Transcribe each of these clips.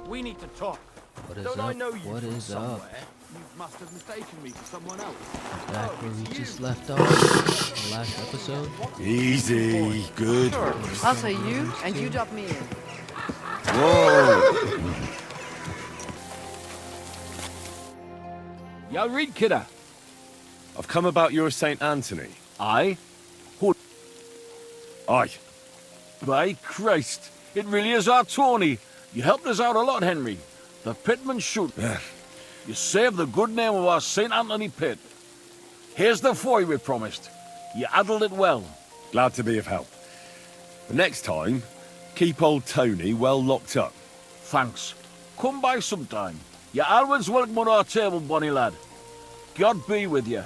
We need to talk. What is Don't up? I know you What from is somewhere? up? You must have mistaken me for someone else. Back where we just left off. The last episode. Easy, good. I'll say you, and you drop me in. Whoa! You read, kidder? I've come about your St. Anthony. Aye. Aye. By Christ, it really is our Tony. You helped us out a lot, Henry. The pitman shoot. You saved the good name of our St. Anthony pit. Here's the foy we promised. You handled it well. Glad to be of help. The next time, keep old Tony well locked up. Thanks. Come by sometime. You're always welcome on our table, bonny lad. God be with you.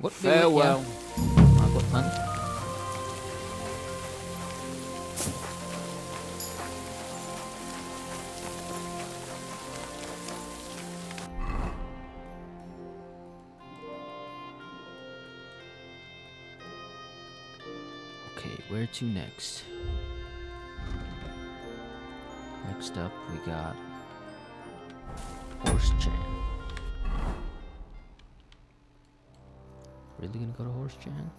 What Farewell. What fun. Okay, where to next? Next up, we got Horse Chan. Really gonna go to Horse Chan?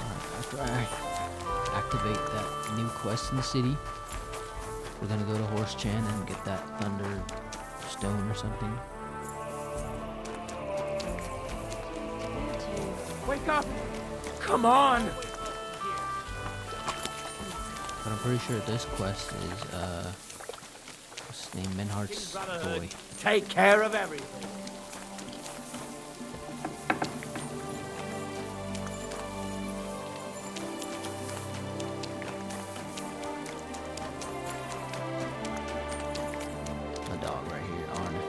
Alright, after I activate that new quest in the city, we're gonna go to Horse Chan and get that thunder stone or something. Wake up! Come on! But I'm pretty sure this quest is, what's his name? Menhart's boy. Take care of everything. A dog right here, Arne.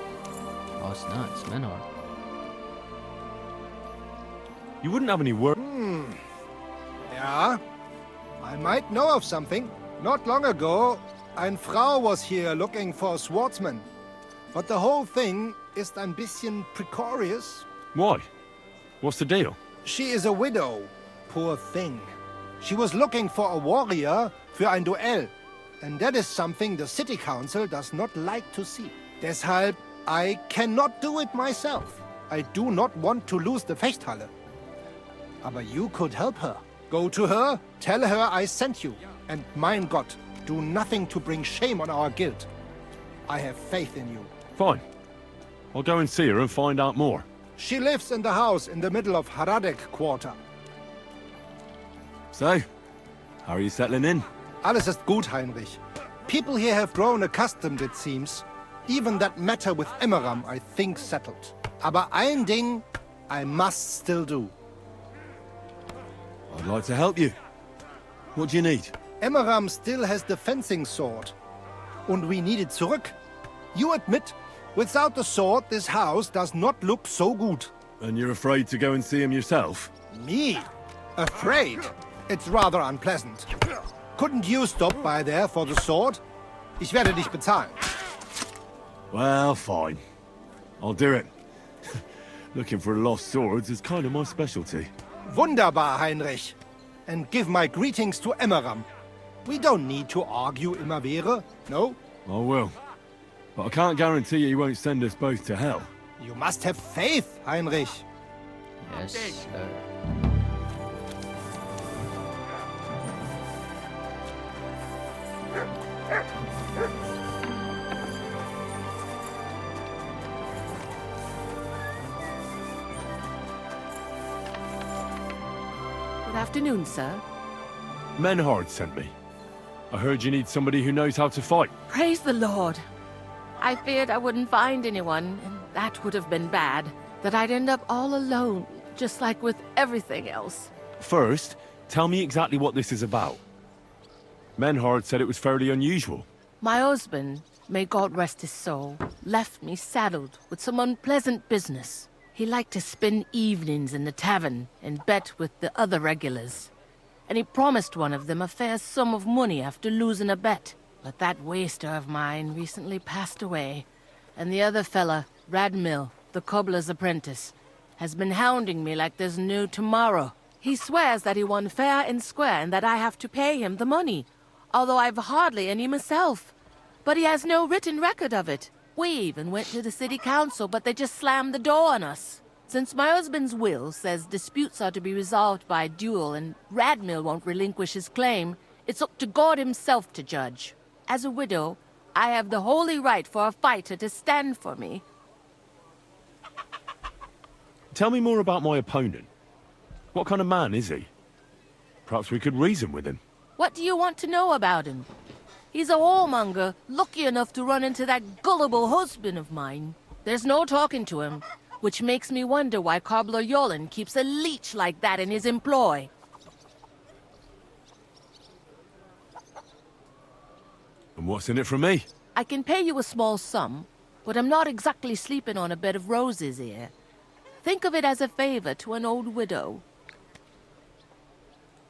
Oh, it's not. It's Menhart. You wouldn't have any work. Yeah, I might know of something. Not long ago, ein Frau was here looking for a swordsman. But the whole thing is ein bisschen precarious. Why? What's the deal? She is a widow. Poor thing. She was looking for a warrior für ein Duell. And that is something the city council does not like to see. Deshalb, I cannot do it myself. I do not want to lose the Fechthalle. Aber you could help her. Go to her, tell her I sent you. And mein Gott, do nothing to bring shame on our guild. I have faith in you. Fine. I'll go and see her and find out more. She lives in the house in the middle of Haradek quarter. So, how are you settling in? Alles ist gut, Heinrich. People here have grown accustomed, it seems. Even that matter with Emmeram, I think, settled. Aber ein Ding I must still do. I'd like to help you. What do you need? Emmeram still has the fencing sword. Und we need it zurück. You admit, without the sword, this house does not look so good. And you're afraid to go and see him yourself? Me? Afraid? It's rather unpleasant. Couldn't you stop by there for the sword? Ich werde dich bezahlen. Well, fine. I'll do it. Looking for lost swords is kind of my specialty. Wunderbar, Heinrich. And give my greetings to Emmeram. We don't need to argue immer wäre, no? I will. But I can't guarantee you won't send us both to hell. You must have faith, Heinrich. Yes, sir. Good afternoon, sir. Menhard sent me. I heard you need somebody who knows how to fight. Praise the Lord. I feared I wouldn't find anyone, and that would have been bad. That I'd end up all alone, just like with everything else. First, tell me exactly what this is about. Menhard said it was fairly unusual. My husband, may God rest his soul, left me saddled with some unpleasant business. He liked to spend evenings in the tavern and bet with the other regulars. And he promised one of them a fair sum of money after losing a bet. But that waster of mine recently passed away, and the other fella, Radmill, the cobbler's apprentice, has been hounding me like there's no tomorrow. He swears that he won fair and square and that I have to pay him the money, although I've hardly any myself. But he has no written record of it. We even went to the city council, but they just slammed the door on us. Since my husband's will says disputes are to be resolved by duel and Radmill won't relinquish his claim, it's up to God himself to judge. As a widow, I have the holy right for a fighter to stand for me. Tell me more about my opponent. What kind of man is he? Perhaps we could reason with him. What do you want to know about him? He's a whoremonger, lucky enough to run into that gullible husband of mine. There's no talking to him, which makes me wonder why Cobbler Yolen keeps a leech like that in his employ. And what's in it for me? I can pay you a small sum, but I'm not exactly sleeping on a bed of roses here. Think of it as a favor to an old widow.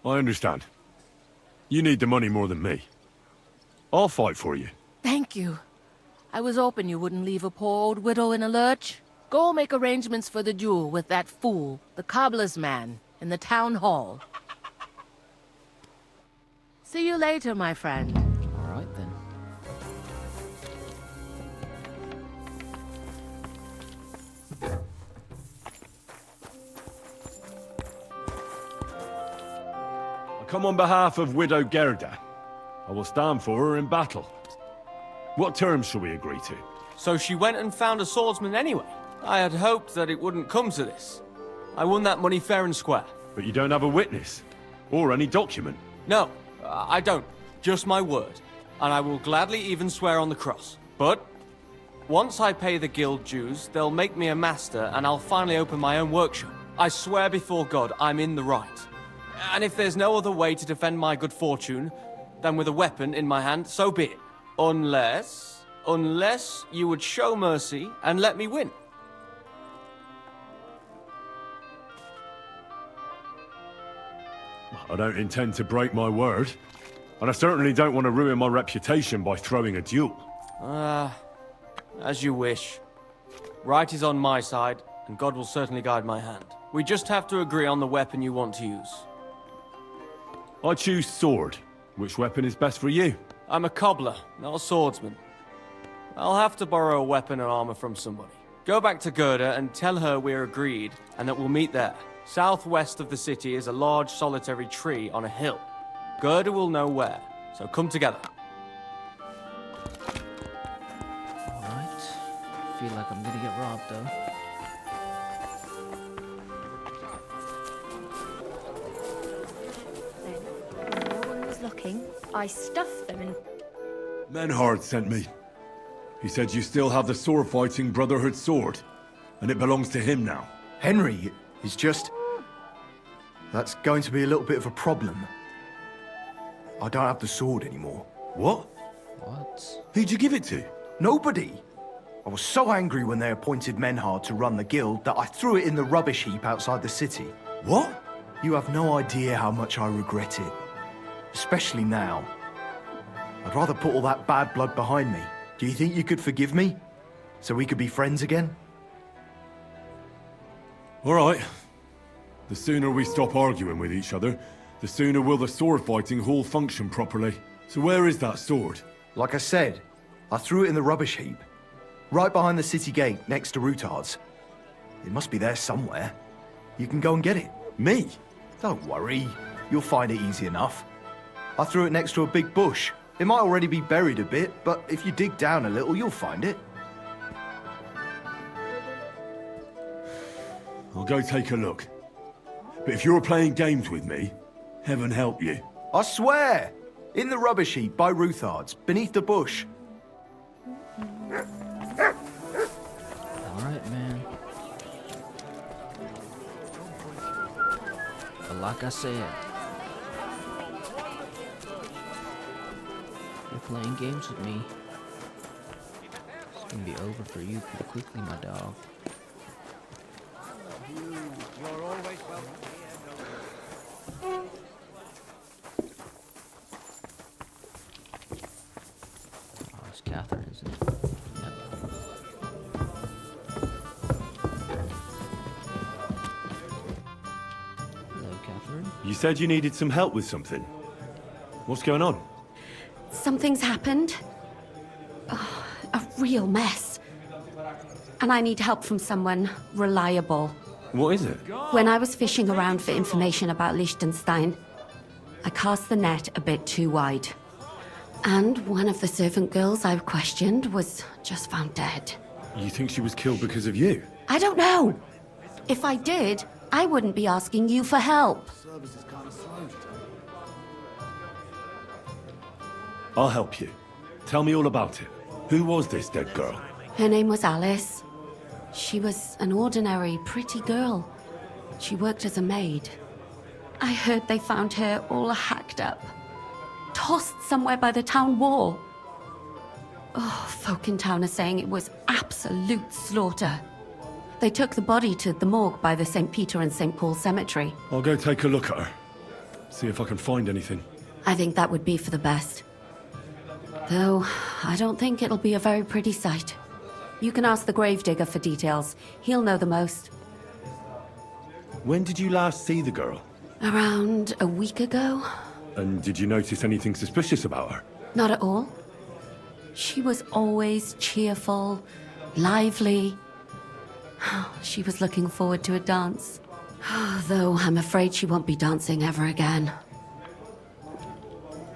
I understand. You need the money more than me. I'll fight for you. Thank you. I was hoping you wouldn't leave a poor old widow in a lurch. Go make arrangements for the duel with that fool, the cobbler's man, in the town hall. See you later, my friend. All right, then. I come on behalf of Widow Gerda. I will stand for her in battle. What terms shall we agree to? So she went and found a swordsman anyway. I had hoped that it wouldn't come to this. I won that money fair and square. But you don't have a witness, or any document. No, I don't. Just my word. And I will gladly even swear on the cross. But once I pay the guild dues, they'll make me a master and I'll finally open my own workshop. I swear before God I'm in the right. And if there's no other way to defend my good fortune than with a weapon in my hand, so be it. Unless you would show mercy and let me win. I don't intend to break my word, and I certainly don't want to ruin my reputation by throwing a duel. As you wish. Right is on my side, and God will certainly guide my hand. We just have to agree on the weapon you want to use. I choose sword. Which weapon is best for you? I'm a cobbler, not a swordsman. I'll have to borrow a weapon and armor from somebody. Go back to Gerda and tell her we're agreed, and that we'll meet there. Southwest of the city is a large solitary tree on a hill. Gerda will know where, so come together. Alright. Feel like I'm gonna get robbed, though. When no one was looking, I stuffed them in... Menhard sent me. He said you still have the sword-fighting Brotherhood sword, and it belongs to him now. Henry is just... That's going to be a little bit of a problem. I don't have the sword anymore. What? What? Who'd you give it to? Nobody! I was so angry when they appointed Menhard to run the guild that I threw it in the rubbish heap outside the city. What? You have no idea how much I regret it. Especially now. I'd rather put all that bad blood behind me. Do you think you could forgive me? So we could be friends again? All right. The sooner we stop arguing with each other, the sooner will the sword-fighting hall function properly. So where is that sword? Like I said, I threw it in the rubbish heap. Right behind the city gate, next to Routard's. It must be there somewhere. You can go and get it. Me? Don't worry. You'll find it easy enough. I threw it next to a big bush. It might already be buried a bit, but if you dig down a little, you'll find it. I'll go take a look. But if you're playing games with me, heaven help you. I swear! In the rubbish heap by Routard's, beneath the bush. Alright, man. But like I said, you're playing games with me. It's gonna be over for you pretty quickly, my dog. You're always welcome here. Oh, it's Catherine, isn't it? Yep. Hello, Catherine. You said you needed some help with something. What's going on? Something's happened. Oh, a real mess. And I need help from someone reliable. What is it? When I was fishing around for information about Liechtenstein, I cast the net a bit too wide. And one of the servant girls I questioned was just found dead. You think she was killed because of you? I don't know. If I did, I wouldn't be asking you for help. I'll help you. Tell me all about it. Who was this dead girl? Her name was Alice. She was an ordinary, pretty girl. She worked as a maid. I heard they found her all hacked up, tossed somewhere by the town wall. Oh, folk in town are saying it was absolute slaughter. They took the body to the morgue by the St. Peter and St. Paul cemetery. I'll go take a look at her. See if I can find anything. I think that would be for the best. Though, I don't think it'll be a very pretty sight. You can ask the gravedigger for details. He'll know the most. When did you last see the girl? Around a week ago? And did you notice anything suspicious about her? Not at all. She was always cheerful, lively. She was looking forward to a dance. Though I'm afraid she won't be dancing ever again.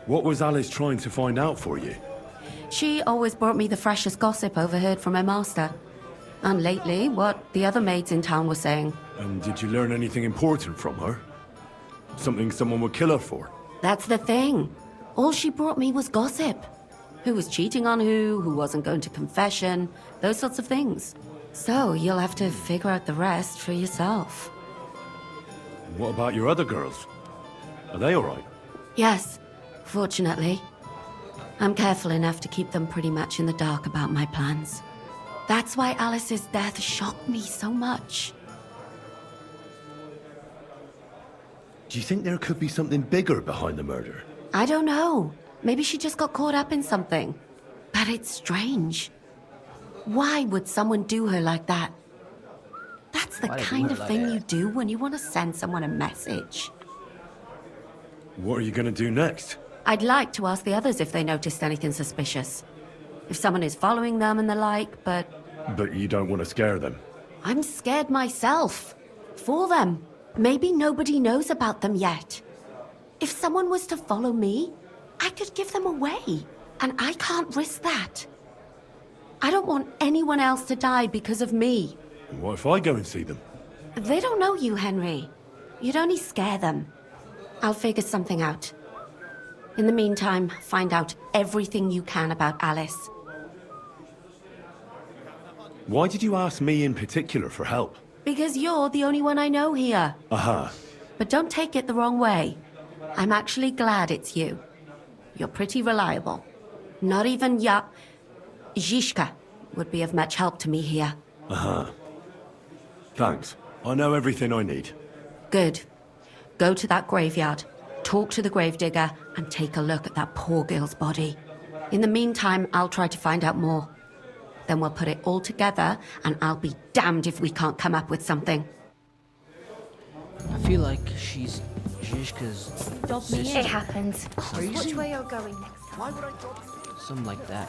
What was Alice trying to find out for you? She always brought me the freshest gossip overheard from her master. And lately, what the other maids in town were saying. And did you learn anything important from her? Something someone would kill her for? That's the thing. All she brought me was gossip. Who was cheating on who wasn't going to confession, those sorts of things. So you'll have to figure out the rest for yourself. What about your other girls? Are they all right? Yes, fortunately. I'm careful enough to keep them pretty much in the dark about my plans. That's why Alice's death shocked me so much. Do you think there could be something bigger behind the murder? I don't know. Maybe she just got caught up in something. But it's strange. Why would someone do her like that? That's the Why they do kind her of like thing that? you do when you want to send someone a message. What are you going to do next? I'd like to ask the others if they noticed anything suspicious. If someone is following them and the like, but But you don't want to scare them. I'm scared myself. For them. Maybe nobody knows about them yet. If someone was to follow me, I could give them away. And I can't risk that. I don't want anyone else to die because of me. What if I go and see them? They don't know you, Henry. You'd only scare them. I'll figure something out. In the meantime, find out everything you can about Alice. Why did you ask me in particular for help? Because you're the only one I know here. Aha. But don't take it the wrong way. I'm actually glad it's you. You're pretty reliable. Not even Zizka would be of much help to me here. Aha. Thanks. I know everything I need. Good. Go to that graveyard, talk to the gravedigger, and take a look at that poor girl's body. In the meantime, I'll try to find out more. Then we'll put it all together, and I'll be damned if we can't come up with something. I feel like she's Zizka's sister. It happens. Crazy? Which way you're going next time? Something like that.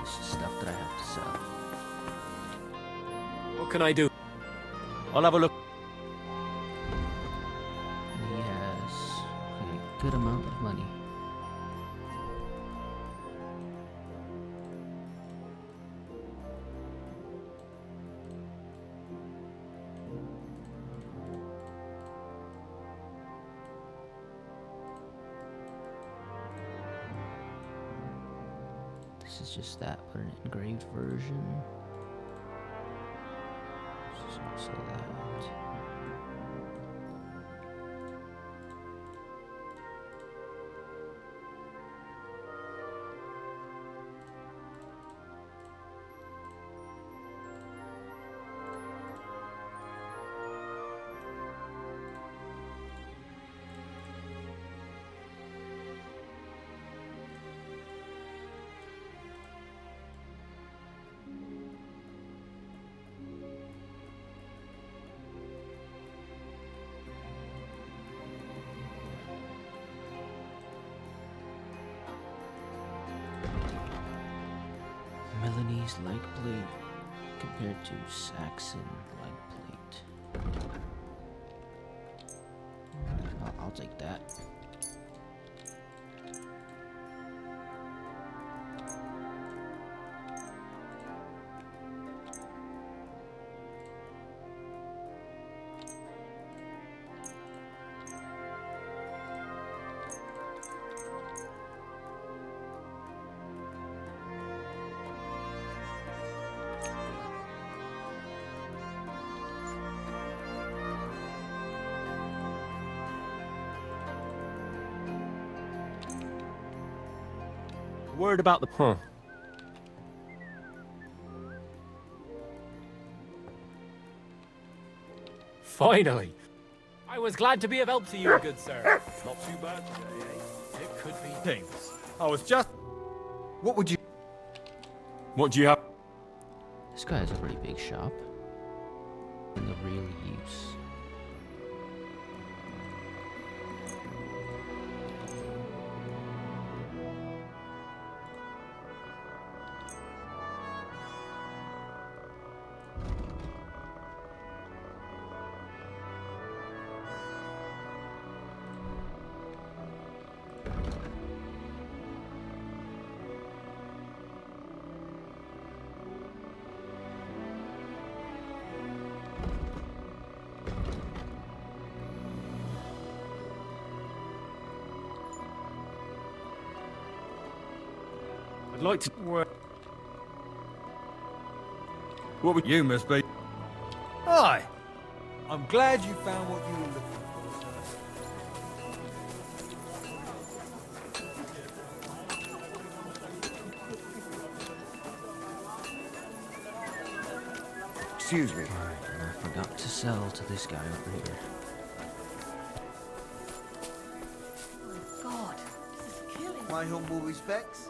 This is stuff that I have to sell. What can I do? I'll have a look. He has a good amount of money. This is just that, but an engraved version. This is also that. Milanese leg plate compared to Saxon leg plate. I'll take that. Word about the... Huh. Finally! I was glad to be of help to you, good sir. Not too bad today, eh? It could be. Things. I was just... What would you... What do you have? This guy has a pretty big shop. In the real use. I'd like to... What would you must be? Hi. I'm glad you found what you were looking Excuse me. Alright, and I forgot to sell to this guy over here. God, this is killing me. My humble respects.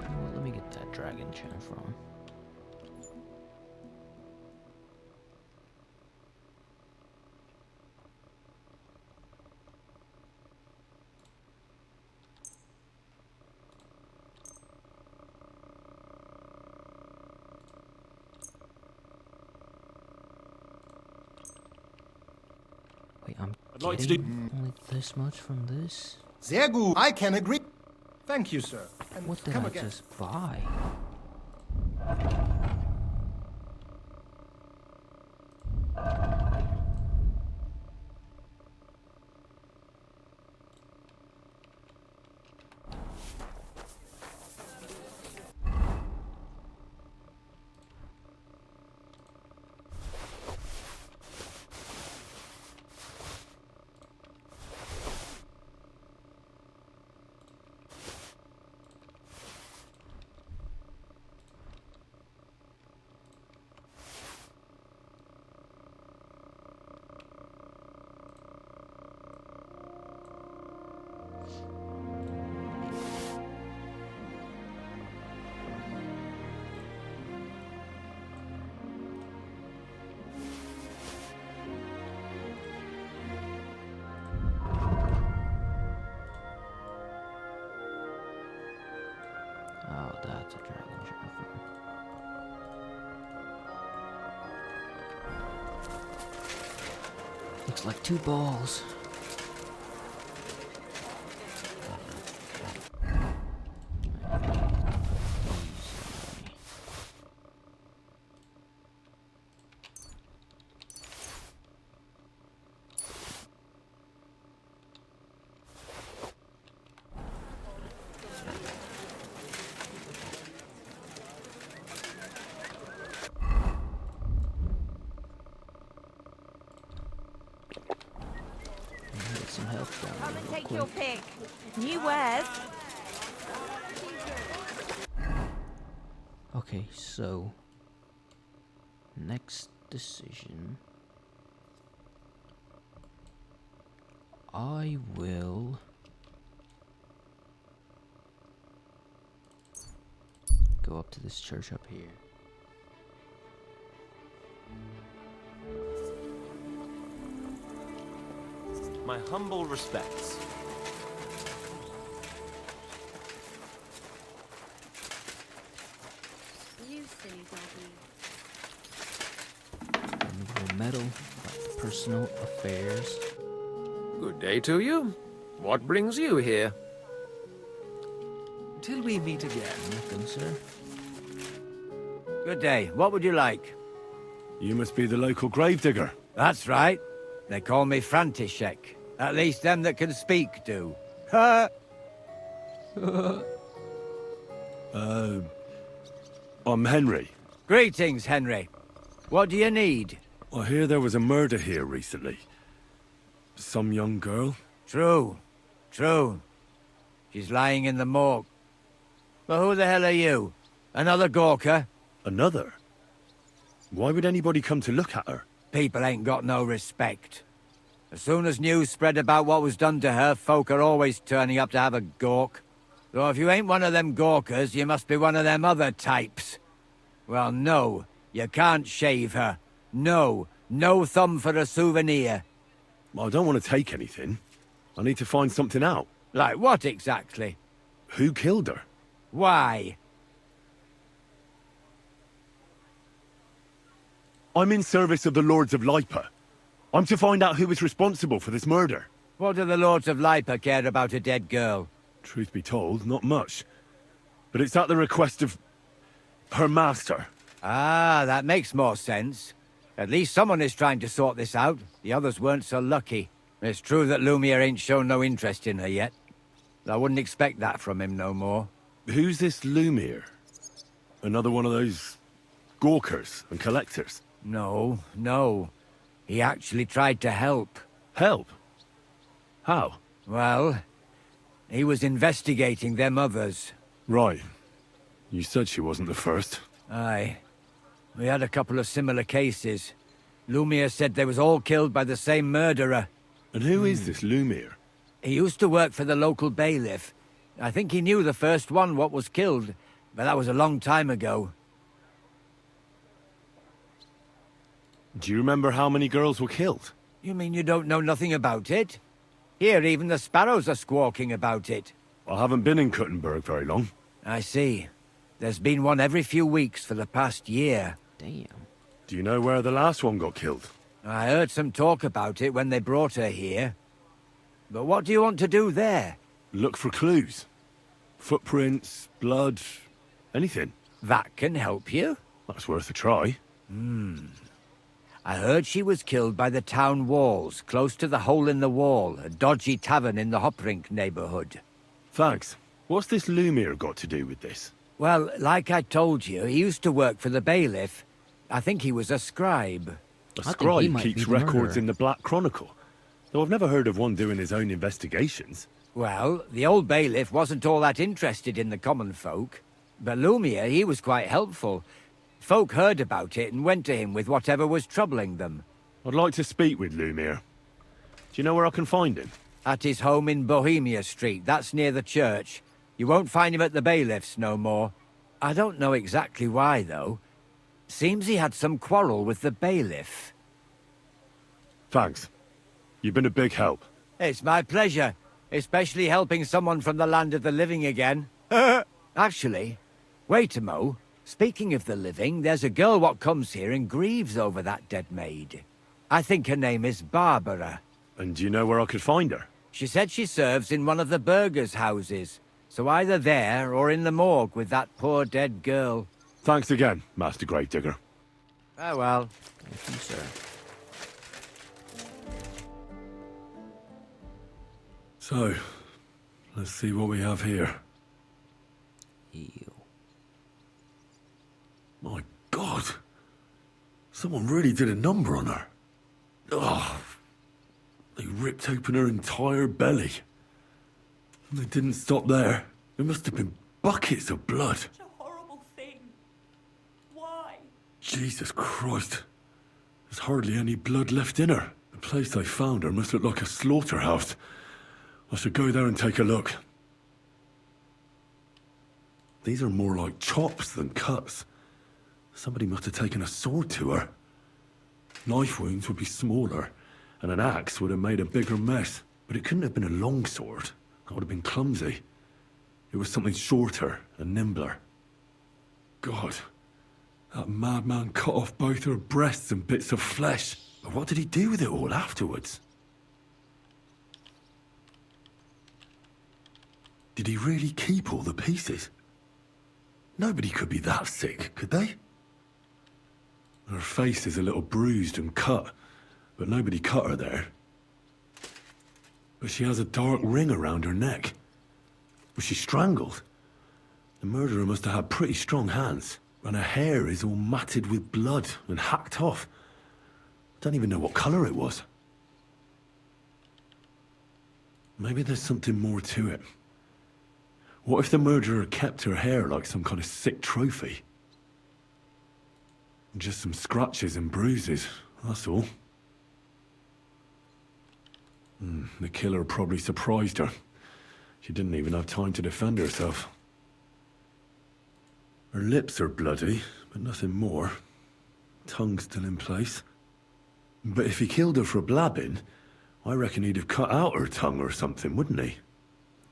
Well, let me get that dragon chain from. Wait, I'm I'd like to getting only this much from this? Sehr gut. I can agree. Thank you, sir. And What did come I again. just buy? Oh, that's a dragon chain. Looks like 2 balls. Get some health down Come there and real take quick. your pick. New wares. Okay, so next decision. I will go up to this church up here. My humble respects. You silly doggy. Honorable medal, personal affairs. Good day to you. What brings you here? Till we meet again. Nothing, sir. Good day. What would you like? You must be the local gravedigger. That's right. They call me František. At least them that can speak do. Ha! I'm Henry. Greetings, Henry. What do you need? I hear there was a murder here recently. Some young girl? True. True. She's lying in the morgue. But who the hell are you? Another Gawker? Another? Why would anybody come to look at her? People ain't got no respect. As soon as news spread about what was done to her, folk are always turning up to have a gawk. So if you ain't one of them Gawkers, you must be one of them other types. Well, no, you can't shave her. No, no thumb for a souvenir. I don't want to take anything. I need to find something out. Like what exactly? Who killed her? Why? I'm in service of the Lords of Lipa. I'm to find out who was responsible for this murder. What do the Lords of Lipa care about a dead girl? Truth be told, not much. But it's at the request of her master. Ah, that makes more sense. At least someone is trying to sort this out. The others weren't so lucky. It's true that Lumiere ain't shown no interest in her yet. I wouldn't expect that from him no more. Who's this Lumiere? Another one of those gawkers and collectors? No, no. He actually tried to help. Help? How? Well, he was investigating them others. Right. You said she wasn't the first. Aye. We had a couple of similar cases. Lumiere said they was all killed by the same murderer. And who is this Lumiere? He used to work for the local bailiff. I think he knew the first one what was killed, but that was a long time ago. Do you remember how many girls were killed? You mean you don't know nothing about it? Here, even the sparrows are squawking about it. I haven't been in Kuttenberg very long. I see. There's been one every few weeks for the past year. Damn. Do you know where the last one got killed? I heard some talk about it when they brought her here. But what do you want to do there? Look for clues. Footprints, blood, anything. That can help you. That's worth a try. I heard she was killed by the town walls, close to the Hole in the Wall, a dodgy tavern in the Hoprink neighborhood. Thanks. What's this Lumiere got to do with this? Well, like I told you, he used to work for the bailiff. I think he was a scribe. A I think he scribe might be keeps the records murderer. in the Black Chronicle. Though I've never heard of one doing his own investigations. Well, the old bailiff wasn't all that interested in the common folk. But Lumiere, he was quite helpful. Folk heard about it and went to him with whatever was troubling them. I'd like to speak with Lumiere. Do you know where I can find him? At his home in Bohemia Street, that's near the church. You won't find him at the bailiff's no more. I don't know exactly why, though. Seems he had some quarrel with the bailiff. Thanks. You've been a big help. It's my pleasure, especially helping someone from the land of the living again. Actually, wait a mo. Speaking of the living, there's a girl what comes here and grieves over that dead maid. I think her name is Barbara. And do you know where I could find her? She said she serves in one of the burgers' houses. So either there or in the morgue with that poor dead girl. Thanks again, Master Gravedigger. Oh well. Thank you, sir. So, let's see what we have here. Ew. My God. Someone really did a number on her. Ugh. They ripped open her entire belly. And they didn't stop there. There must have been buckets of blood. Such a horrible thing. Jesus Christ. There's hardly any blood left in her. The place they found her must look like a slaughterhouse. I should go there and take a look. These are more like chops than cuts. Somebody must have taken a sword to her. Knife wounds would be smaller, and an axe would have made a bigger mess. But it couldn't have been a long sword. That would have been clumsy. It was something shorter and nimbler. God, that madman cut off both her breasts and bits of flesh. But what did he do with it all afterwards? Did he really keep all the pieces? Nobody could be that sick, could they? Her face is a little bruised and cut, but nobody cut her there. But she has a dark ring around her neck. Was she strangled? The murderer must have had pretty strong hands, and her hair is all matted with blood and hacked off. I don't even know what colour it was. Maybe there's something more to it. What if the murderer kept her hair like some kind of sick trophy? Just some scratches and bruises, that's all. The killer probably surprised her. She didn't even have time to defend herself. Her lips are bloody, but nothing more. Tongue still in place. But if he killed her for blabbing, I reckon he'd have cut out her tongue or something, wouldn't he?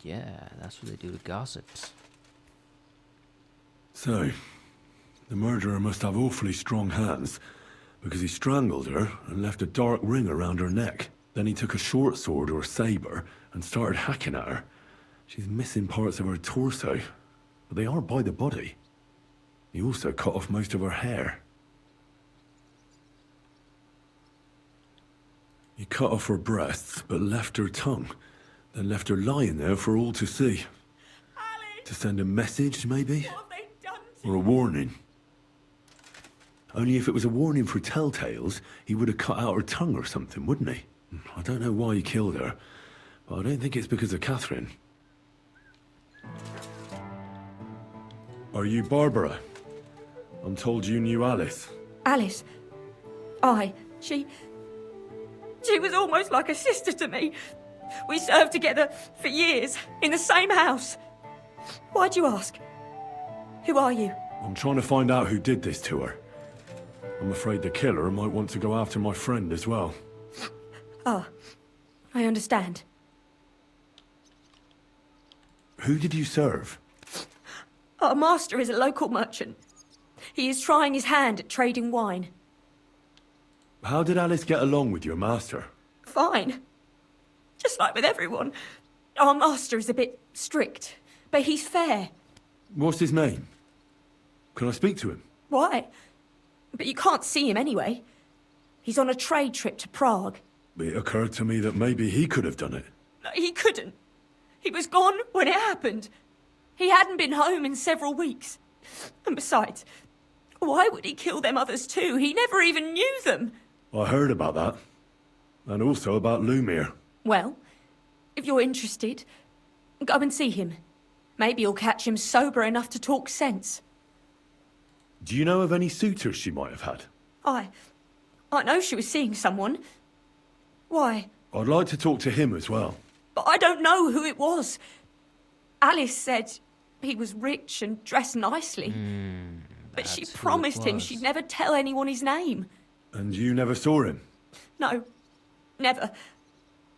Yeah, that's what they do to gossips. So, the murderer must have awfully strong hands, because he strangled her and left a dark ring around her neck. Then he took a short sword or saber and started hacking at her. She's missing parts of her torso, but they are by the body. He also cut off most of her hair. He cut off her breasts, but left her tongue, then left her lying there for all to see. Ali! To send a message, maybe? What have they done to Or a warning. Only if it was a warning for telltales, he would have cut out her tongue or something, wouldn't he? I don't know why he killed her, but I don't think it's because of Catherine. Are you Barbara? I'm told you knew Alice. Alice? Aye. She was almost like a sister to me. We served together for years, in the same house. Why'd you ask? Who are you? I'm trying to find out who did this to her. I'm afraid the killer might want to go after my friend as well. Ah, I understand. Who did you serve? Our master is a local merchant. He is trying his hand at trading wine. How did Alice get along with your master? Fine. Just like with everyone. Our master is a bit strict, but he's fair. What's his name? Can I speak to him? Why? But you can't see him anyway. He's on a trade trip to Prague. It occurred to me that maybe he could have done it. No, he couldn't. He was gone when it happened. He hadn't been home in several weeks. And besides, why would he kill them others too? He never even knew them. I heard about that. And also about Lumir. Well, if you're interested, go and see him. Maybe you'll catch him sober enough to talk sense. Do you know of any suitors she might have had? I know she was seeing someone. Why? I'd like to talk to him as well. But I don't know who it was. Alice said he was rich and dressed nicely. But she promised him she'd never tell anyone his name. And you never saw him? No, never.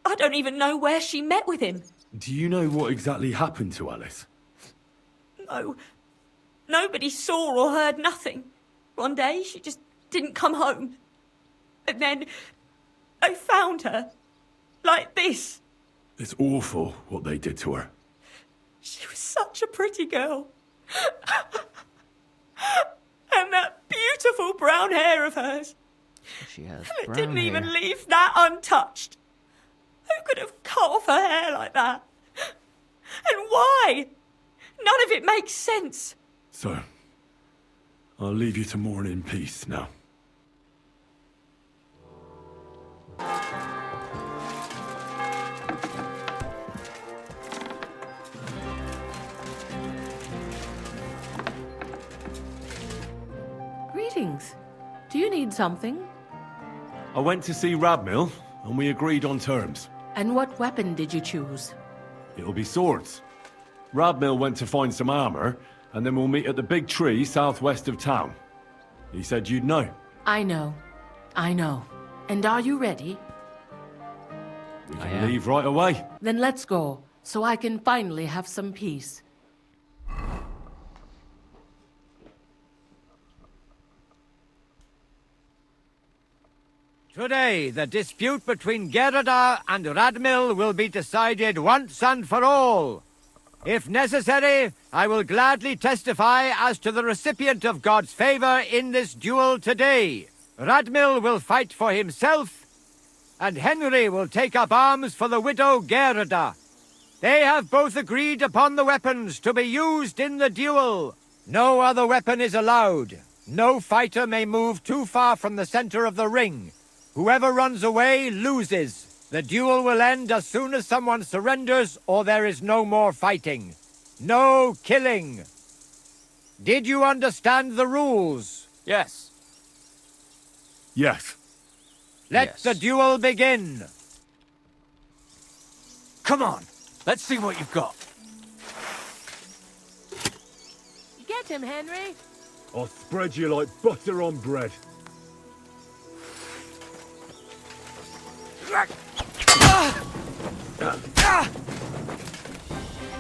I don't even know where she met with him. Do you know what exactly happened to Alice? No. Nobody saw or heard nothing. One day, she just didn't come home. And then they found her. Like this. It's awful what they did to her. She was such a pretty girl. And that beautiful brown hair of hers. She has And it brown didn't hair. even leave that untouched. Who could have cut off her hair like that? And why? None of it makes sense. So, I'll leave you to mourn in peace now. Greetings. Do you need something? I went to see Radmill, and we agreed on terms. And what weapon did you choose? It'll be swords. Radmill went to find some armor, and then we'll meet at the big tree southwest of town. He said you'd know. I know. I know. And are you ready? We can leave right away. Then let's go, so I can finally have some peace. Today, the dispute between Gerda and Radmill will be decided once and for all. If necessary, I will gladly testify as to the recipient of God's favor in this duel today. Radmill will fight for himself, and Henry will take up arms for the widow Gerda. They have both agreed upon the weapons to be used in the duel. No other weapon is allowed. No fighter may move too far from the center of the ring. Whoever runs away loses. The duel will end as soon as someone surrenders or there is no more fighting. No killing. Did you understand the rules? Yes. Yes. Let the duel begin. Come on, let's see what you've got. Get him, Henry! I'll spread you like butter on bread.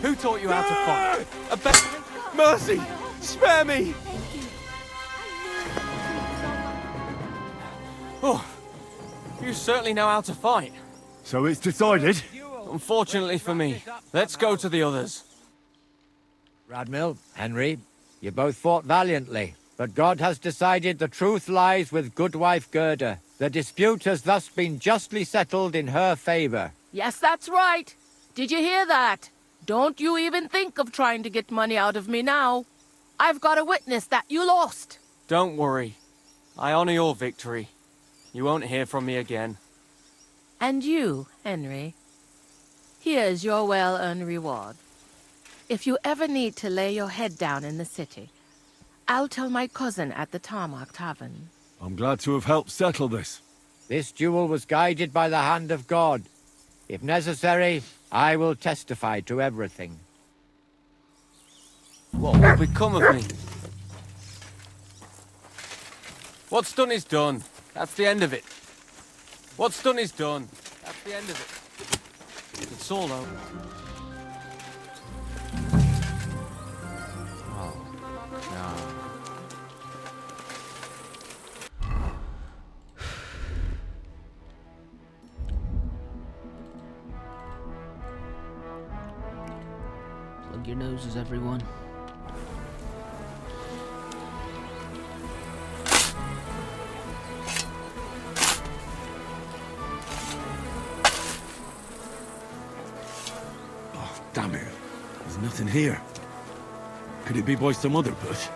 Who taught you how to fight? Mercy! Spare me! Oh, you certainly know how to fight. So it's decided? Unfortunately for me, let's go to the others. Radmill, Henry, you both fought valiantly, but God has decided the truth lies with Goodwife Gerda. The dispute has thus been justly settled in her favor. Yes, that's right. Did you hear that? Don't you even think of trying to get money out of me now. I've got a witness that you lost. Don't worry. I honor your victory. You won't hear from me again. And you, Henry. Here's your well-earned reward. If you ever need to lay your head down in the city, I'll tell my cousin at the Tarmac Tavern. I'm glad to have helped settle this. This duel was guided by the hand of God. If necessary, I will testify to everything. What will become of me? What's done is done. That's the end of it. What's done is done. That's the end of it. It's all over. Oh, no. Plug your noses, everyone. Damn it. There's nothing here. Could it be by some other bush?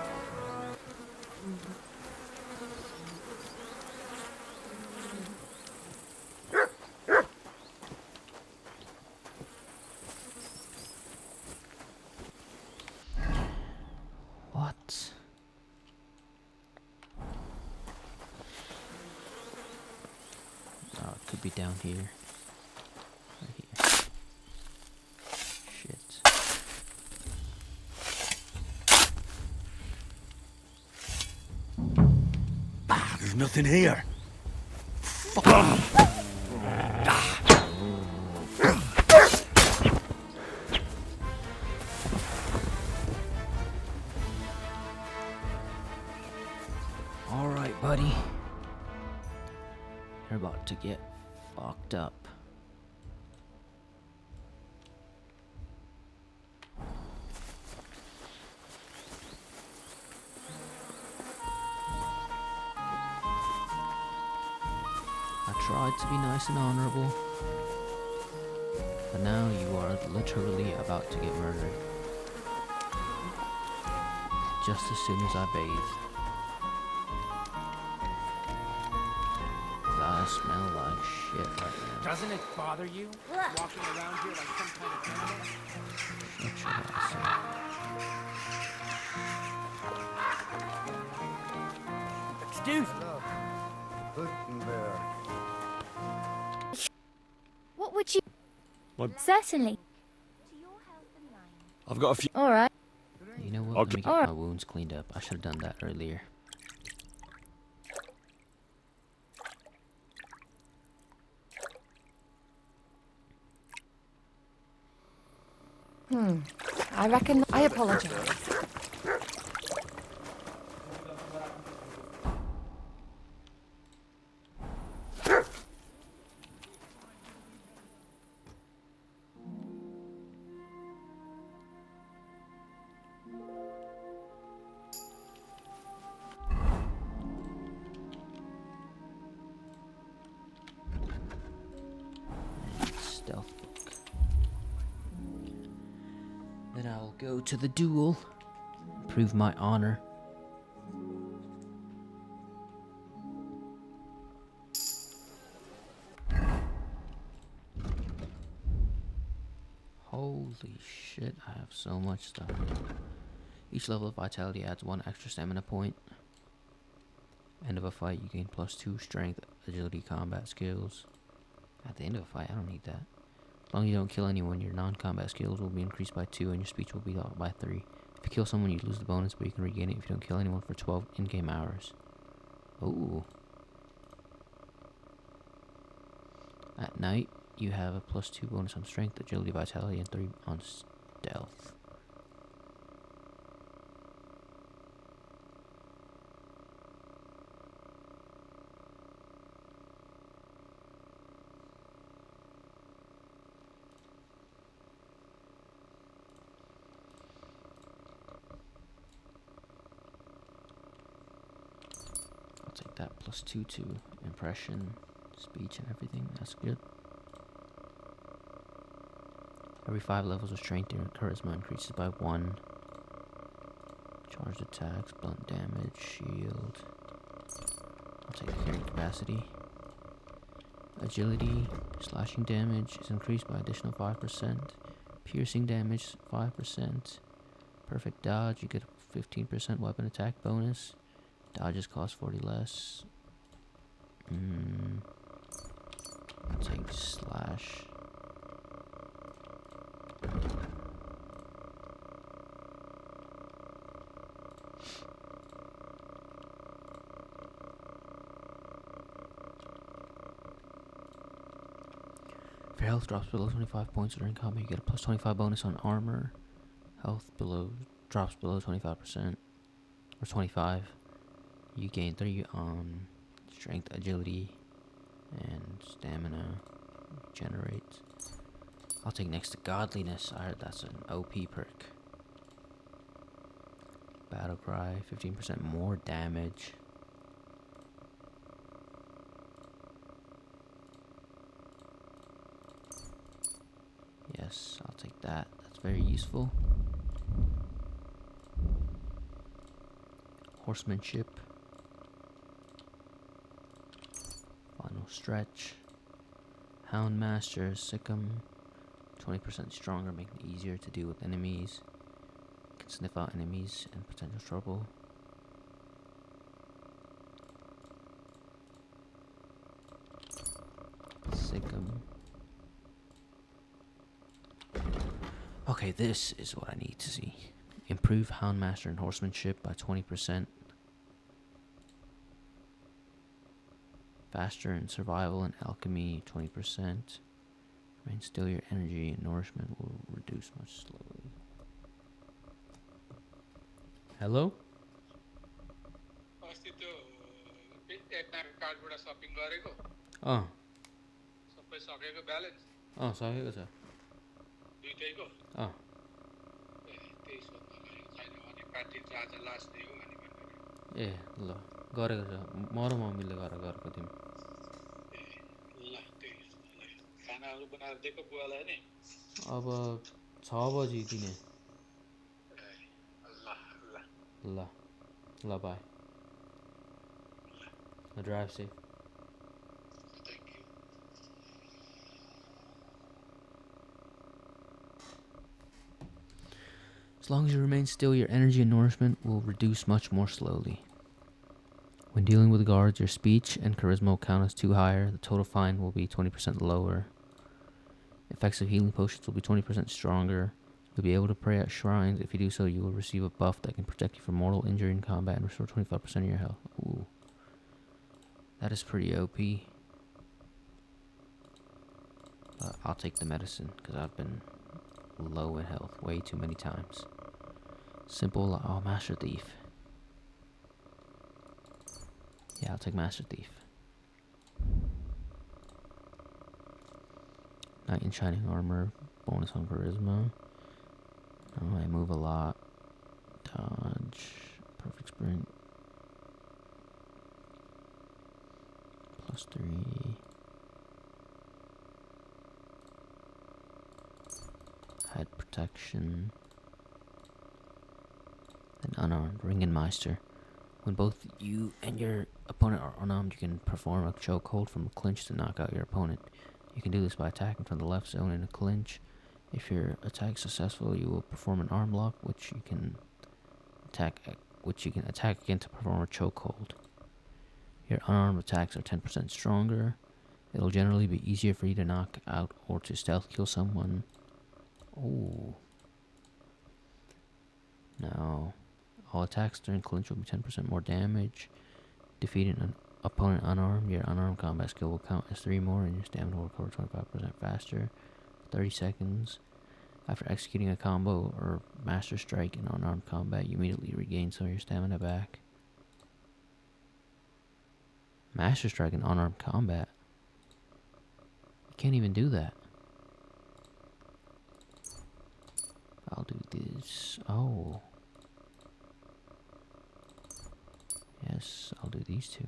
What? Oh, it could be down here. Right here. Shit. There's nothing here. Fuck. All right, buddy. You're about to get fucked up. I tried to be nice and honorable, but now you are literally about to get murdered. Just as soon as I bathe. I smell like shit right now. Doesn't it bother you walking around here like some kind of animal? Shut your ass up. Excuse me. Kuttenberg. What would you... What? Certainly. I've got a few. All right. You know what? I'll Let me get my wounds cleaned up. I should have done that earlier. I reckon I apologize. Stealth book. Then I'll go to the duel. Prove my honor. Holy shit, I have so much stuff. Each level of vitality adds 1 extra stamina point. End of a fight, you gain +2 strength, agility, combat skills. At the end of a fight, I don't need that. As long as you don't kill anyone, your non-combat skills will be increased by 2 and your speech will be up by 3. If you kill someone, you lose the bonus, but you can regain it if you don't kill anyone for 12 in-game hours. Ooh. At night, you have a +2 bonus on strength, agility, vitality, and 3 on stealth. I'll take that +2 to impression, speech, and everything. That's good. Every 5 levels of strength, your charisma increases by 1. Charged attacks, blunt damage, shield. I'll take the carrying capacity. Agility, slashing damage is increased by additional 5%. Piercing damage, 5%. Perfect dodge, you get a 15% weapon attack bonus. Dodges cost 40 less. I'll take slash. If your health drops below 25 points during combat, you get a +25 bonus on armor. Health drops below 25%, or 25. You gain 3 on strength, agility, and stamina. Generates. I'll take next to godliness. I heard that's an OP perk. Battle cry, 15% more damage. Yes, I'll take that. That's very useful. Horsemanship. Final stretch. Hound Master, Sikkim. 20% stronger, making it easier to deal with enemies. Can sniff out enemies and potential trouble. Sikkim. Okay, this is what I need to see. Improve Houndmaster and Horsemanship by 20%. Faster in Survival and Alchemy, 20%. Remain still, your energy and nourishment will reduce much slowly. Hello? सकेको छ ए ल गरेको छ म र मम्मीले गरेर गएको थियौँ अब 6 बजी दिने ल ल by drive safe. As long as you remain still, your energy and nourishment will reduce much more slowly. When dealing with guards, your speech and charisma will count as 2 higher. The total fine will be 20% lower. Effects of healing potions will be 20% stronger. You'll be able to pray at shrines. If you do so, you will receive a buff that can protect you from mortal injury in combat and restore 25% of your health. Ooh. That is pretty OP. But I'll take the medicine, because I've been low in health way too many times. Simple, oh, Master Thief. Yeah, I'll take Master Thief. Knight in Shining Armor, bonus on Charisma. Oh, I move a lot. Dodge, perfect sprint. +3. Head protection. Then unarmed, Ringenmeister. When both you and your opponent are unarmed, you can perform a chokehold from a clinch to knock out your opponent. You can do this by attacking from the left zone in a clinch. If your attack is successful, you will perform an arm lock, which you can attack again to perform a chokehold. Your unarmed attacks are 10% stronger. It'll generally be easier for you to knock out or to stealth kill someone. Ooh. Now, all attacks during clinch will be 10% more damage. Defeating an opponent unarmed, your unarmed combat skill will count as 3 more and your stamina will recover 25% faster. 30 seconds. After executing a combo or master strike in unarmed combat, you immediately regain some of your stamina back. Master strike in unarmed combat? You can't even do that. I'll do this. Oh. Yes, I'll do these 2.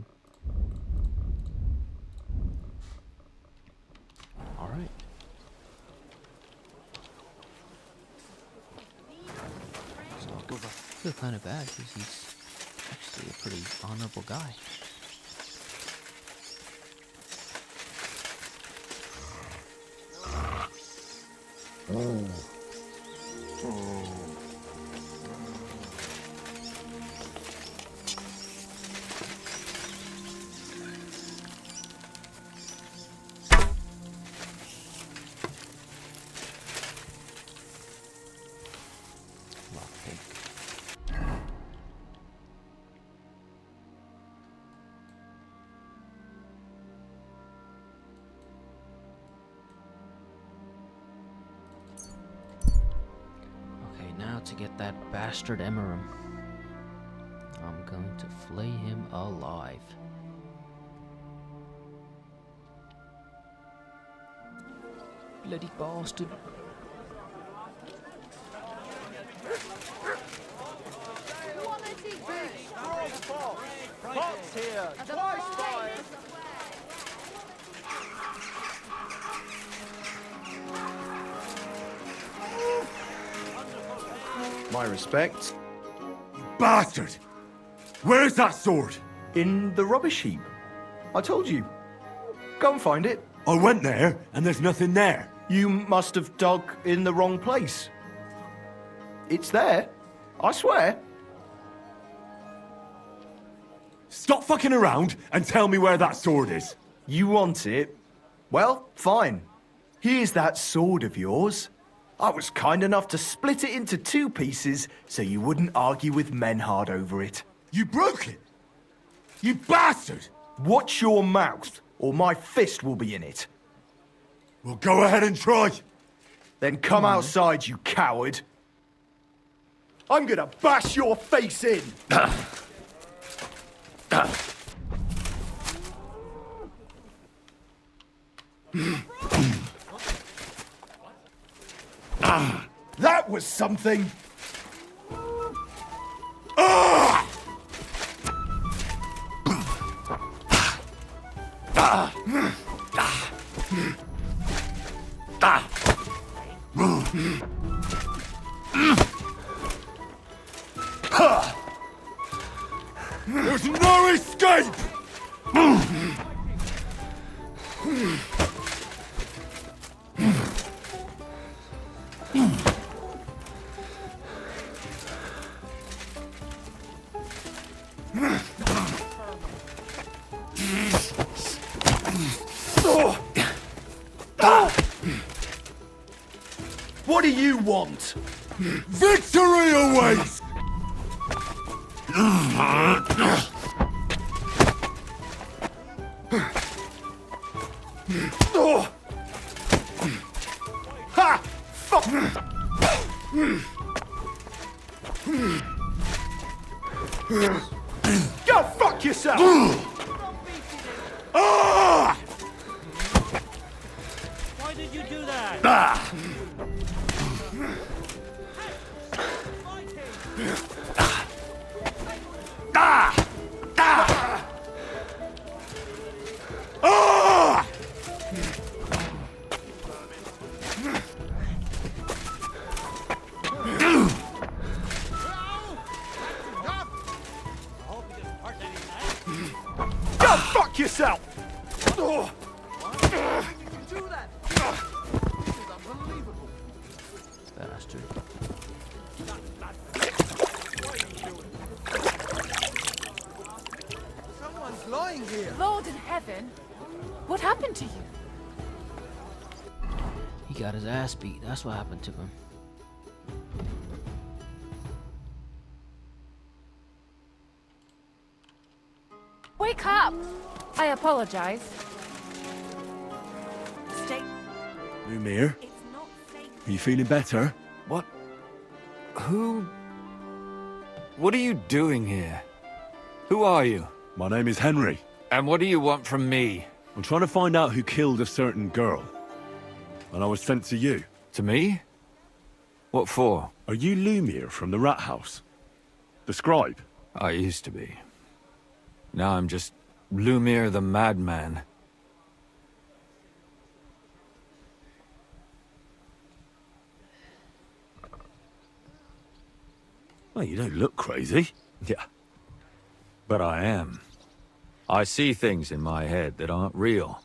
Alright. So I'll I feel kind of bad because he's actually a pretty honorable guy. Now to get that bastard Emerim, I'm going to flay him alive. Bloody bastard. Pots here, twice five. My respects. Bastard! Where's that sword? In the rubbish heap. I told you. Go and find it. I went there, and there's nothing there. You must have dug in the wrong place. It's there. I swear. Stop fucking around and tell me where that sword is. You want it? Well, fine. Here's that sword of yours. I was kind enough to split it into 2 pieces so you wouldn't argue with Menhard over it. You broke it? You bastard! Watch your mouth, or my fist will be in it. Well, go ahead and try. Then come outside, you coward. I'm gonna bash your face in! That was something! There's no escape! What do you want? Victory awaits! Ha! Fuck! Go fuck yourself! Why did you do that? Go fuck yourself! Bastard. Someone's lying here. Lord in heaven, what happened to you? He got his ass beat. That's what happened to him. Wake up! I apologize. Stay. Lumir, are you feeling better? What? Who? What are you doing here? Who are you? My name is Henry. And what do you want from me? I'm trying to find out who killed a certain girl. And I was sent to you. To me? What for? Are you Lumir from the Rat House? The scribe? I used to be. Now I'm just Lumir the Madman. Well, you don't look crazy. Yeah. But I am. I see things in my head that aren't real.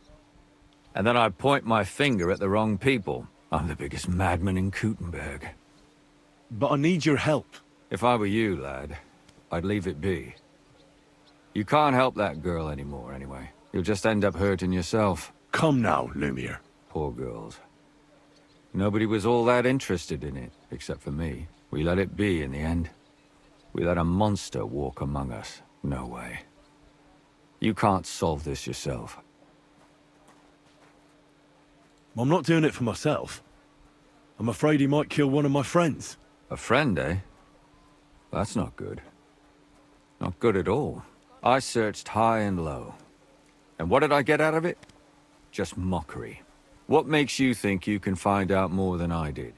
And then I point my finger at the wrong people. I'm the biggest madman in Kuttenberg. But I need your help. If I were you, lad, I'd leave it be. You can't help that girl anymore, anyway. You'll just end up hurting yourself. Come now, Lumir. Poor girls. Nobody was all that interested in it, except for me. We let it be in the end. We let a monster walk among us. No way. You can't solve this yourself. I'm not doing it for myself. I'm afraid he might kill one of my friends. A friend, eh? That's not good. Not good at all. I searched high and low. And what did I get out of it? Just mockery. What makes you think you can find out more than I did?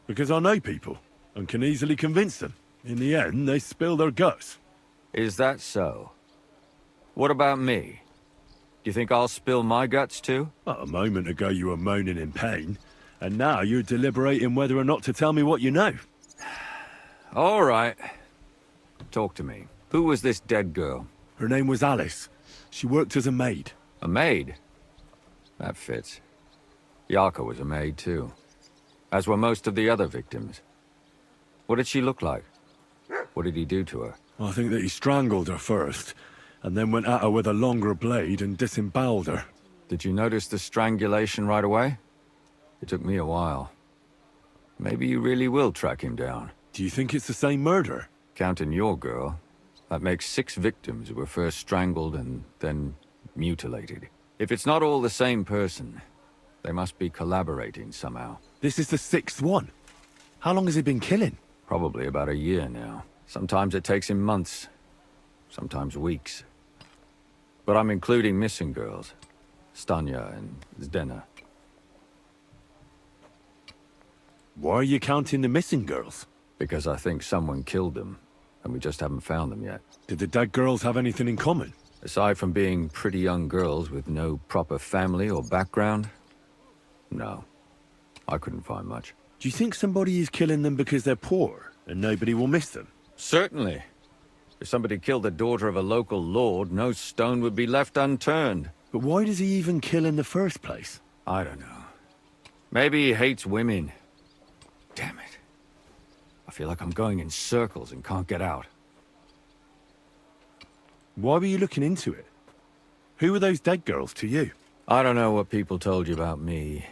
Because I know people, and can easily convince them. In the end, they spill their guts. Is that so? What about me? Do you think I'll spill my guts too? Well, a moment ago you were moaning in pain, and now you're deliberating whether or not to tell me what you know. All right. Talk to me. Who was this dead girl? Her name was Alice. She worked as a maid. A maid? That fits. Yarka was a maid too. As were most of the other victims. What did she look like? What did he do to her? I think that he strangled her first, and then went at her with a longer blade and disemboweled her. Did you notice the strangulation right away? It took me a while. Maybe you really will track him down. Do you think it's the same murder? Counting your girl, that makes 6 victims who were first strangled and then mutilated. If it's not all the same person, they must be collaborating somehow. This is the 6th one. How long has he been killing? Probably about a year now. Sometimes it takes him months, sometimes weeks. But I'm including missing girls. Stanya and Zdena. Why are you counting the missing girls? Because I think someone killed them, and we just haven't found them yet. Did the dead girls have anything in common? Aside from being pretty young girls with no proper family or background, no. I couldn't find much. Do you think somebody is killing them because they're poor, and nobody will miss them? Certainly. If somebody killed the daughter of a local lord, no stone would be left unturned. But why does he even kill in the first place? I don't know. Maybe he hates women. Damn it. I feel like I'm going in circles and can't get out. Why were you looking into it? Who were those dead girls to you? I don't know what people told you about me,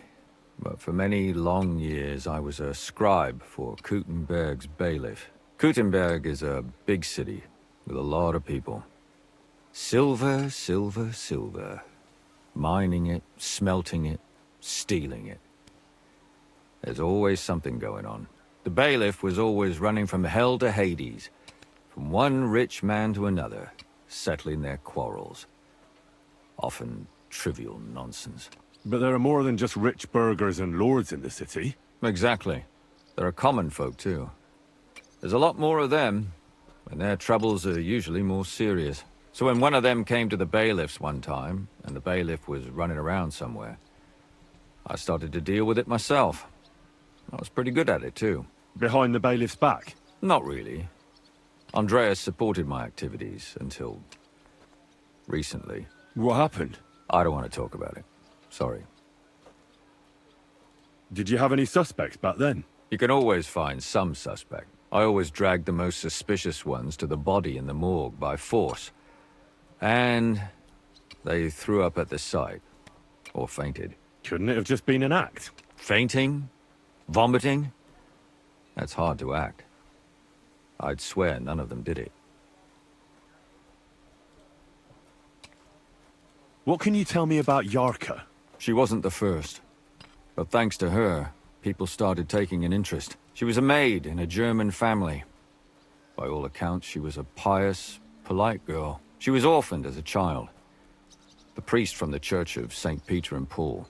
but for many long years I was a scribe for Kuttenberg's bailiff. Kuttenberg is a big city with a lot of people. Silver, silver, silver. Mining it, smelting it, stealing it. There's always something going on. The bailiff was always running from hell to Hades, from one rich man to another, settling their quarrels. Often trivial nonsense. But there are more than just rich burghers and lords in the city. Exactly. There are common folk too. There's a lot more of them, and their troubles are usually more serious. So when one of them came to the bailiff's one time, and the bailiff was running around somewhere, I started to deal with it myself. I was pretty good at it too. Behind the bailiff's back? Not really. Andreas supported my activities until recently. What happened? I don't want to talk about it. Sorry. Did you have any suspects back then? You can always find some suspect. I always dragged the most suspicious ones to the body in the morgue by force. And they threw up at the sight. Or fainted. Couldn't it have just been an act? Fainting? Vomiting? That's hard to act. I'd swear none of them did it. What can you tell me about Yarka? She wasn't the first. But thanks to her, people started taking an interest. She was a maid in a German family. By all accounts, she was a pious, polite girl. She was orphaned as a child. The priest from the Church of St. Peter and Paul,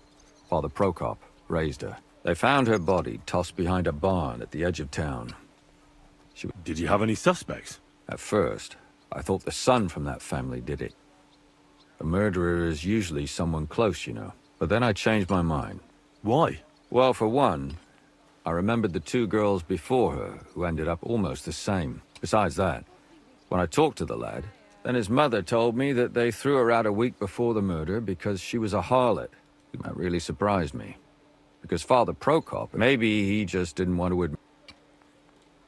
Father Prokop, raised her. They found her body tossed behind a barn at the edge of town. Did you have any suspects? At first, I thought the son from that family did it. A murderer is usually someone close, you know. But then I changed my mind. Why? Well, for one, I remembered the two girls before her who ended up almost the same. Besides that, when I talked to the lad, then his mother told me that they threw her out a week before the murder because she was a harlot. That really surprised me. Because Father Prokop, maybe he just didn't want to admit.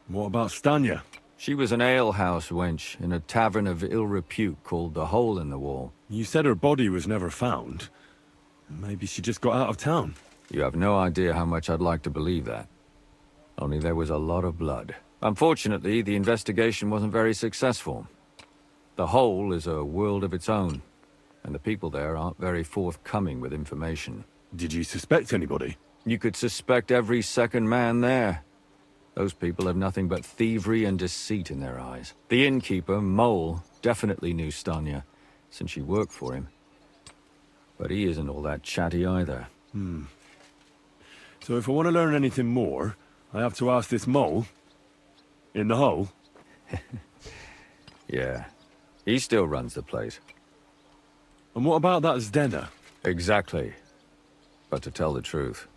What about Stanya? She was an alehouse wench in a tavern of ill repute called the Hole in the Wall. You said her body was never found. Maybe she just got out of town. You have no idea how much I'd like to believe that. Only there was a lot of blood. Unfortunately, the investigation wasn't very successful. The Hole is a world of its own, and the people there aren't very forthcoming with information. Did you suspect anybody? You could suspect every second man there. Those people have nothing but thievery and deceit in their eyes. The innkeeper, Mole, definitely knew Stanya, since she worked for him. But he isn't all that chatty either. So if I want to learn anything more, I have to ask this Mole? In the hole? Yeah. He still runs the place. And what about that Zdena? Exactly. But to tell the truth,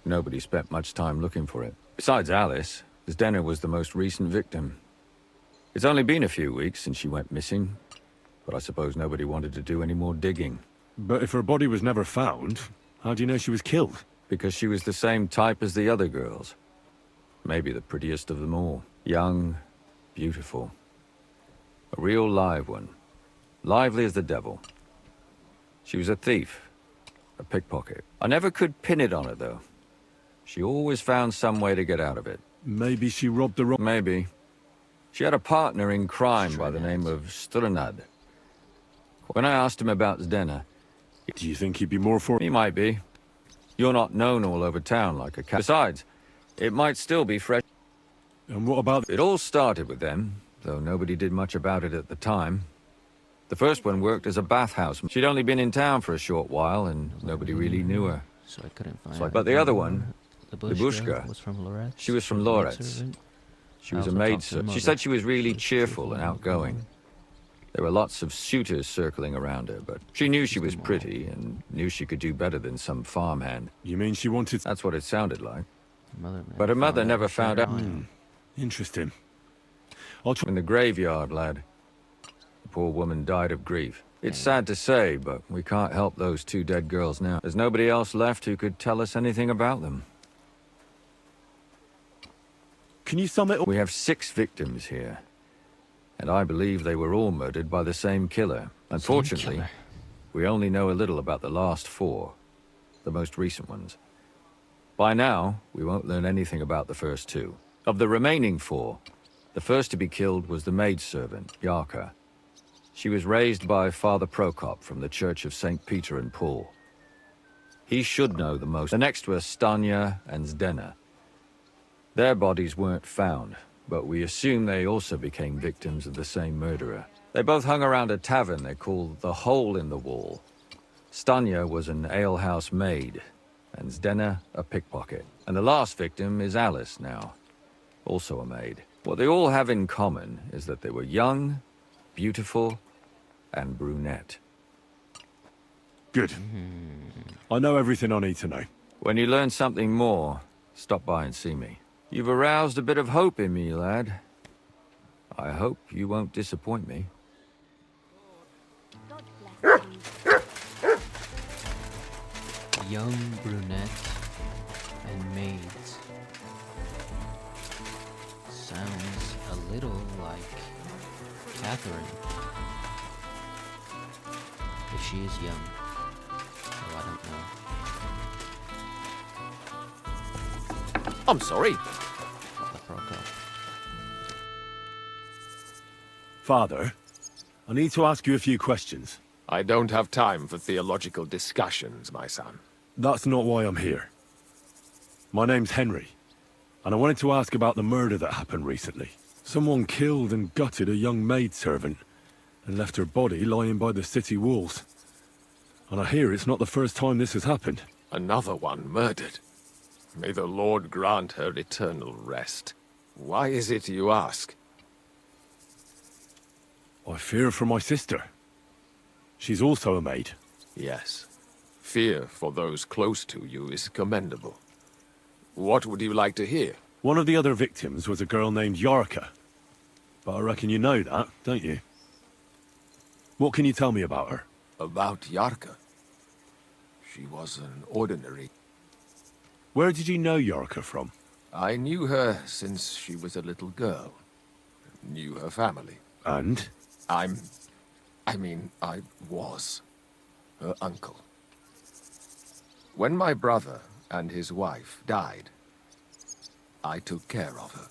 nobody spent much time looking for it. Besides Alice, Zdena was the most recent victim. It's only been a few weeks since she went missing, but I suppose nobody wanted to do any more digging. But if her body was never found, how do you know she was killed? Because she was the same type as the other girls. Maybe the prettiest of them all. Young, beautiful. A real live one. Lively as the devil. She was a thief. A pickpocket. I never could pin it on her, though. She always found some way to get out of it. Maybe she robbed the wrong... Maybe. She had a partner in crime by the name of Strunad. When I asked him about Zdena... Do you think he'd be more for... He might be. You're not known all over town like a cat. Besides, it might still be fresh. And what about... It all started with them, though nobody did much about it at the time. The first one worked as a bathhouse. She'd only been in town for a short while, and nobody really knew her. So I couldn't find But the other one, Libushka, was from Loretz. She was from Loretz. She was a maidservant. She said she was really cheerful and outgoing. There were lots of suitors circling around her, but she knew she was pretty and knew she could do better than some farmhand. You mean she wanted... That's what it sounded like. But her mother never found out. Interesting. In the graveyard, lad. The poor woman died of grief. It's sad to say, but we can't help those two dead girls now. There's nobody else left who could tell us anything about them. Can you sum it up? We have 6 victims here. And I believe they were all murdered by the same killer. Unfortunately, killer. we only know a little about the last 4, the most recent ones. By now, we won't learn anything about the first 2. Of the remaining 4, the first to be killed was the maidservant, Yarka. She was raised by Father Prokop from the Church of St. Peter and Paul. He should know the most. The next were Stanya and Zdena. Their bodies weren't found, but we assume they also became victims of the same murderer. They both hung around a tavern they called the Hole in the Wall. Stanya was an alehouse maid, and Zdena a pickpocket. And the last victim is Alice now, also a maid. What they all have in common is that they were young, beautiful, and brunette. Good. I know everything I need to know. When you learn something more, stop by and see me. You've aroused a bit of hope in me, lad. I hope you won't disappoint me. Young brunette and maids. Sounds a little like Catherine. If she is young. Oh, I don't know. I'm sorry. Father Prokop. Father, I need to ask you a few questions. I don't have time for theological discussions, my son. That's not why I'm here. My name's Henry, and I wanted to ask about the murder that happened recently. Someone killed and gutted a young maidservant and left her body lying by the city walls. And I hear it's not the first time this has happened. Another one murdered. May the Lord grant her eternal rest. Why is it you ask? I fear for my sister. She's also a maid. Yes. Fear for those close to you is commendable. What would you like to hear? One of the other victims was a girl named Yarka. But I reckon you know that, don't you? What can you tell me about her? About Yarka? She was an ordinary. Where did you know Yarka from? I knew her since she was a little girl. Knew her family. And? I was her uncle. When my brother and his wife died, I took care of her.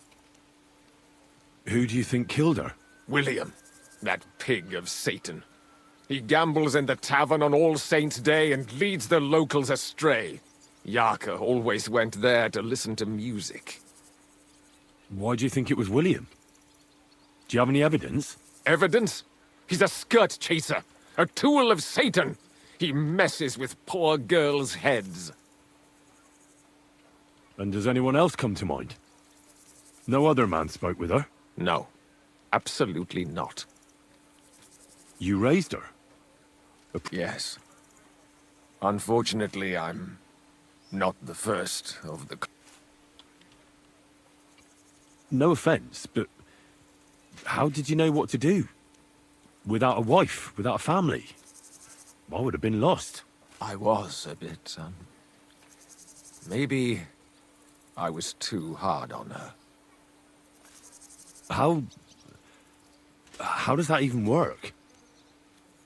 Who do you think killed her? William, that pig of Satan. He gambles in the tavern on All Saints' Day and leads the locals astray. Yarka always went there to listen to music. Why do you think it was William? Do you have any evidence? Evidence? He's a skirt chaser, a tool of Satan. He messes with poor girls' heads. And does anyone else come to mind? No other man spoke with her? No, absolutely not. You raised her? Yes. Unfortunately, I'm not the first of the... No offense, but how did you know what to do? Without a wife, without a family? I would have been lost. I was a bit, maybe I was too hard on her. How does that even work?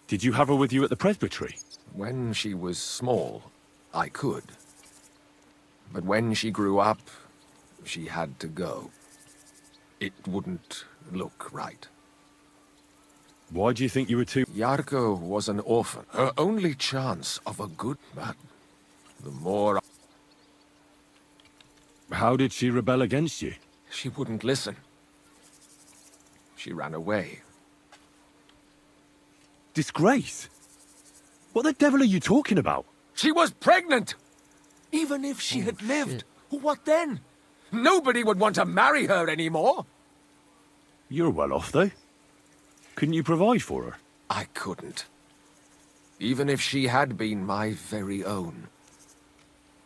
Did you have her with you at the presbytery? When she was small, I could. But when she grew up, she had to go. It wouldn't look right. Why do you think you were too... Yarko was an orphan. Her only chance of a good man. The more... How did she rebel against you? She wouldn't listen. She ran away. Disgrace? What the devil are you talking about? She was pregnant! Even if she had lived, what then? Nobody would want to marry her anymore. You're well off, though. Couldn't you provide for her? I couldn't. Even if she had been my very own.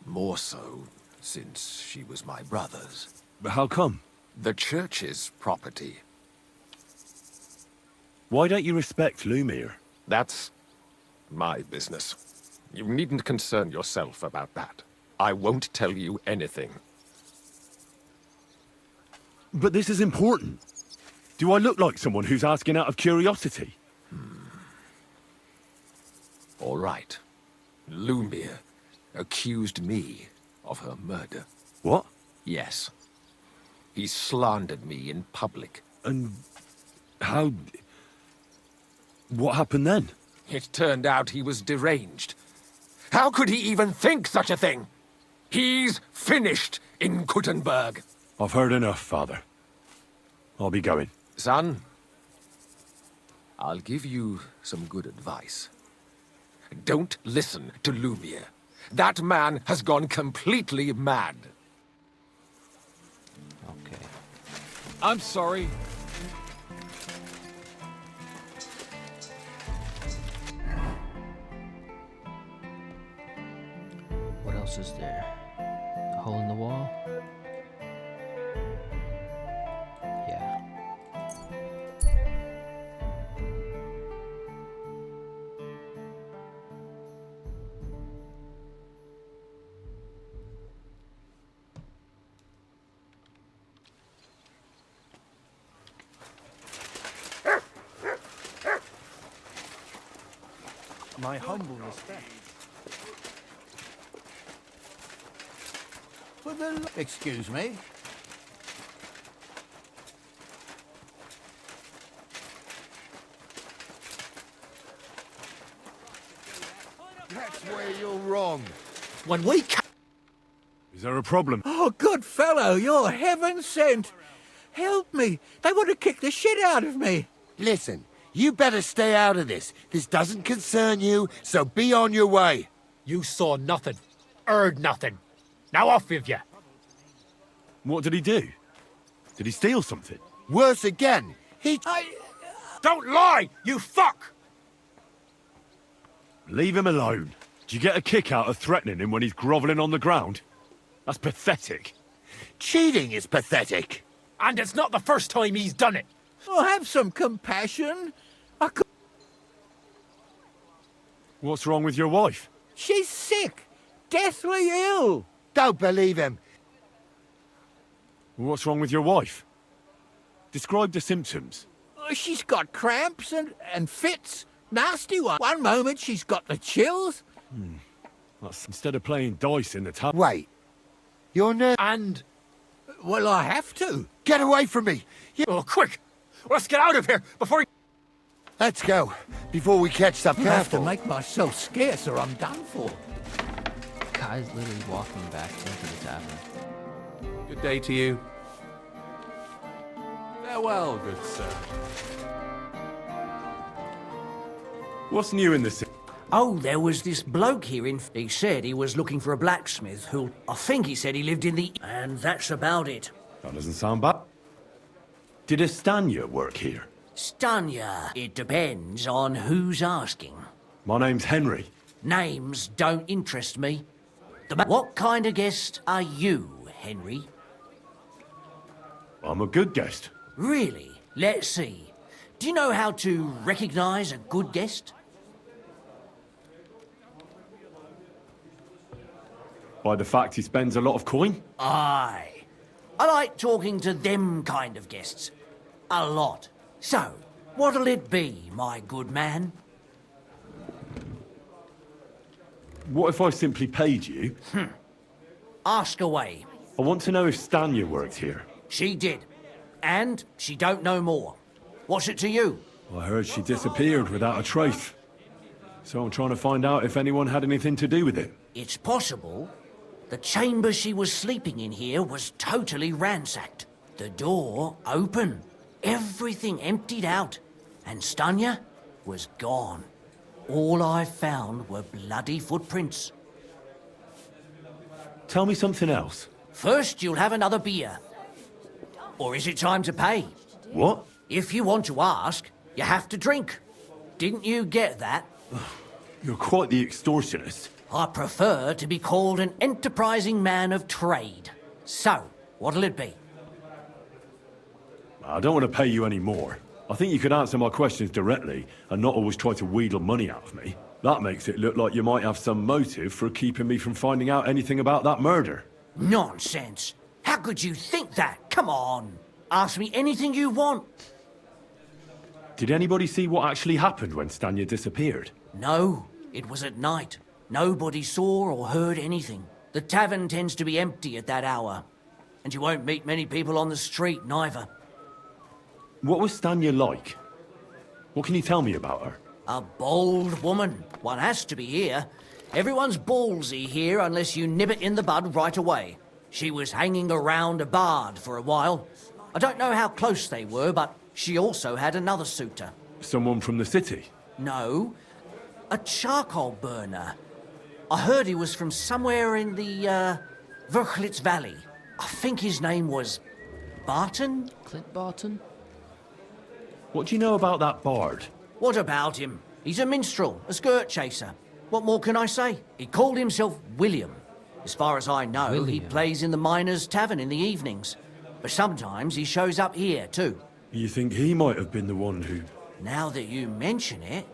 More so, since she was my brother's. But how come? The church's property. Why don't you respect Lumir? That's my business. You needn't concern yourself about that. I won't tell you anything. But this is important. Do I look like someone who's asking out of curiosity? All right. Lumia accused me of her murder. What? Yes. He slandered me in public. And how... What happened then? It turned out he was deranged. How could he even think such a thing? He's finished in Kuttenberg. I've heard enough, Father. I'll be going. Son, I'll give you some good advice. Don't listen to Lumia. That man has gone completely mad. Okay. I'm sorry. What else is there? A hole in the wall? Yeah. My humble respect. For the... Excuse me? That's where you're wrong. When we Is there a problem? Oh, good fellow, you're heaven sent. Help me. They want to kick the shit out of me. Listen, you better stay out of this. This doesn't concern you, so be on your way. You saw nothing, heard nothing. Now off with you. What did he do? Did he steal something? Worse again, Don't lie, you fuck! Leave him alone. Do you get a kick out of threatening him when he's grovelling on the ground? That's pathetic. Cheating is pathetic. And it's not the first time he's done it. Oh, have some compassion. What's wrong with your wife? She's sick, deathly ill. Don't believe him. What's wrong with your wife? Describe the symptoms. She's got cramps and fits. Nasty one. One moment she's got the chills. That's instead of playing dice in the tavern. Wait. You're nervous. And... Well, I have to. Get away from me. Oh, quick! Let's get out of here before he... Let's go, before we catch some I have to careful. make myself scarce or I'm done for. Guy's literally walking back into the tavern. Good day to you. Farewell, good sir. What's new in the city? Oh, there was this bloke here he said he was looking for a blacksmith who... I think he said he lived in the... And that's about it. That doesn't sound bad. Did Estanya work here? Stanya. It depends on who's asking. My name's Henry. Names don't interest me. What kind of guest are you, Henry? I'm a good guest. Really? Let's see. Do you know how to recognise a good guest? By the fact he spends a lot of coin? Aye. I like talking to them kind of guests. A lot. So, what'll it be, my good man? What if I simply paid you? Ask away. I want to know if Stanya worked here. She did. And she don't know more. What's it to you? I heard she disappeared without a trace. So I'm trying to find out if anyone had anything to do with it. It's possible. The chamber she was sleeping in here was totally ransacked. The door open. Everything emptied out. And Stanya was gone. All I found were bloody footprints. Tell me something else. First, you'll have another beer. Or is it time to pay? What? If you want to ask, you have to drink. Didn't you get that? You're quite the extortionist. I prefer to be called an enterprising man of trade. So, what'll it be? I don't want to pay you any more. I think you could answer my questions directly and not always try to wheedle money out of me. That makes it look like you might have some motive for keeping me from finding out anything about that murder. Nonsense. How could you think that? Come on. Ask me anything you want. Did anybody see what actually happened when Stanya disappeared? No, it was at night. Nobody saw or heard anything. The tavern tends to be empty at that hour. And you won't meet many people on the street, neither. What was Stanya like? What can you tell me about her? A bold woman. One has to be here. Everyone's ballsy here unless you nib it in the bud right away. She was hanging around a bard for a while. I don't know how close they were, but she also had another suitor. Someone from the city? No, a charcoal burner. I heard he was from somewhere in the, Verchlitz Valley. I think his name was Barton? Clint Barton? What do you know about that bard? What about him? He's a minstrel, a skirt chaser. What more can I say? He called himself William. As far as I know, he plays in the miners' tavern in the evenings. But sometimes he shows up here, too. You think he might have been the one who... Now that you mention it,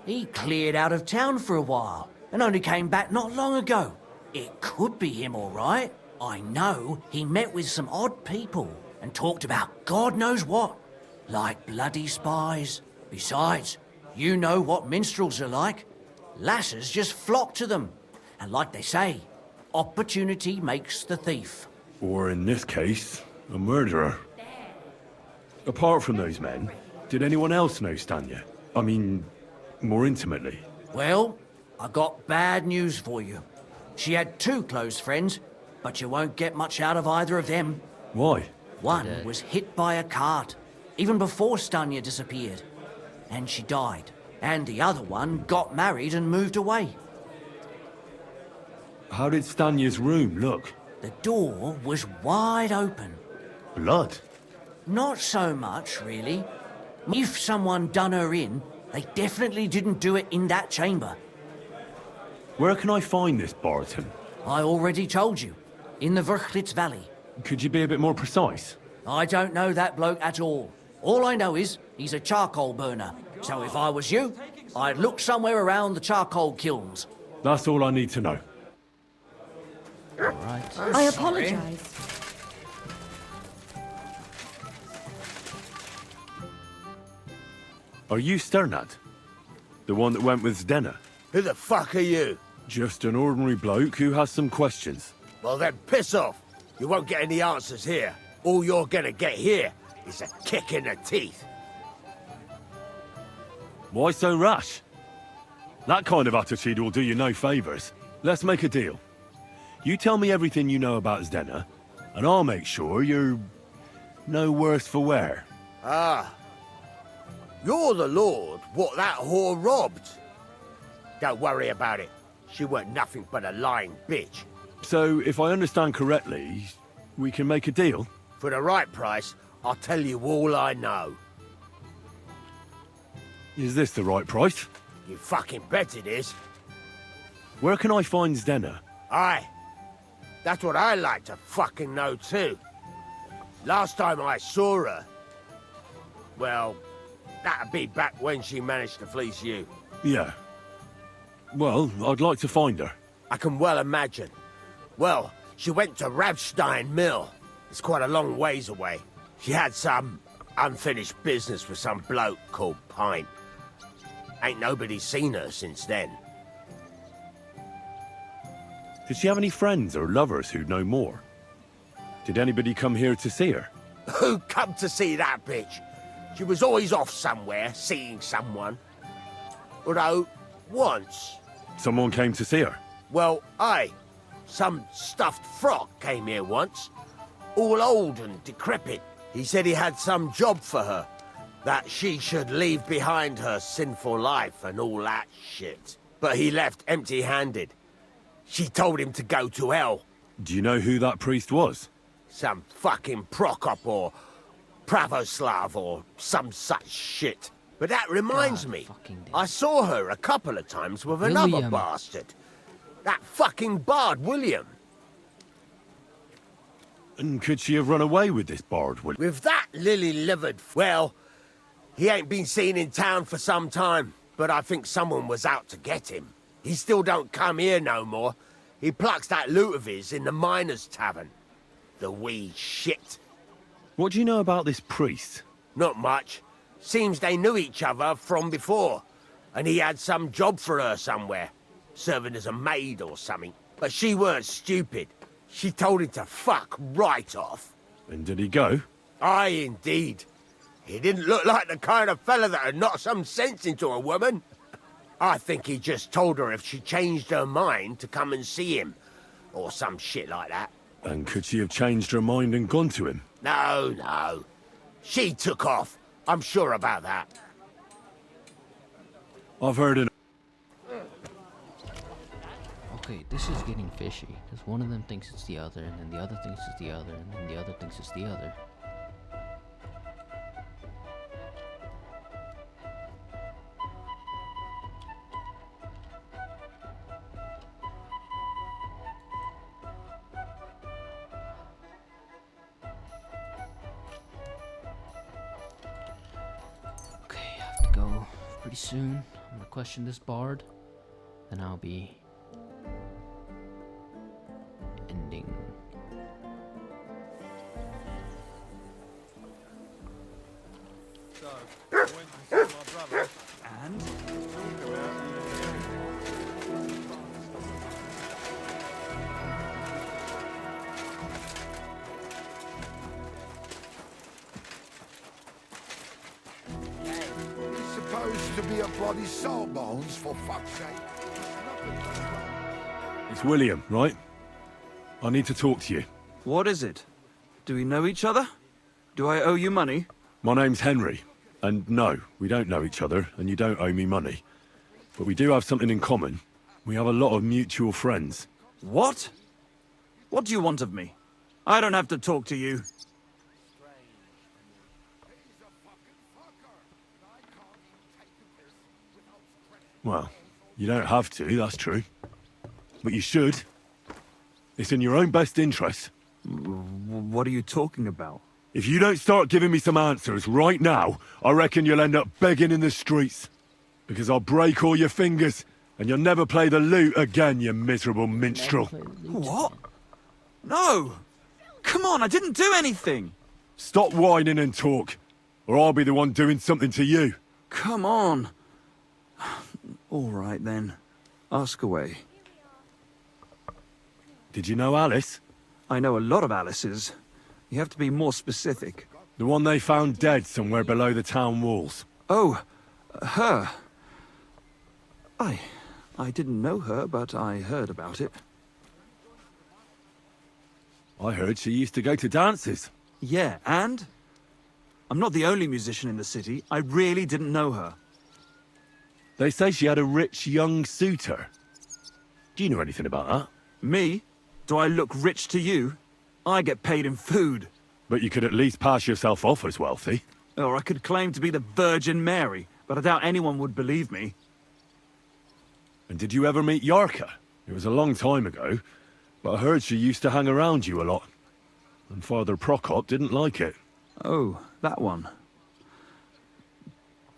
he cleared out of town for a while and only came back not long ago. It could be him, all right. I know he met with some odd people and talked about God knows what, like bloody spies. Besides, you know what minstrels are like. Lasses just flock to them. And like they say, opportunity makes the thief. Or in this case, a murderer. Apart from those men, did anyone else know Stanya? I mean, more intimately. Well, I got bad news for you. She had 2 close friends, but you won't get much out of either of them. Why? One was hit by a cart, even before Stanya disappeared. And she died. And the other one got married and moved away. How did Stanya's room look? The door was wide open. Blood? Not so much, really. If someone done her in, they definitely didn't do it in that chamber. Where can I find this Barton? I already told you. In the Verchlitz Valley. Could you be a bit more precise? I don't know that bloke at all. All I know is he's a charcoal burner. So if I was you, I'd look somewhere around the charcoal kilns. That's all I need to know. Right. I apologize. Are you Sternad? The one that went with Zdena? Who the fuck are you? Just an ordinary bloke who has some questions. Well then, piss off. You won't get any answers here. All you're gonna get here is a kick in the teeth. Why so rash? That kind of attitude will do you no favours. Let's make a deal. You tell me everything you know about Zdena, and I'll make sure you're no worse for wear. Ah. You're the lord what that whore robbed. Don't worry about it. She weren't nothing but a lying bitch. So, if I understand correctly, we can make a deal? For the right price, I'll tell you all I know. Is this the right price? You fucking bet it is. Where can I find Zdena? Aye. That's what I like to fucking know too. Last time I saw her... Well, that'd be back when she managed to fleece you. Yeah. Well, I'd like to find her. I can well imagine. Well, she went to Rabstein Mill. It's quite a long ways away. She had some unfinished business with some bloke called Pine. Ain't nobody seen her since then. Did she have any friends or lovers who'd know more? Did anybody come here to see her? Who come to see that bitch? She was always off somewhere, seeing someone. Although, once... Someone came to see her? Well, aye. Some stuffed frog came here once. All old and decrepit. He said he had some job for her. That she should leave behind her sinful life and all that shit. But he left empty-handed. She told him to go to hell. Do you know who that priest was? Some fucking Prokop or Pravoslav or some such shit. But that reminds me, I saw her a couple of times with another bastard. That fucking bard, William. And could she have run away with this bard, William? With that lily-livered... Well, he ain't been seen in town for some time, but I think someone was out to get him. He still don't come here no more. He plucks that loot of his in the miners' tavern. The wee shit. What do you know about this priest? Not much. Seems they knew each other from before, and he had some job for her somewhere, serving as a maid or something. But she weren't stupid. She told him to fuck right off. And did he go? Aye, indeed. He didn't look like the kind of fella that'd knock some sense into a woman. I think he just told her if she changed her mind to come and see him, or some shit like that. And could she have changed her mind and gone to him? No, no. She took off. I'm sure about that. I've heard it. Okay, this is getting fishy, because one of them thinks it's the other, and then the other thinks it's the other, and then the other thinks it's the other. Okay, I have to go pretty soon. I'm gonna question this bard, then I'll be ending. So, I went to see my brother. And? He's supposed to be a bloody soul bones, for fuck's sake. It's William, right? I need to talk to you. What is it? Do we know each other? Do I owe you money? My name's Henry, and no, we don't know each other, and you don't owe me money. But we do have something in common. We have a lot of mutual friends. What? What do you want of me? I don't have to talk to you. Well, you don't have to, that's true. But you should. It's in your own best interest. What are you talking about? If you don't start giving me some answers right now, I reckon you'll end up begging in the streets. Because I'll break all your fingers, and you'll never play the lute again, you miserable minstrel. What? No! Come on, I didn't do anything! Stop whining and talk, or I'll be the one doing something to you. Come on. All right, then. Ask away. Did you know Alice? I know a lot of Alices. You have to be more specific. The one they found dead somewhere below the town walls. Oh, her. I didn't know her, but I heard about it. I heard she used to go to dances. Yeah, and? I'm not the only musician in the city. I really didn't know her. They say she had a rich young suitor. Do you know anything about that? Me? Do I look rich to you? I get paid in food. But you could at least pass yourself off as wealthy. Or I could claim to be the Virgin Mary, but I doubt anyone would believe me. And did you ever meet Yarka? It was a long time ago, but I heard she used to hang around you a lot. And Father Prokop didn't like it. Oh, that one.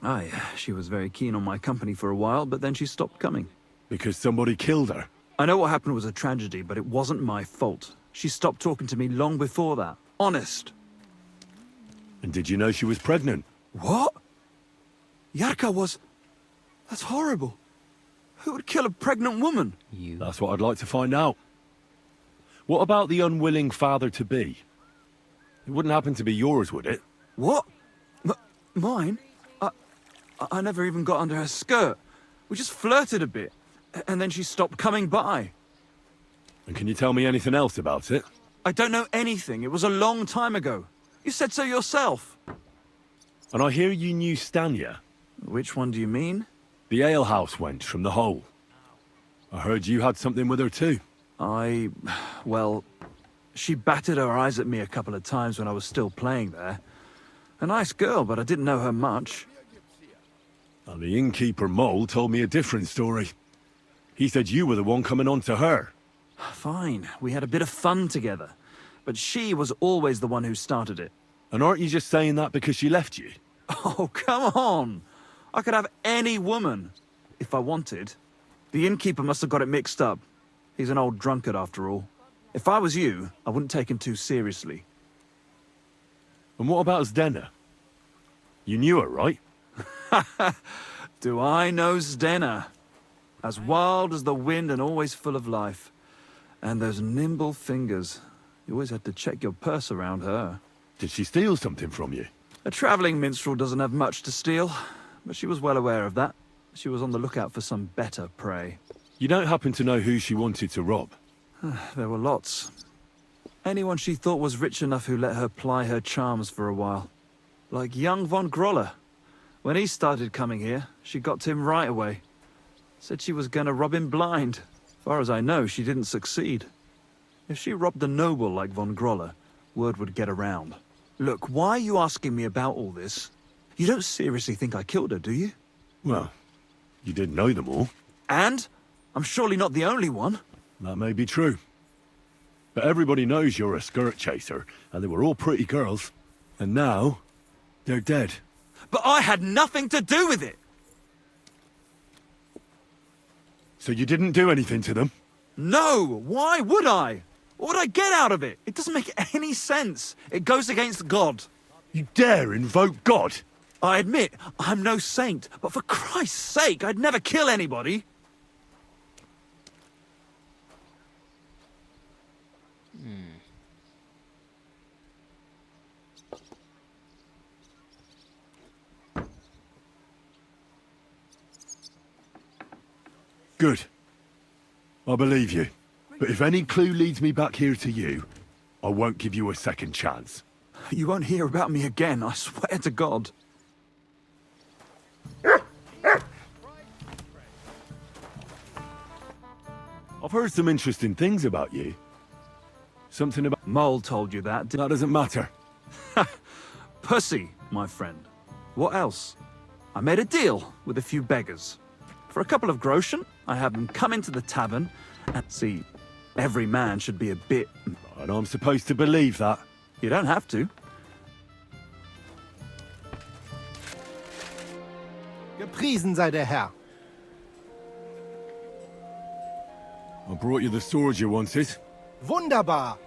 Aye, she was very keen on my company for a while, but then she stopped coming. Because somebody killed her? I know what happened was a tragedy, but it wasn't my fault. She stopped talking to me long before that. Honest. And did you know she was pregnant? What? Yarka was... That's horrible. Who would kill a pregnant woman? You. That's what I'd like to find out. What about the unwilling father-to-be? It wouldn't happen to be yours, would it? What? Mine? I never even got under her skirt. We just flirted a bit, and then she stopped coming by. And can you tell me anything else about it? I don't know anything. It was a long time ago. You said so yourself. And I hear you knew Stanya. Which one do you mean? The alehouse wench from the hole. I heard you had something with her too. Well, she batted her eyes at me a couple of times when I was still playing there. A nice girl, but I didn't know her much. And the innkeeper Mole told me a different story. He said you were the one coming on to her. Fine, we had a bit of fun together. But she was always the one who started it. And aren't you just saying that because she left you? Oh, come on! I could have any woman, if I wanted. The innkeeper must have got it mixed up. He's an old drunkard after all. If I was you, I wouldn't take him too seriously. And what about Zdena? You knew her, right? Do I know Zdenna? As wild as the wind and always full of life. And those nimble fingers. You always had to check your purse around her. Did she steal something from you? A travelling minstrel doesn't have much to steal, but she was well aware of that. She was on the lookout for some better prey. You don't happen to know who she wanted to rob? There were lots. Anyone she thought was rich enough who let her ply her charms for a while. Like young von Groller. When he started coming here, she got to him right away. Said she was gonna rob him blind. Far as I know, she didn't succeed. If she robbed a noble like von Groller, word would get around. Look, why are you asking me about all this? You don't seriously think I killed her, do you? Well, you did know them all. And? I'm surely not the only one. That may be true. But everybody knows you're a skirt chaser, and they were all pretty girls. And now, they're dead. But I had nothing to do with it! So you didn't do anything to them? No! Why would I? What would I get out of it? It doesn't make any sense. It goes against God. You dare invoke God? I admit, I'm no saint, but for Christ's sake, I'd never kill anybody. Good. I believe you. But if any clue leads me back here to you, I won't give you a second chance. You won't hear about me again, I swear to God. I've heard some interesting things about you. Something about... Mole told you that. That doesn't matter. Pussy, my friend. What else? I made a deal with a few beggars. For a couple of groschen, I had them come into the tavern and see, every man should be a bit... And I'm supposed to believe that? You don't have to. Gepriesen sei der Herr. I brought you the sword you wanted. Wunderbar.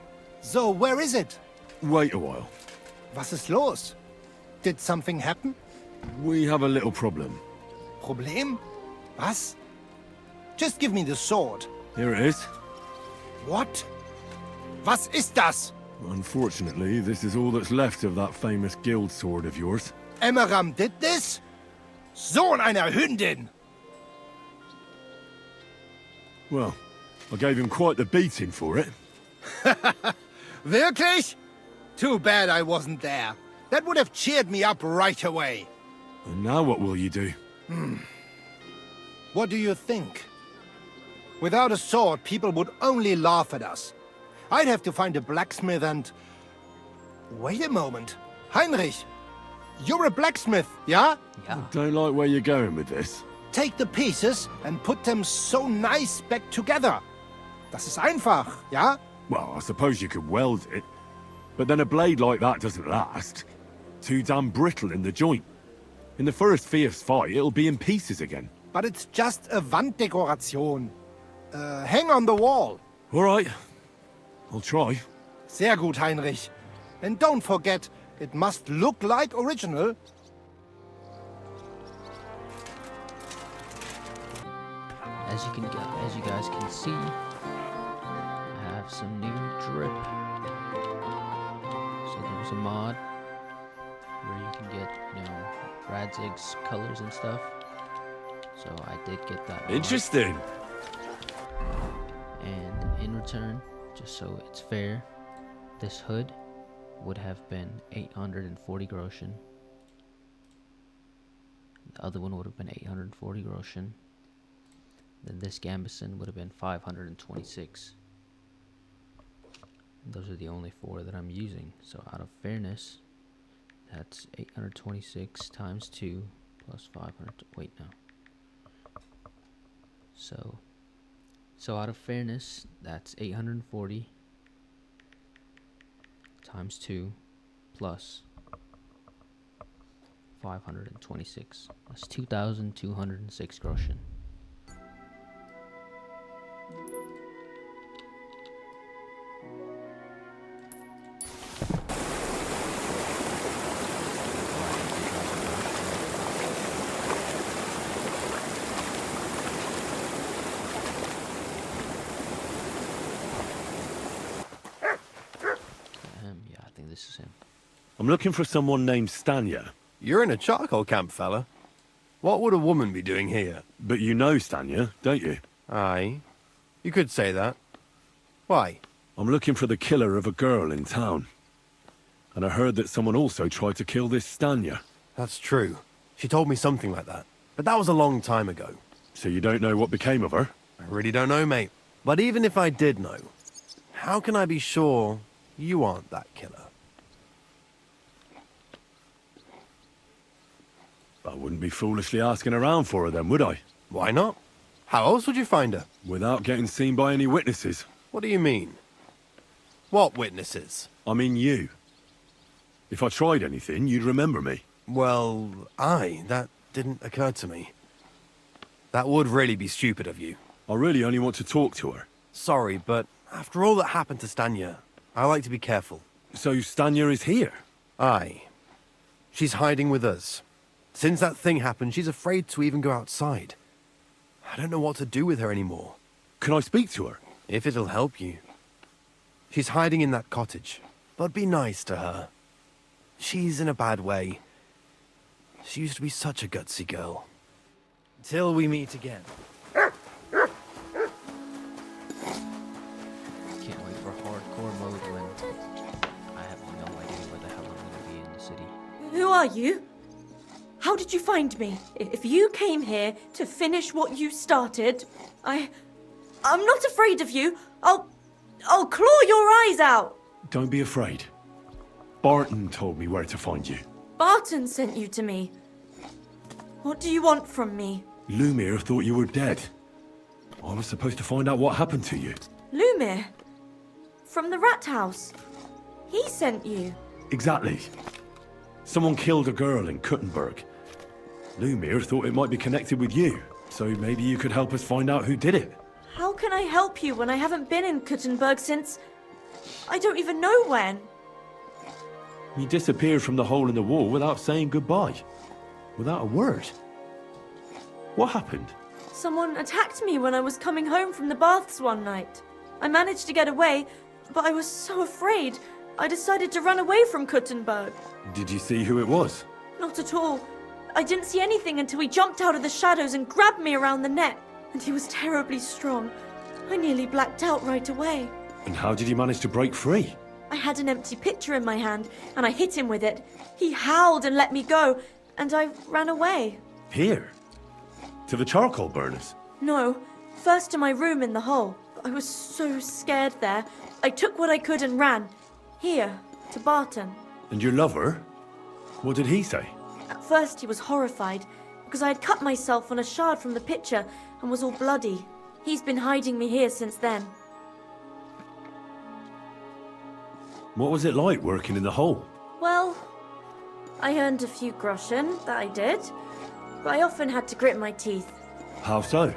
So, where is it? Wait a while. Was ist los? Did something happen? We have a little problem. Problem? Was? Just give me the sword. Here it is. What? Was ist das? Unfortunately, this is all that's left of that famous guild sword of yours. Emmeram did this? Sohn einer Hündin! Well, I gave him quite the beating for it. Wirklich? Too bad I wasn't there. That would have cheered me up right away. And now what will you do? What do you think? Without a sword, people would only laugh at us. I'd have to find a blacksmith and... Wait a moment. Heinrich, you're a blacksmith, yeah? I don't like where you're going with this. Take the pieces and put them so nice back together. Das ist einfach, ja? Well, I suppose you could weld it. But then a blade like that doesn't last. Too damn brittle in the joint. In the first fierce fight, it'll be in pieces again. But it's just a Wanddekoration. Hang on the wall. All right. I'll try. Sehr gut, Heinrich. And don't forget, it must look like original. As you guys can see, I have some new drip. So there's a mod where you can get, Radzig's colors and stuff. So I did get that mod. Interesting. And in return, just so it's fair, this hood would have been 840 groschen. The other one would have been 840 groschen. Then this gambeson would have been 526. And those are the only four that I'm using. So out of fairness, that's 826 times 2 plus 500. Wait, no. So out of fairness, that's 840 times 2 plus 526. That's 2,206 groschen. looking for someone named Stanya. You're in a charcoal camp, fella. What would a woman be doing here? But you know Stanya, don't you? Aye. You could say that. Why? I'm looking for the killer of a girl in town. And I heard that someone also tried to kill this Stanya. That's true. She told me something like that. But that was a long time ago. So you don't know what became of her? I really don't know, mate. But even if I did know, how can I be sure you aren't that killer? I wouldn't be foolishly asking around for her then, would I? Why not? How else would you find her? Without getting seen by any witnesses. What do you mean? What witnesses? I mean you. If I tried anything, you'd remember me. Well, that didn't occur to me. That would really be stupid of you. I really only want to talk to her. Sorry, but after all that happened to Stanya, I like to be careful. So Stanya is here? Aye. She's hiding with us. Since that thing happened, she's afraid to even go outside. I don't know what to do with her anymore. Can I speak to her? If it'll help you. She's hiding in that cottage, but be nice to her. She's in a bad way. She used to be such a gutsy girl. Till we meet again. Can't wait for hardcore mode when I have no idea where the hell I'm gonna be in the city. Who are you? How did you find me? If you came here to finish what you started, I'm not afraid of you. I'll claw your eyes out. Don't be afraid. Barton told me where to find you. Barton sent you to me. What do you want from me? Lumir thought you were dead. I was supposed to find out what happened to you. Lumir? From the rat house? He sent you? Exactly. Someone killed a girl in Kuttenberg. Lumir thought it might be connected with you, so maybe you could help us find out who did it. How can I help you when I haven't been in Kuttenberg since... I don't even know when. You disappeared from the hole in the wall without saying goodbye. Without a word. What happened? Someone attacked me when I was coming home from the baths one night. I managed to get away, but I was so afraid, I decided to run away from Kuttenberg. Did you see who it was? Not at all. I didn't see anything until he jumped out of the shadows and grabbed me around the neck. And he was terribly strong. I nearly blacked out right away. And how did you manage to break free? I had an empty pitcher in my hand, and I hit him with it. He howled and let me go, and I ran away. Here? To the charcoal burners? No, first to my room in the hole. I was so scared there. I took what I could and ran. Here, to Barton. And your lover? What did he say? At first he was horrified, because I had cut myself on a shard from the pitcher and was all bloody. He's been hiding me here since then. What was it like working in the hole? Well, I earned a few groschen, that I did, but I often had to grit my teeth. How so?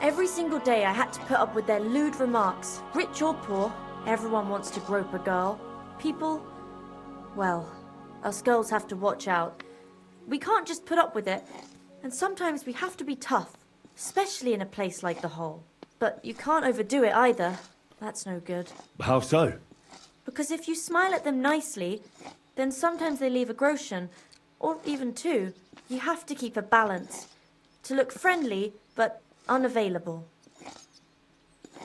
Every single day I had to put up with their lewd remarks. Rich or poor, everyone wants to grope a girl. People, well, us girls have to watch out. We can't just put up with it, and sometimes we have to be tough, especially in a place like the hole. But you can't overdo it either. That's no good. How so? Because if you smile at them nicely, then sometimes they leave a groschen, or even two. You have to keep a balance. To look friendly, but unavailable.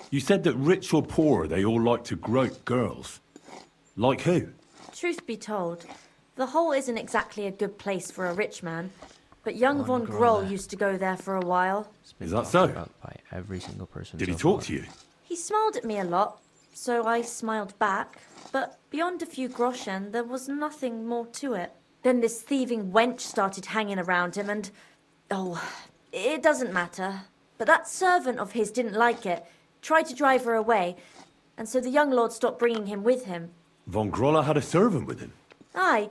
You said that rich or poor, they all like to grope girls. Like who? Truth be told, the hole isn't exactly a good place for a rich man, but young Von Groll used to go there for a while. Is that so? By every single person. Did he talk to you? He smiled at me a lot, so I smiled back, but beyond a few groschen, there was nothing more to it. Then this thieving wench started hanging around him and... oh, it doesn't matter. But that servant of his didn't like it, tried to drive her away, and so the young lord stopped bringing him with him. Von Grolla had a servant with him? Aye,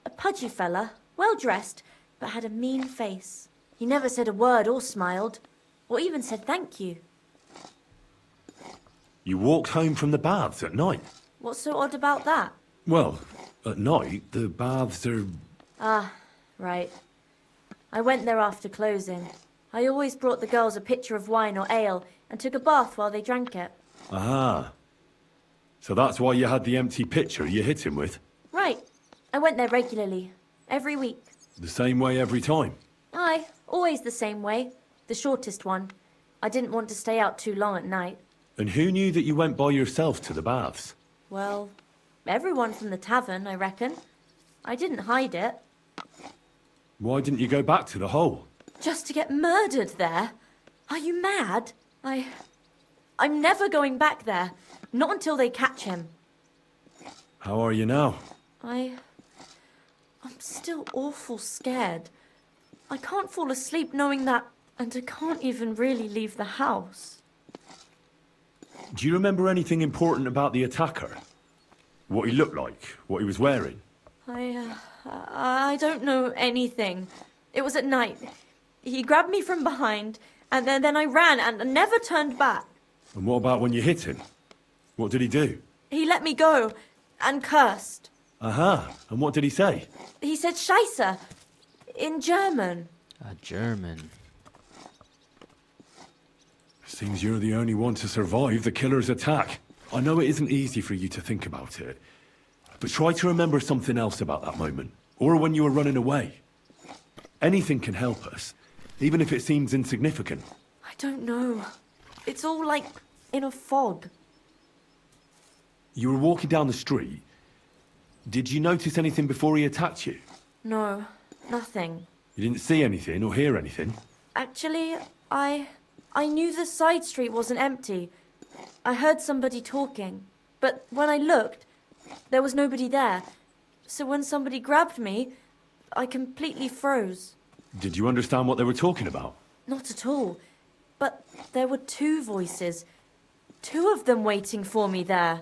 a pudgy fella, well-dressed, but had a mean face. He never said a word or smiled, or even said thank you. You walked home from the baths at night? What's so odd about that? Well, at night, the baths are... Ah, right. I went there after closing. I always brought the girls a pitcher of wine or ale and took a bath while they drank it. Ah. So that's why you had the empty pitcher you hit him with? Right. I went there regularly, every week. The same way every time? Aye, always the same way. The shortest one. I didn't want to stay out too long at night. And who knew that you went by yourself to the baths? Well, everyone from the tavern, I reckon. I didn't hide it. Why didn't you go back to the hole? Just to get murdered there? Are you mad? I'm never going back there. Not until they catch him. How are you now? I'm still awful scared. I can't fall asleep knowing that, and I can't even really leave the house. Do you remember anything important about the attacker? What he looked like? What he was wearing? I don't know anything. It was at night. He grabbed me from behind, and then I ran and never turned back. And what about when you hit him? What did he do? He let me go and cursed. Aha. And what did he say? He said Scheisse in German. A German. Seems you're the only one to survive the killer's attack. I know it isn't easy for you to think about it, but try to remember something else about that moment, or when you were running away. Anything can help us, even if it seems insignificant. I don't know. It's all like in a fog. You were walking down the street. Did you notice anything before he attacked you? No, nothing. You didn't see anything or hear anything? Actually, I knew the side street wasn't empty. I heard somebody talking, but when I looked, there was nobody there. So when somebody grabbed me, I completely froze. Did you understand what they were talking about? Not at all. But there were two voices. Two of them waiting for me there.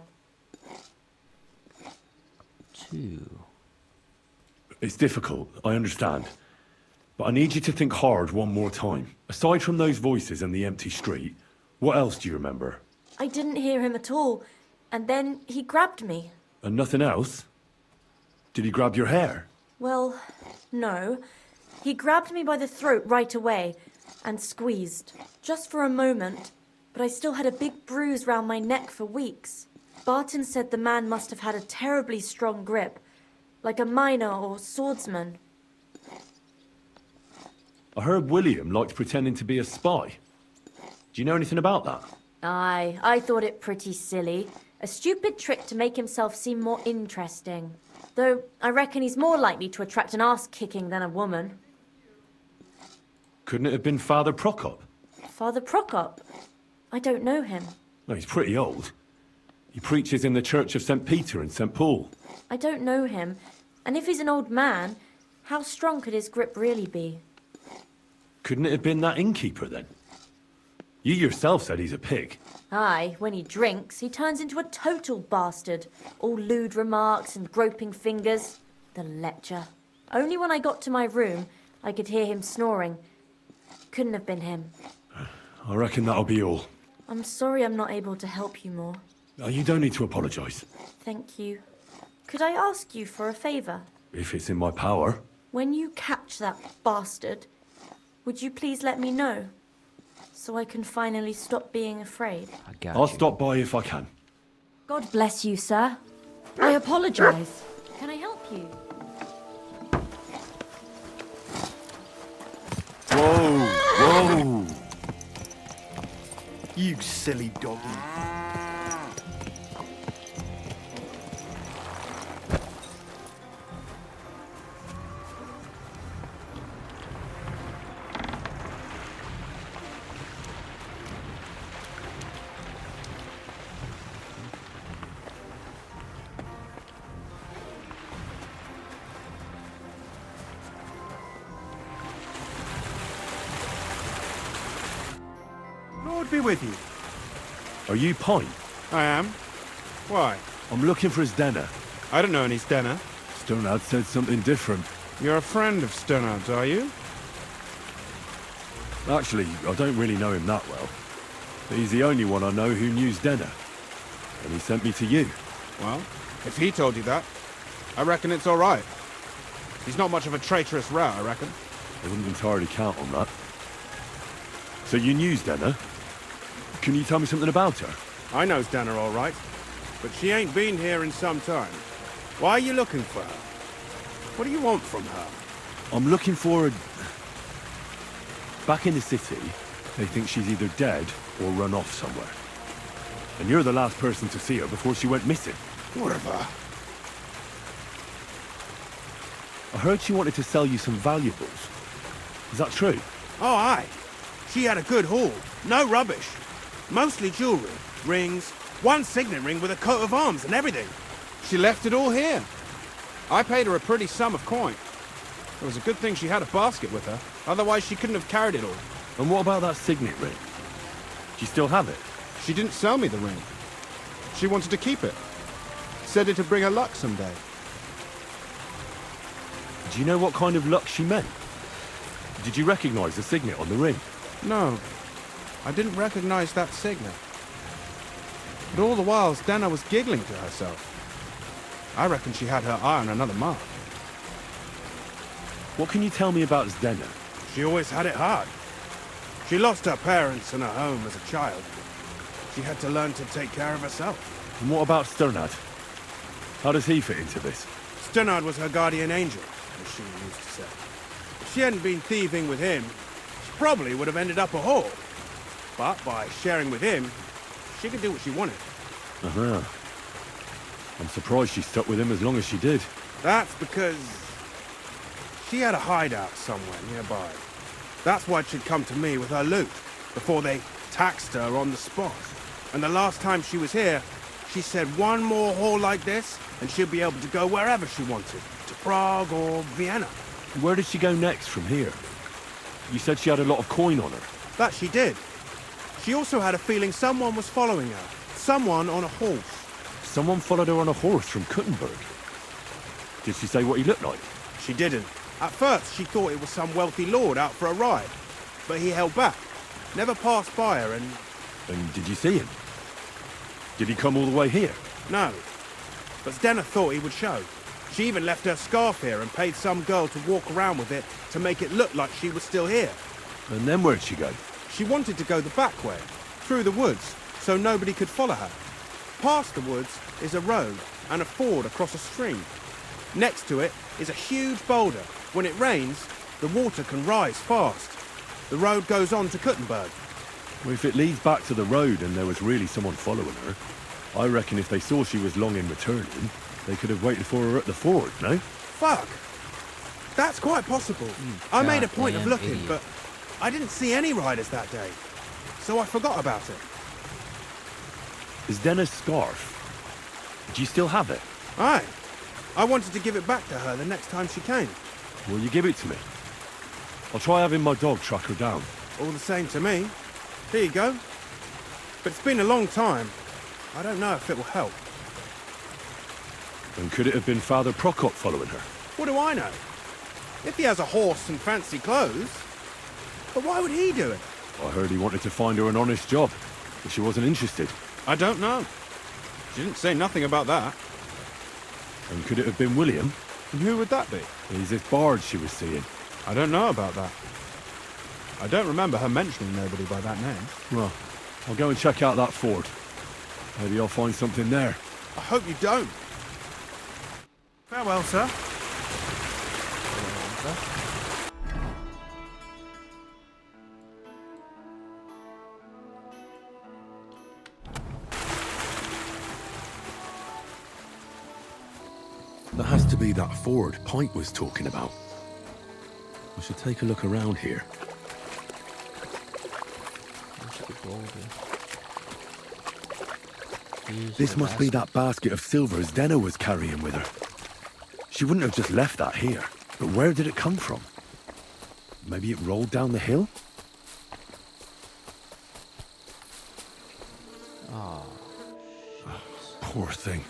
Two. It's difficult, I understand. But I need you to think hard one more time. Aside from those voices and the empty street, what else do you remember? I didn't hear him at all. And then he grabbed me. And nothing else? Did he grab your hair? Well, no. He grabbed me by the throat right away and squeezed. Just for a moment. But I still had a big bruise round my neck for weeks. Barton said the man must have had a terribly strong grip. Like a miner or swordsman. I heard William liked pretending to be a spy. Do you know anything about that? Aye, I thought it pretty silly. A stupid trick to make himself seem more interesting. Though I reckon he's more likely to attract an arse-kicking than a woman. Couldn't it have been Father Prokop? Father Prokop? I don't know him. No, he's pretty old. He preaches in the Church of St. Peter and St. Paul. I don't know him. And if he's an old man, how strong could his grip really be? Couldn't it have been that innkeeper then? You yourself said he's a pig. Aye, when he drinks, he turns into a total bastard. All lewd remarks and groping fingers. The lecher. Only when I got to my room, I could hear him snoring. Couldn't have been him. I reckon that'll be all. I'm sorry I'm not able to help you more. No, you don't need to apologise. Thank you. Could I ask you for a favour? If it's in my power. When you catch that bastard, would you please let me know? So I can finally stop being afraid. I'll stop by if I can. God bless you, sir. I apologise. Can I help you? Whoa! Whoa! You silly doggy. Lord be with you. Are you Pint? I am. Why? I'm looking for his denner. I don't know any Stenner. Stonard said something different. You're a friend of Stonard's, are you? Actually, I don't really know him that well. He's the only one I know who knew Denner. And he sent me to you. Well, if he told you that, I reckon it's all right. He's not much of a traitorous rat, I reckon. I wouldn't entirely count on that. So you knew Denner? Can you tell me something about her? I know Stenner all right, but she ain't been here in some time. Why are you looking for her? What do you want from her? I'm looking for a... Back in the city, they think she's either dead or run off somewhere. And you're the last person to see her before she went missing. Whatever. I heard she wanted to sell you some valuables. Is that true? Oh, aye. She had a good haul. No rubbish. Mostly jewellery, rings, one signet ring with a coat of arms and everything. She left it all here. I paid her a pretty sum of coin. It was a good thing she had a basket with her, otherwise she couldn't have carried it all. And what about that signet ring? Do you still have it? She didn't sell me the ring. She wanted to keep it. Said it'd bring her luck someday. Do you know what kind of luck she meant? Did you recognize the signet on the ring? No, I didn't recognize that signet. But all the while, Stena was giggling to herself. I reckon she had her eye on another mark. What can you tell me about Zdena? She always had it hard. She lost her parents and her home as a child. She had to learn to take care of herself. And what about Sternad? How does he fit into this? Sternad was her guardian angel, as she used to say. If she hadn't been thieving with him, she probably would have ended up a whore. But by sharing with him, she could do what she wanted. Uh-huh. I'm surprised she stuck with him as long as she did. That's because she had a hideout somewhere nearby. That's why she'd come to me with her loot, before they taxed her on the spot. And the last time she was here, she said one more haul like this, and she'll be able to go wherever she wanted. To Prague or Vienna. Where did she go next from here? You said she had a lot of coin on her. That she did. She also had a feeling someone was following her. Someone on a horse. Someone followed her on a horse from Kuttenberg. Did she say what he looked like? She didn't. At first, she thought it was some wealthy lord out for a ride. But he held back. Never passed by her and... And did you see him? Did he come all the way here? No. But Stena thought he would show. She even left her scarf here and paid some girl to walk around with it to make it look like she was still here. And then where'd she go? She wanted to go the back way, through the woods, so nobody could follow her. Past the woods is a road and a ford across a stream. Next to it is a huge boulder. When it rains, the water can rise fast. The road goes on to Kuttenberg. Well, if it leads back to the road and there was really someone following her, I reckon if they saw she was long in returning, they could have waited for her at the ford, no? Fuck! That's quite possible. I made a point of looking, idiot. but I didn't see any riders that day. So I forgot about it. Is Denna's scarf? Do you still have it? Aye. I wanted to give it back to her the next time she came. Will you give it to me? I'll try having my dog track her down. All the same to me. Here you go. But it's been a long time. I don't know if it will help. And could it have been Father Prokop following her? What do I know? If he has a horse and fancy clothes. But why would he do it? I heard he wanted to find her an honest job, but she wasn't interested. I don't know. She didn't say nothing about that. And could it have been William? And who would that be? He's this bard she was seeing. I don't know about that. I don't remember her mentioning nobody by that name. Well, I'll go and check out that ford. Maybe I'll find something there. I hope you don't. Farewell, sir. That has to be that ford Pint was talking about. I should take a look around here. This must be that basket of silver Zdena was carrying with her. She wouldn't have just left that here. But where did it come from? Maybe it rolled down the hill? Oh, poor thing.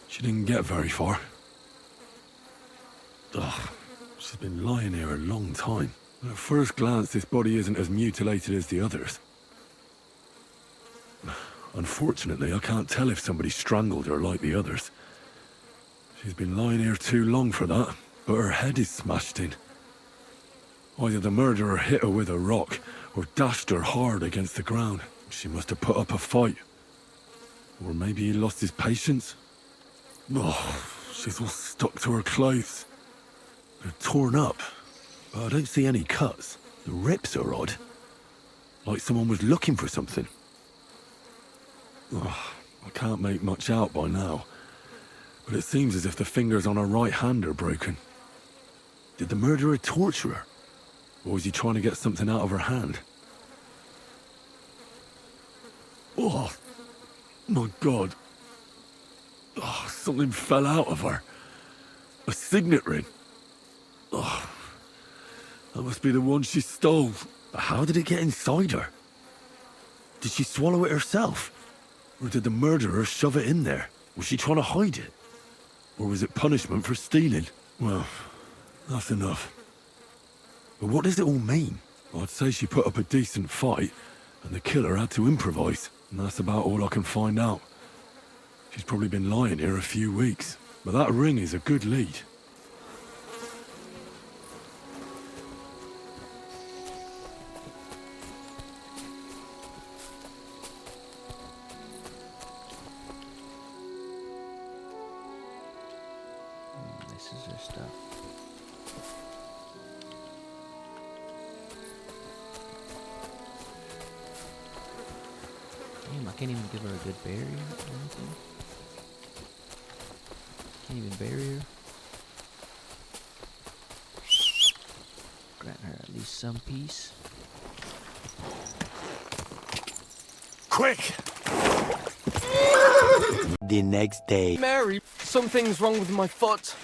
She didn't get very far. Ugh, she's been lying here a long time. At first glance, this body isn't as mutilated as the others. Unfortunately, I can't tell if somebody strangled her like the others. She's been lying here too long for that, but her head is smashed in. Either the murderer hit her with a rock, or dashed her hard against the ground. She must have put up a fight. Or maybe he lost his patience. Oh, she's all stuck to her clothes. They're torn up, but I don't see any cuts. The rips are odd. Like someone was looking for something. Ugh, I can't make much out by now, but it seems as if the fingers on her right hand are broken. Did the murderer torture her? Or was he trying to get something out of her hand? Oh, my God. Oh, something fell out of her. A signet ring. Oh, that must be the one she stole. But how did it get inside her? Did she swallow it herself? Or did the murderer shove it in there? Was she trying to hide it? Or was it punishment for stealing? Well, that's enough. But what does it all mean? I'd say she put up a decent fight, and the killer had to improvise. And that's about all I can find out. She's probably been lying here a few weeks. But that ring is a good lead. This is her stuff. Damn, I can't even give her a good barrier or anything. Can't even bury her. Grant her at least some peace. Quick! The next day. Mary, something's wrong with my foot.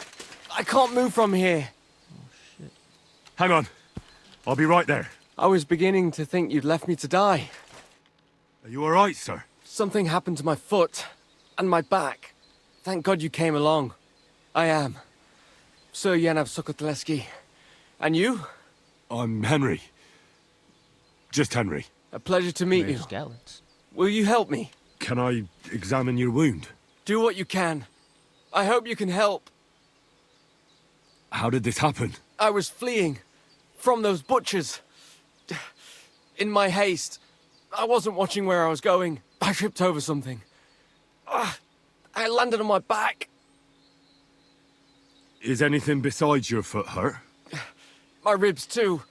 I can't move from here. Hang on. I'll be right there. I was beginning to think you'd left me to die. Are you alright, sir? Something happened to my foot and my back. Thank God you came along. I am. Sir Yanav Sokotleski. And you? I'm Henry. Just Henry. A pleasure to meet you. Will you help me? Can I examine your wound? Do what you can. I hope you can help. How did this happen? I was fleeing from those butchers. In my haste, I wasn't watching where I was going. I tripped over something. I landed on my back. Is anything besides your foot hurt? My ribs too.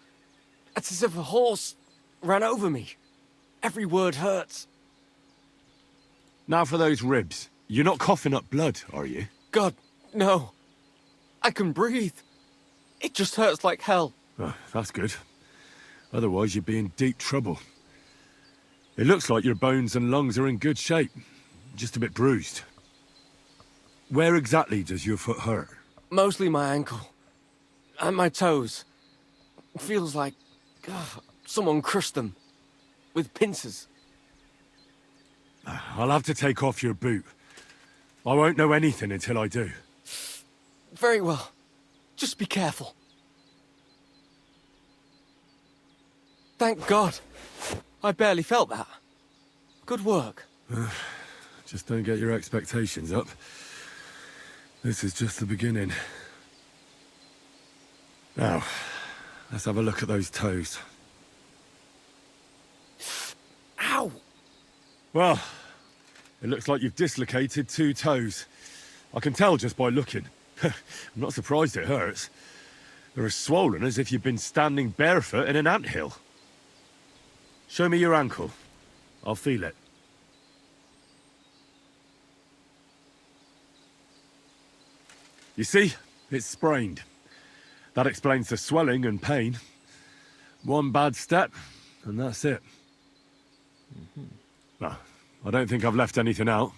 It's as if a horse ran over me. Every word hurts. Now for those ribs. You're not coughing up blood, are you? God, no. I can breathe. It just hurts like hell. Oh, that's good. Otherwise you'd be in deep trouble. It looks like your bones and lungs are in good shape. Just a bit bruised. Where exactly does your foot hurt? Mostly my ankle. And my toes. It feels like someone crushed them. With pincers. I'll have to take off your boot. I won't know anything until I do. Very well. Just be careful. Thank God. I barely felt that. Good work. Just don't get your expectations up. This is just the beginning. Now, let's have a look at those toes. Ow! Well, it looks like you've dislocated 2 toes. I can tell just by looking. I'm not surprised it hurts. They're as swollen as if you've been standing barefoot in an anthill. Show me your ankle. I'll feel it. You see? It's sprained. That explains the swelling and pain. One bad step, and that's it. Well, I don't think I've left anything out.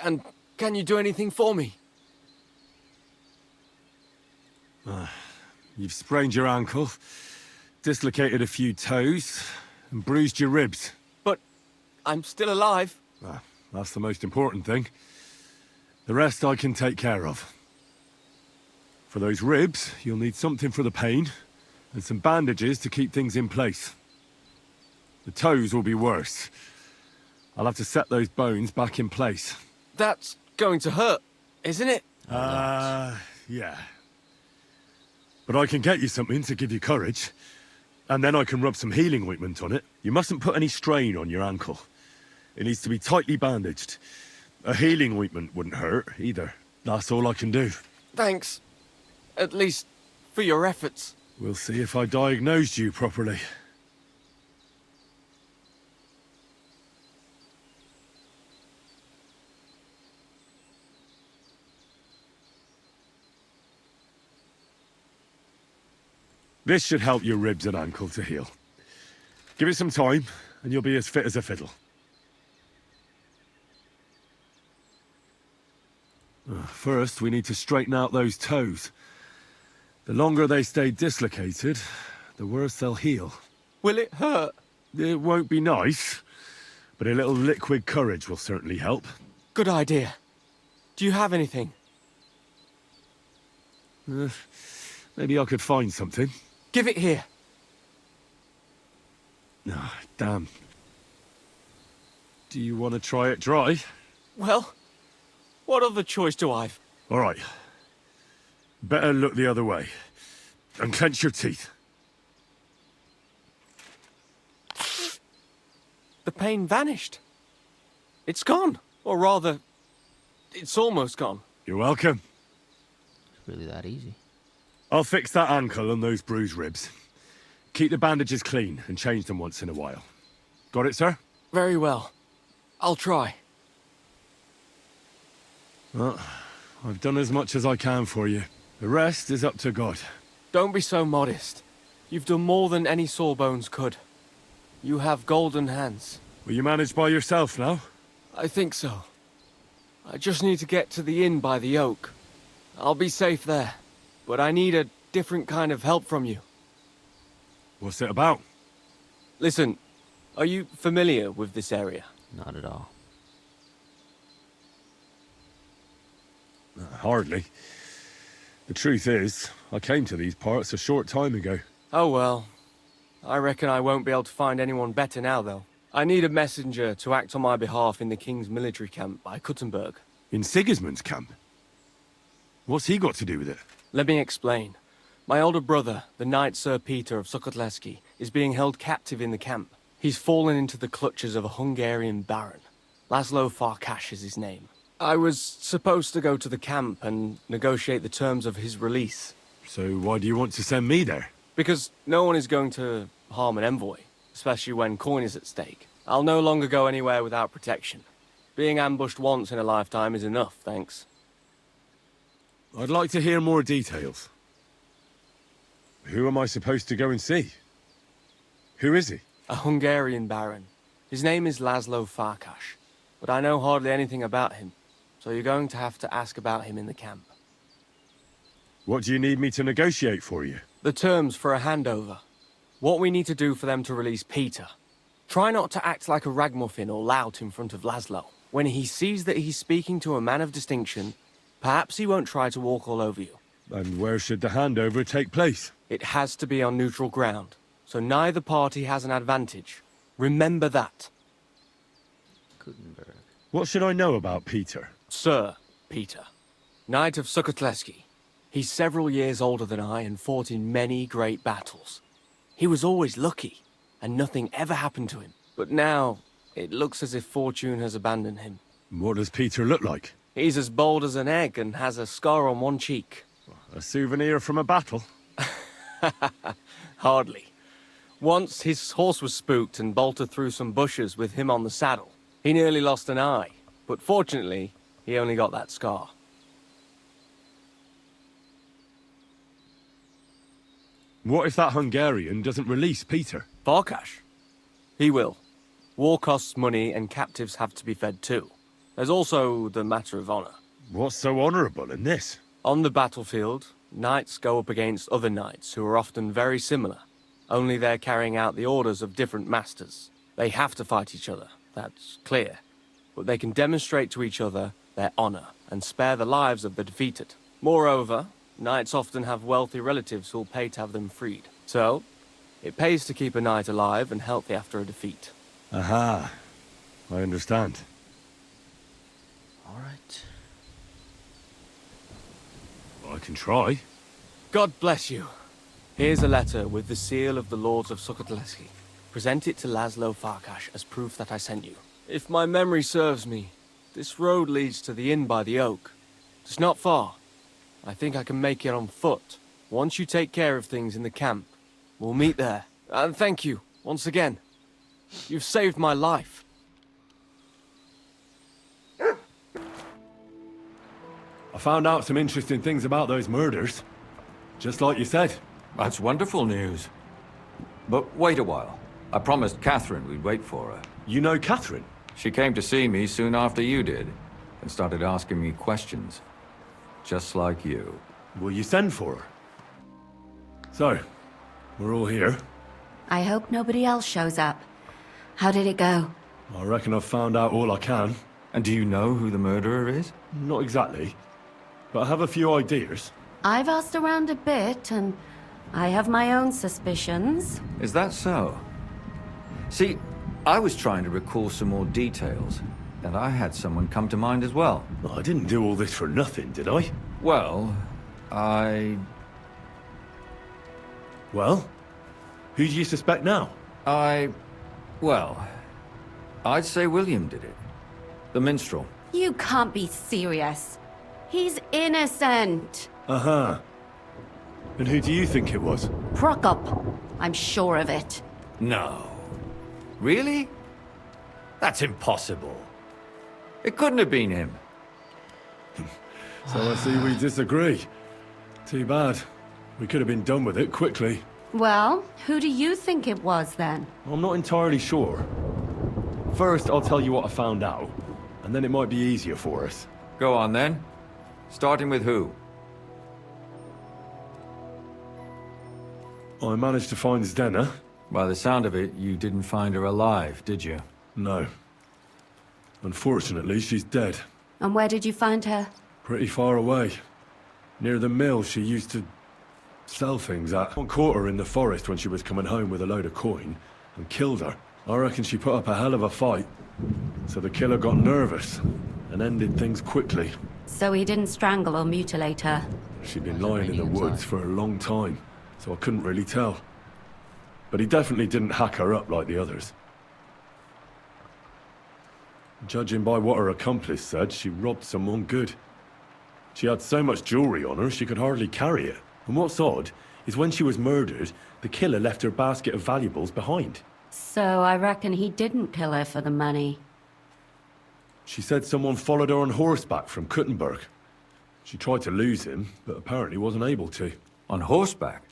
And can you do anything for me? You've sprained your ankle, dislocated a few toes, and bruised your ribs. But I'm still alive. That's the most important thing. The rest I can take care of. For those ribs, you'll need something for the pain, and some bandages to keep things in place. The toes will be worse. I'll have to set those bones back in place. That's going to hurt, isn't it? Yeah. But I can get you something to give you courage. And then I can rub some healing ointment on it. You mustn't put any strain on your ankle. It needs to be tightly bandaged. A healing ointment wouldn't hurt, either. That's all I can do. Thanks. At least for your efforts. We'll see if I diagnosed you properly. This should help your ribs and ankle to heal. Give it some time, and you'll be as fit as a fiddle. First, we need to straighten out those toes. The longer they stay dislocated, the worse they'll heal. Will it hurt? It won't be nice, but a little liquid courage will certainly help. Good idea. Do you have anything? Maybe I could find something. Give it here. Ah, damn. Do you want to try it dry? Well, what other choice do I've? All right. Better look the other way. And clench your teeth. The pain vanished. It's gone. Or rather, it's almost gone. You're welcome. It's really that easy. I'll fix that ankle and those bruised ribs. Keep the bandages clean and change them once in a while. Got it, sir? Very well. I'll try. Well, I've done as much as I can for you. The rest is up to God. Don't be so modest. You've done more than any sawbones could. You have golden hands. Will you manage by yourself now? I think so. I just need to get to the inn by the oak. I'll be safe there. But I need a different kind of help from you. What's it about? Listen, are you familiar with this area? Not at all. Hardly. The truth is, I came to these parts a short time ago. Oh well. I reckon I won't be able to find anyone better now, though. I need a messenger to act on my behalf in the King's military camp by Kuttenberg. In Sigismund's camp? What's he got to do with it? Let me explain. My older brother, the Knight Sir Peter of Sukotleski, is being held captive in the camp. He's fallen into the clutches of a Hungarian baron. Laszlo Farkash is his name. I was supposed to go to the camp and negotiate the terms of his release. So why do you want to send me there? Because no one is going to harm an envoy, especially when coin is at stake. I'll no longer go anywhere without protection. Being ambushed once in a lifetime is enough, thanks. I'd like to hear more details. Who am I supposed to go and see? Who is he? A Hungarian baron. His name is Laszlo Farkash, but I know hardly anything about him, so you're going to have to ask about him in the camp. What do you need me to negotiate for you? The terms for a handover. What we need to do for them to release Peter. Try not to act like a ragamuffin or lout in front of Laszlo. When he sees that he's speaking to a man of distinction, perhaps he won't try to walk all over you. And where should the handover take place? It has to be on neutral ground, so neither party has an advantage. Remember that. Kuttenberg. What should I know about Peter? Sir Peter, Knight of Sukotleski. He's several years older than I and fought in many great battles. He was always lucky, and nothing ever happened to him. But now, it looks as if fortune has abandoned him. What does Peter look like? He's as bold as an egg and has a scar on one cheek. A souvenir from a battle? Hardly. Once his horse was spooked and bolted through some bushes with him on the saddle. He nearly lost an eye, but fortunately, he only got that scar. What if that Hungarian doesn't release Peter? Farkash? He will. War costs money and captives have to be fed too. There's also the matter of honor. What's so honorable in this? On the battlefield, knights go up against other knights who are often very similar. Only they're carrying out the orders of different masters. They have to fight each other, that's clear. But they can demonstrate to each other their honor and spare the lives of the defeated. Moreover, knights often have wealthy relatives who'll pay to have them freed. So, it pays to keep a knight alive and healthy after a defeat. Aha. I understand. All right. I can try. God bless you. Here's a letter with the seal of the Lords of Sukotleski. Present it to Laszlo Farkash as proof that I sent you. If my memory serves me, this road leads to the inn by the oak. It's not far. I think I can make it on foot. Once you take care of things in the camp, we'll meet there. And thank you, once again. You've saved my life. I found out some interesting things about those murders. Just like you said. That's wonderful news. But wait a while. I promised Catherine we'd wait for her. You know Catherine? She came to see me soon after you did, and started asking me questions. Just like you. Will you send for her? So, we're all here. I hope nobody else shows up. How did it go? I reckon I've found out all I can. And do you know who the murderer is? Not exactly, but I have a few ideas. I've asked around a bit, and I have my own suspicions. Is that so? See, I was trying to recall some more details, and I had someone come to mind as well. I didn't do all this for nothing, did I? Well, Well? Who do you suspect now? Well, I'd say William did it. The minstrel. You can't be serious. He's innocent. Uh-huh. And who do you think it was? Prokop. I'm sure of it. No. Really? That's impossible. It couldn't have been him. So I see we disagree. Too bad. We could have been done with it quickly. Well, who do you think it was then? I'm not entirely sure. First, I'll tell you what I found out, and then it might be easier for us. Go on then. Starting with who? I managed to find Zdena. By the sound of it, you didn't find her alive, did you? No. Unfortunately, she's dead. And where did you find her? Pretty far away. Near the mill she used to sell things at. Someone caught her in the forest when she was coming home with a load of coin and killed her. I reckon she put up a hell of a fight. So the killer got nervous and ended things quickly. So he didn't strangle or mutilate her? She'd been lying in the woods for a long time, so I couldn't really tell. But he definitely didn't hack her up like the others. Judging by what her accomplice said, she robbed someone good. She had so much jewelry on her, she could hardly carry it. And what's odd is when she was murdered, the killer left her basket of valuables behind. So I reckon he didn't kill her for the money. She said someone followed her on horseback from Kuttenberg. She tried to lose him, but apparently wasn't able to. On horseback?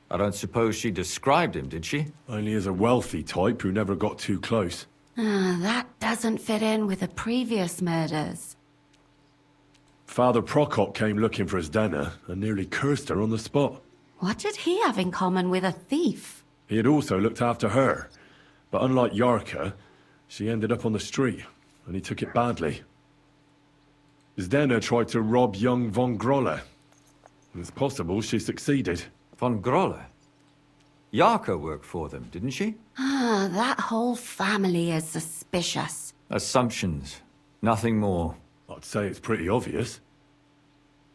I don't suppose she described him, did she? Only as a wealthy type who never got too close. That doesn't fit in with the previous murders. Father Prokop came looking for Zdena and nearly cursed her on the spot. What did he have in common with a thief? He had also looked after her, but unlike Yarka, she ended up on the street, and he took it badly. Zdena tried to rob young von Grolle. It's possible she succeeded. Von Grolle? Yarka worked for them, didn't she? That whole family is suspicious. Assumptions. Nothing more. I'd say it's pretty obvious.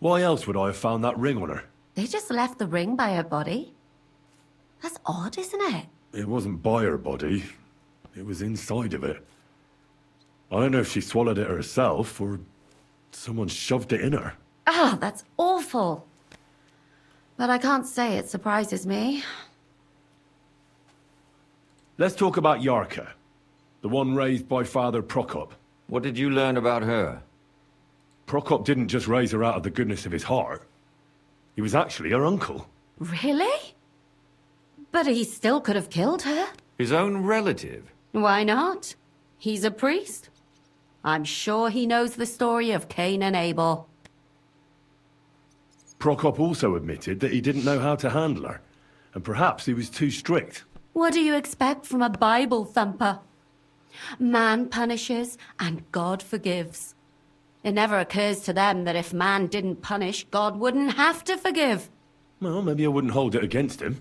Why else would I have found that ring on her? They just left the ring by her body? That's odd, isn't it? It wasn't by her body. It was inside of it. I don't know if she swallowed it herself or someone shoved it in her. That's awful. But I can't say it surprises me. Let's talk about Yarka, the one raised by Father Prokop. What did you learn about her? Prokop didn't just raise her out of the goodness of his heart. He was actually her uncle. Really? But he still could have killed her. His own relative? Why not? He's a priest. I'm sure he knows the story of Cain and Abel. Prokop also admitted that he didn't know how to handle her, and perhaps he was too strict. What do you expect from a Bible thumper? Man punishes and God forgives. It never occurs to them that if man didn't punish, God wouldn't have to forgive. Well, maybe I wouldn't hold it against him.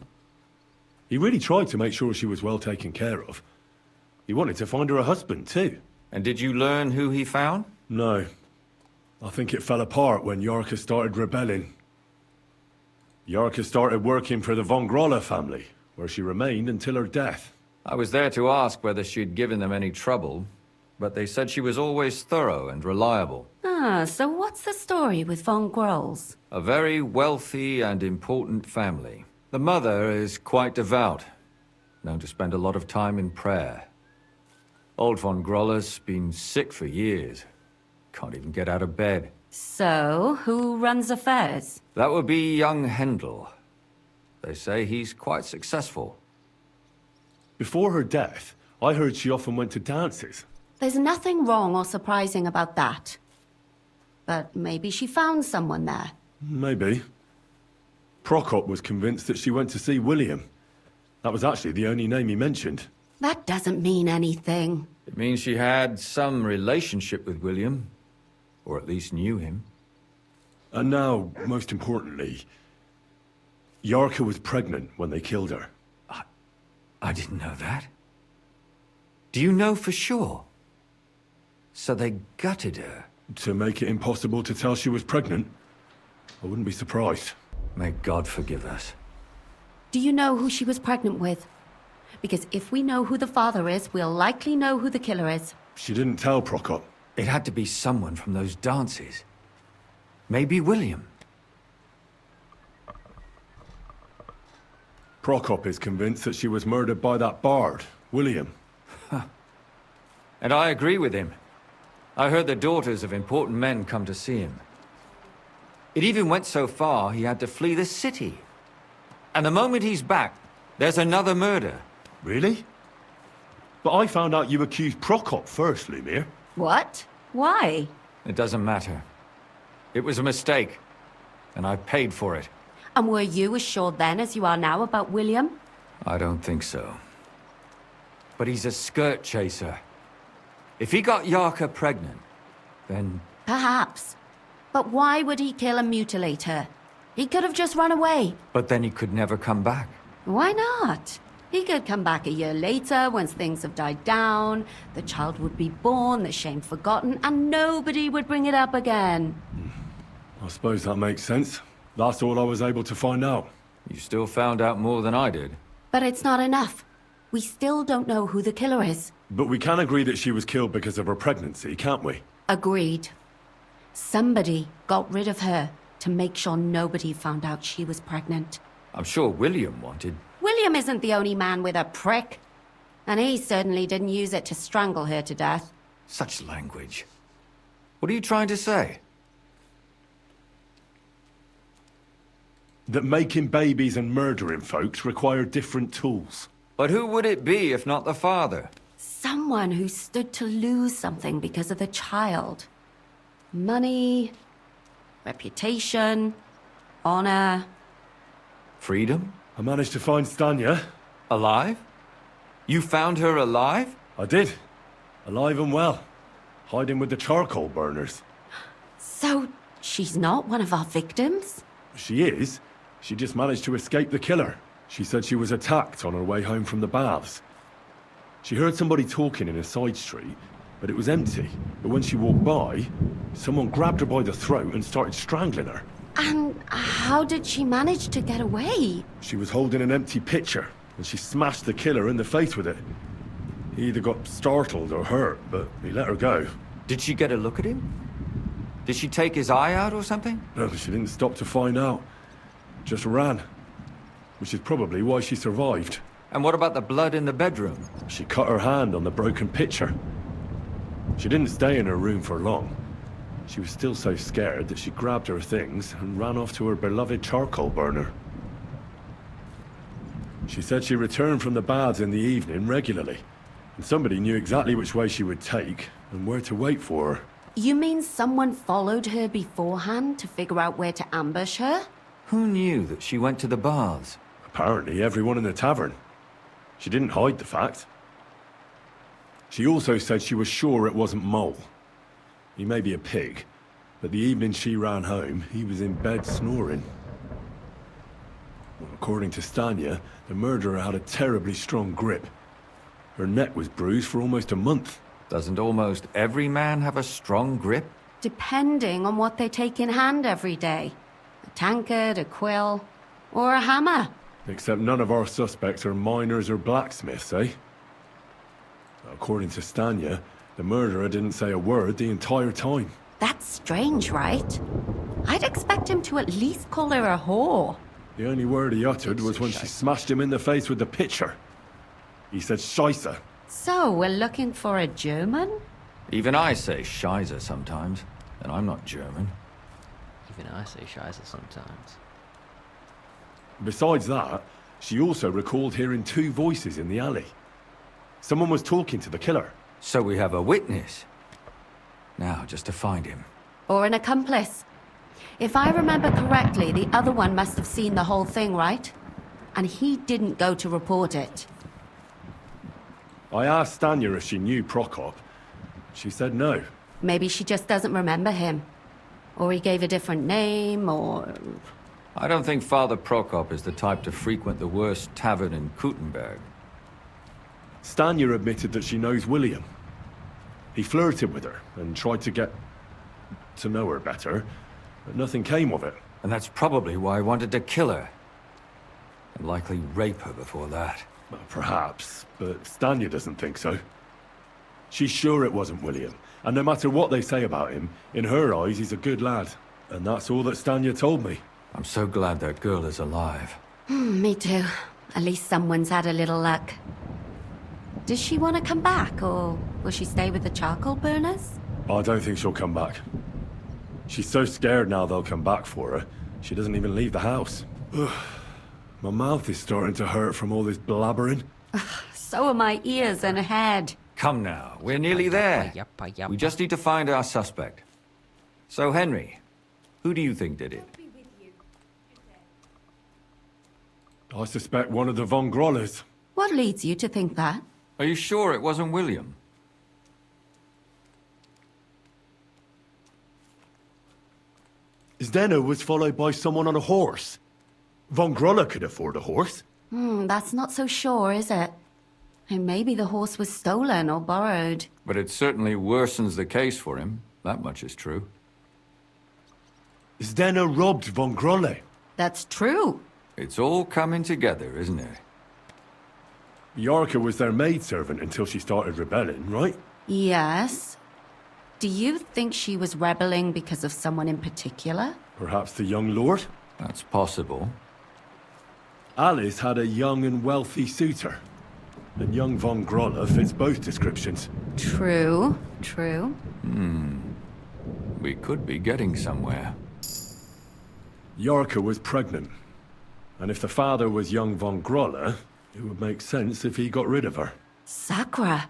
He really tried to make sure she was well taken care of. He wanted to find her a husband, too. And did you learn who he found? No. I think it fell apart when Yarka started rebelling. Yarka started working for the von Grolle family, where she remained until her death. I was there to ask whether she'd given them any trouble, but they said she was always thorough and reliable. Ah, so what's the story with von Grolls? A very wealthy and important family. The mother is quite devout, known to spend a lot of time in prayer. Old von Groller's been sick for years. Can't even get out of bed. So, who runs affairs? That would be young Hendel. They say he's quite successful. Before her death, I heard she often went to dances. There's nothing wrong or surprising about that. But maybe she found someone there. Maybe. Prokop was convinced that she went to see William. That was actually the only name he mentioned. That doesn't mean anything. It means she had some relationship with William. Or at least knew him. And now, most importantly, Yarka was pregnant when they killed her. I didn't know that. Do you know for sure? So they gutted her? To make it impossible to tell she was pregnant? I wouldn't be surprised. May God forgive us. Do you know who she was pregnant with? Because if we know who the father is, we'll likely know who the killer is. She didn't tell Prokop. It had to be someone from those dances. Maybe William. Prokop is convinced that she was murdered by that bard, William. And I agree with him. I heard the daughters of important men come to see him. It even went so far he had to flee the city. And the moment he's back, there's another murder. Really? But I found out you accused Prokop first, Lumir. What? Why? It doesn't matter. It was a mistake. And I paid for it. And were you as sure then as you are now about William? I don't think so. But he's a skirt chaser. If he got Yarka pregnant, then... Perhaps. But why would he kill and mutilate her? He could have just run away. But then he could never come back. Why not? He could come back a year later, once things have died down, the child would be born, the shame forgotten, and nobody would bring it up again. I suppose that makes sense. That's all I was able to find out. You still found out more than I did. But it's not enough. We still don't know who the killer is. But we can agree that she was killed because of her pregnancy, can't we? Agreed. Somebody got rid of her to make sure nobody found out she was pregnant. I'm sure William wanted... William isn't the only man with a prick. And he certainly didn't use it to strangle her to death. Such language. What are you trying to say? That making babies and murdering folks require different tools. But who would it be if not the father? Someone who stood to lose something because of the child. Money, reputation, honor. Freedom? I managed to find Stanya. Alive? You found her alive? I did. Alive and well. Hiding with the charcoal burners. So, she's not one of our victims? She is. She just managed to escape the killer. She said she was attacked on her way home from the baths. She heard somebody talking in a side street, but it was empty. But when she walked by, someone grabbed her by the throat and started strangling her. And how did she manage to get away? She was holding an empty pitcher, and she smashed the killer in the face with it. He either got startled or hurt, but he let her go. Did she get a look at him? Did she take his eye out or something? No, she didn't stop to find out. Just ran. Which is probably why she survived. And what about the blood in the bedroom? She cut her hand on the broken pitcher. She didn't stay in her room for long. She was still so scared that she grabbed her things and ran off to her beloved charcoal burner. She said she returned from the baths in the evening regularly, and somebody knew exactly which way she would take and where to wait for her. You mean someone followed her beforehand to figure out where to ambush her? Who knew that she went to the baths? Apparently everyone in the tavern. She didn't hide the fact. She also said she was sure it wasn't Mole. He may be a pig, but the evening she ran home, he was in bed snoring. Well, according to Stanya, the murderer had a terribly strong grip. Her neck was bruised for almost a month. Doesn't almost every man have a strong grip? Depending on what they take in hand every day. A tankard, a quill, or a hammer. Except none of our suspects are miners or blacksmiths, eh? According to Stanya, the murderer didn't say a word the entire time. That's strange, right? I'd expect him to at least call her a whore. The only word he uttered was when she smashed him in the face with the pitcher. He said Scheisse. So, we're looking for a German? Even I say Scheiße sometimes, and I'm not German. Even I say Scheiße sometimes. Besides that, she also recalled hearing two voices in the alley. Someone was talking to the killer. So we have a witness. Now, just to find him. Or an accomplice. If I remember correctly, the other one must have seen the whole thing, right? And he didn't go to report it. I asked Stanya if she knew Prokop. She said no. Maybe she just doesn't remember him. Or he gave a different name, or... I don't think Father Prokop is the type to frequent the worst tavern in Kuttenberg. Stanya admitted that she knows William. He flirted with her and tried to get to know her better, but nothing came of it. And that's probably why he wanted to kill her. And likely rape her before that. Well, perhaps, but Stanya doesn't think so. She's sure it wasn't William, and no matter what they say about him, in her eyes he's a good lad. And that's all that Stanya told me. I'm so glad that girl is alive. Me too. At least someone's had a little luck. Does she want to come back, or will she stay with the charcoal burners? I don't think she'll come back. She's so scared now they'll come back for her, she doesn't even leave the house. Ugh. My mouth is starting to hurt from all this blabbering. So are my ears and head. Come now, we're nearly there. We just need to find our suspect. So, Henry, who do you think did it? I suspect one of the Von Grollers. What leads you to think that? Are you sure it wasn't William? Zdeno was followed by someone on a horse. Von Groller could afford a horse. That's not so sure, is it? And maybe the horse was stolen or borrowed. But it certainly worsens the case for him. That much is true. Zdeno robbed Von Grolle. That's true. It's all coming together, isn't it? Yarka was their maidservant until she started rebelling, right? Yes. Do you think she was rebelling because of someone in particular? Perhaps the young lord? That's possible. Alice had a young and wealthy suitor. And young Von Groller fits both descriptions. True, true. We could be getting somewhere. Yarka was pregnant. And if the father was young Von Groller, it would make sense if he got rid of her. Sakura,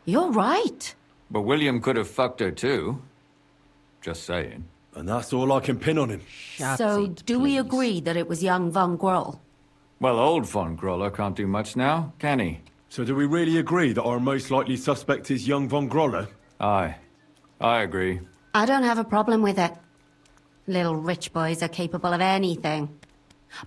you're right. But William could have fucked her too. Just saying. And that's all I can pin on him. So, do we agree that it was young Von Groll? Well, old Von Groller can't do much now, can he? So do we really agree that our most likely suspect is young Von Groller? Aye. I agree. I don't have a problem with it. Little rich boys are capable of anything.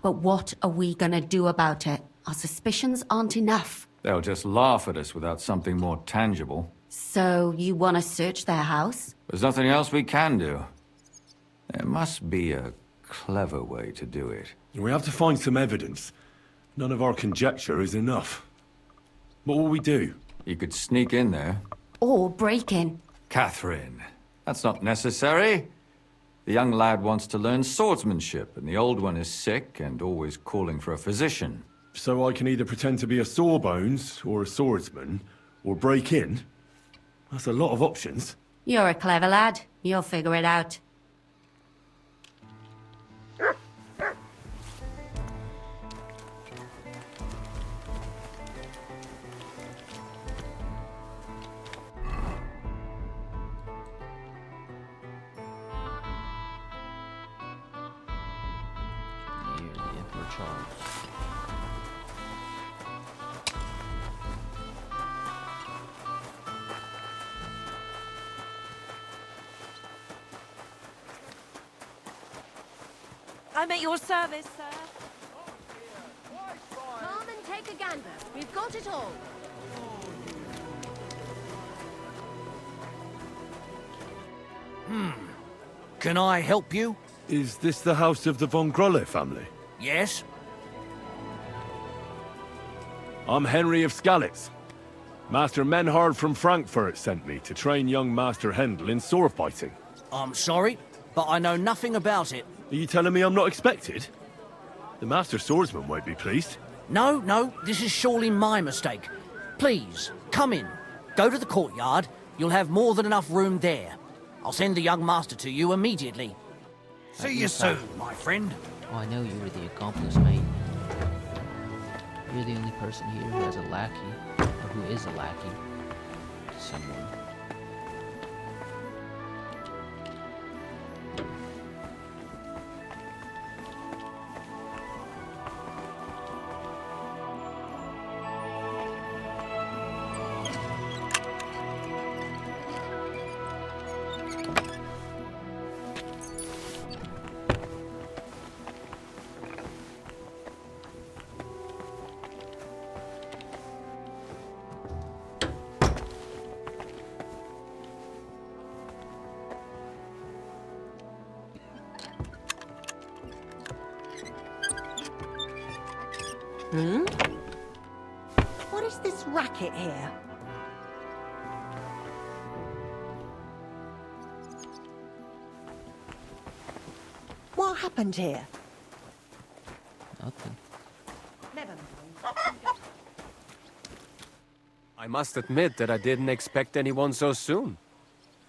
But what are we gonna do about it? Our suspicions aren't enough. They'll just laugh at us without something more tangible. So, you want to search their house? There's nothing else we can do. There must be a clever way to do it. We have to find some evidence. None of our conjecture is enough. What will we do? You could sneak in there. Or break in. Catherine, that's not necessary. The young lad wants to learn swordsmanship, and the old one is sick and always calling for a physician. So I can either pretend to be a sawbones, or a swordsman, or break in? That's a lot of options. You're a clever lad. You'll figure it out. Near the Emperor Charles. I'm at your service, sir. Come and take a gander. We've got it all. Can I help you? Is this the house of the Von Grolle family? Yes? I'm Henry of Skalitz. Master Menhard from Frankfurt sent me to train young Master Hendel in sword fighting. I'm sorry, but I know nothing about it. Are you telling me I'm not expected? The Master Swordsman won't be pleased. No, this is surely my mistake. Please, come in. Go to the courtyard. You'll have more than enough room there. I'll send the young master to you immediately. See you soon, my friend. Oh, I know you were the accomplice, mate. You're the only person here who has a lackey, or who is a lackey to someone. Hmm? What is this racket here? What happened here? Nothing. Never mind. I must admit that I didn't expect anyone so soon.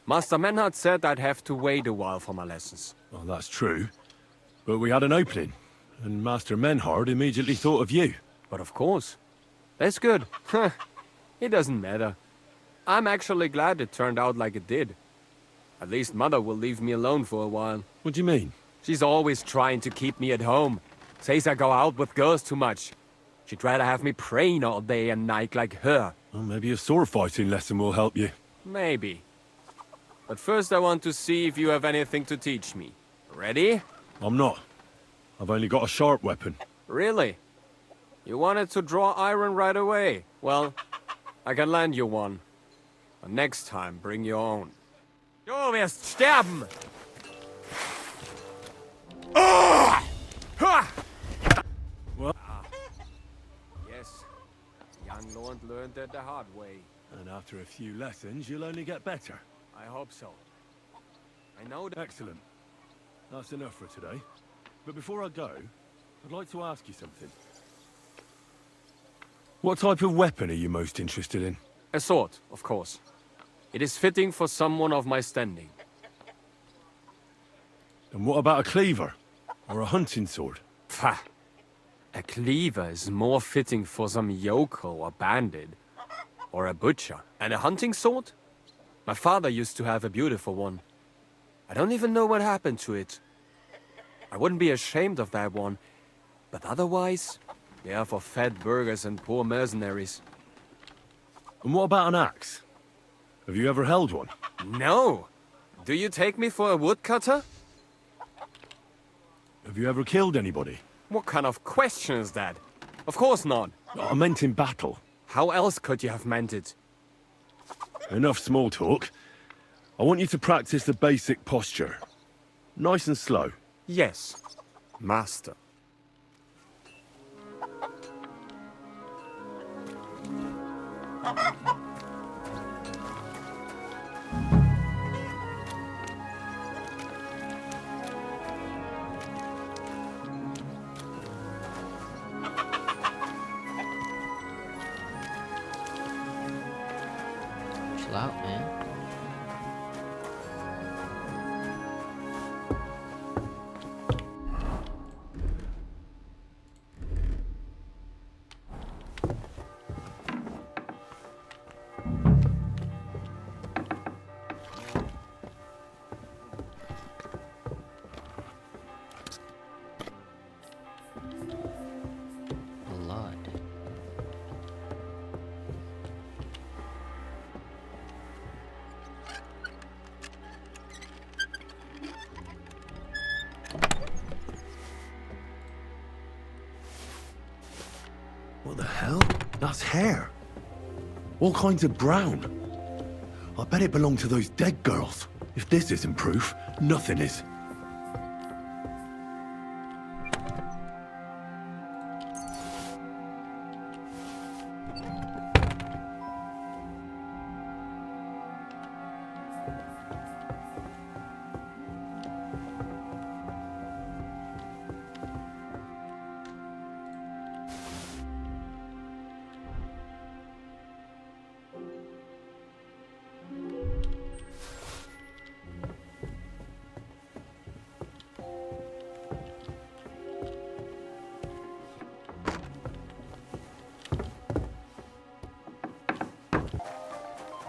Master Menhard said I'd have to wait a while for my lessons. Well, that's true. But we had an opening, and Master Menhard immediately thought of you. But of course. That's good. It doesn't matter. I'm actually glad it turned out like it did. At least Mother will leave me alone for a while. What do you mean? She's always trying to keep me at home. Says I go out with girls too much. She'd rather have me praying all day and night like her. Well, maybe a sword fighting lesson will help you. Maybe. But first I want to see if you have anything to teach me. Ready? I'm not. I've only got a sharp weapon. Really? You wanted to draw iron right away. Well, I can lend you one. But next time, bring your own. Du wirst sterben! What? Yes. Young Lord learned it the hard way. And after a few lessons, you'll only get better. I hope so. I know that... Excellent. That's enough for today. But before I go, I'd like to ask you something. What type of weapon are you most interested in? A sword, of course. It is fitting for someone of my standing. And what about a cleaver? Or a hunting sword? Pah! A cleaver is more fitting for some yokel or bandit. Or a butcher. And a hunting sword? My father used to have a beautiful one. I don't even know what happened to it. I wouldn't be ashamed of that one. But otherwise, they are for fat burghers and poor mercenaries. And what about an axe? Have you ever held one? No! Do you take me for a woodcutter? Have you ever killed anybody? What kind of question is that? Of course not. I meant in battle. How else could you have meant it? Enough small talk. I want you to practice the basic posture. Nice and slow. Yes, master. Chill out, man. Blood. What the hell? That's hair. All kinds of brown. I bet it belonged to those dead girls. If this isn't proof, nothing is.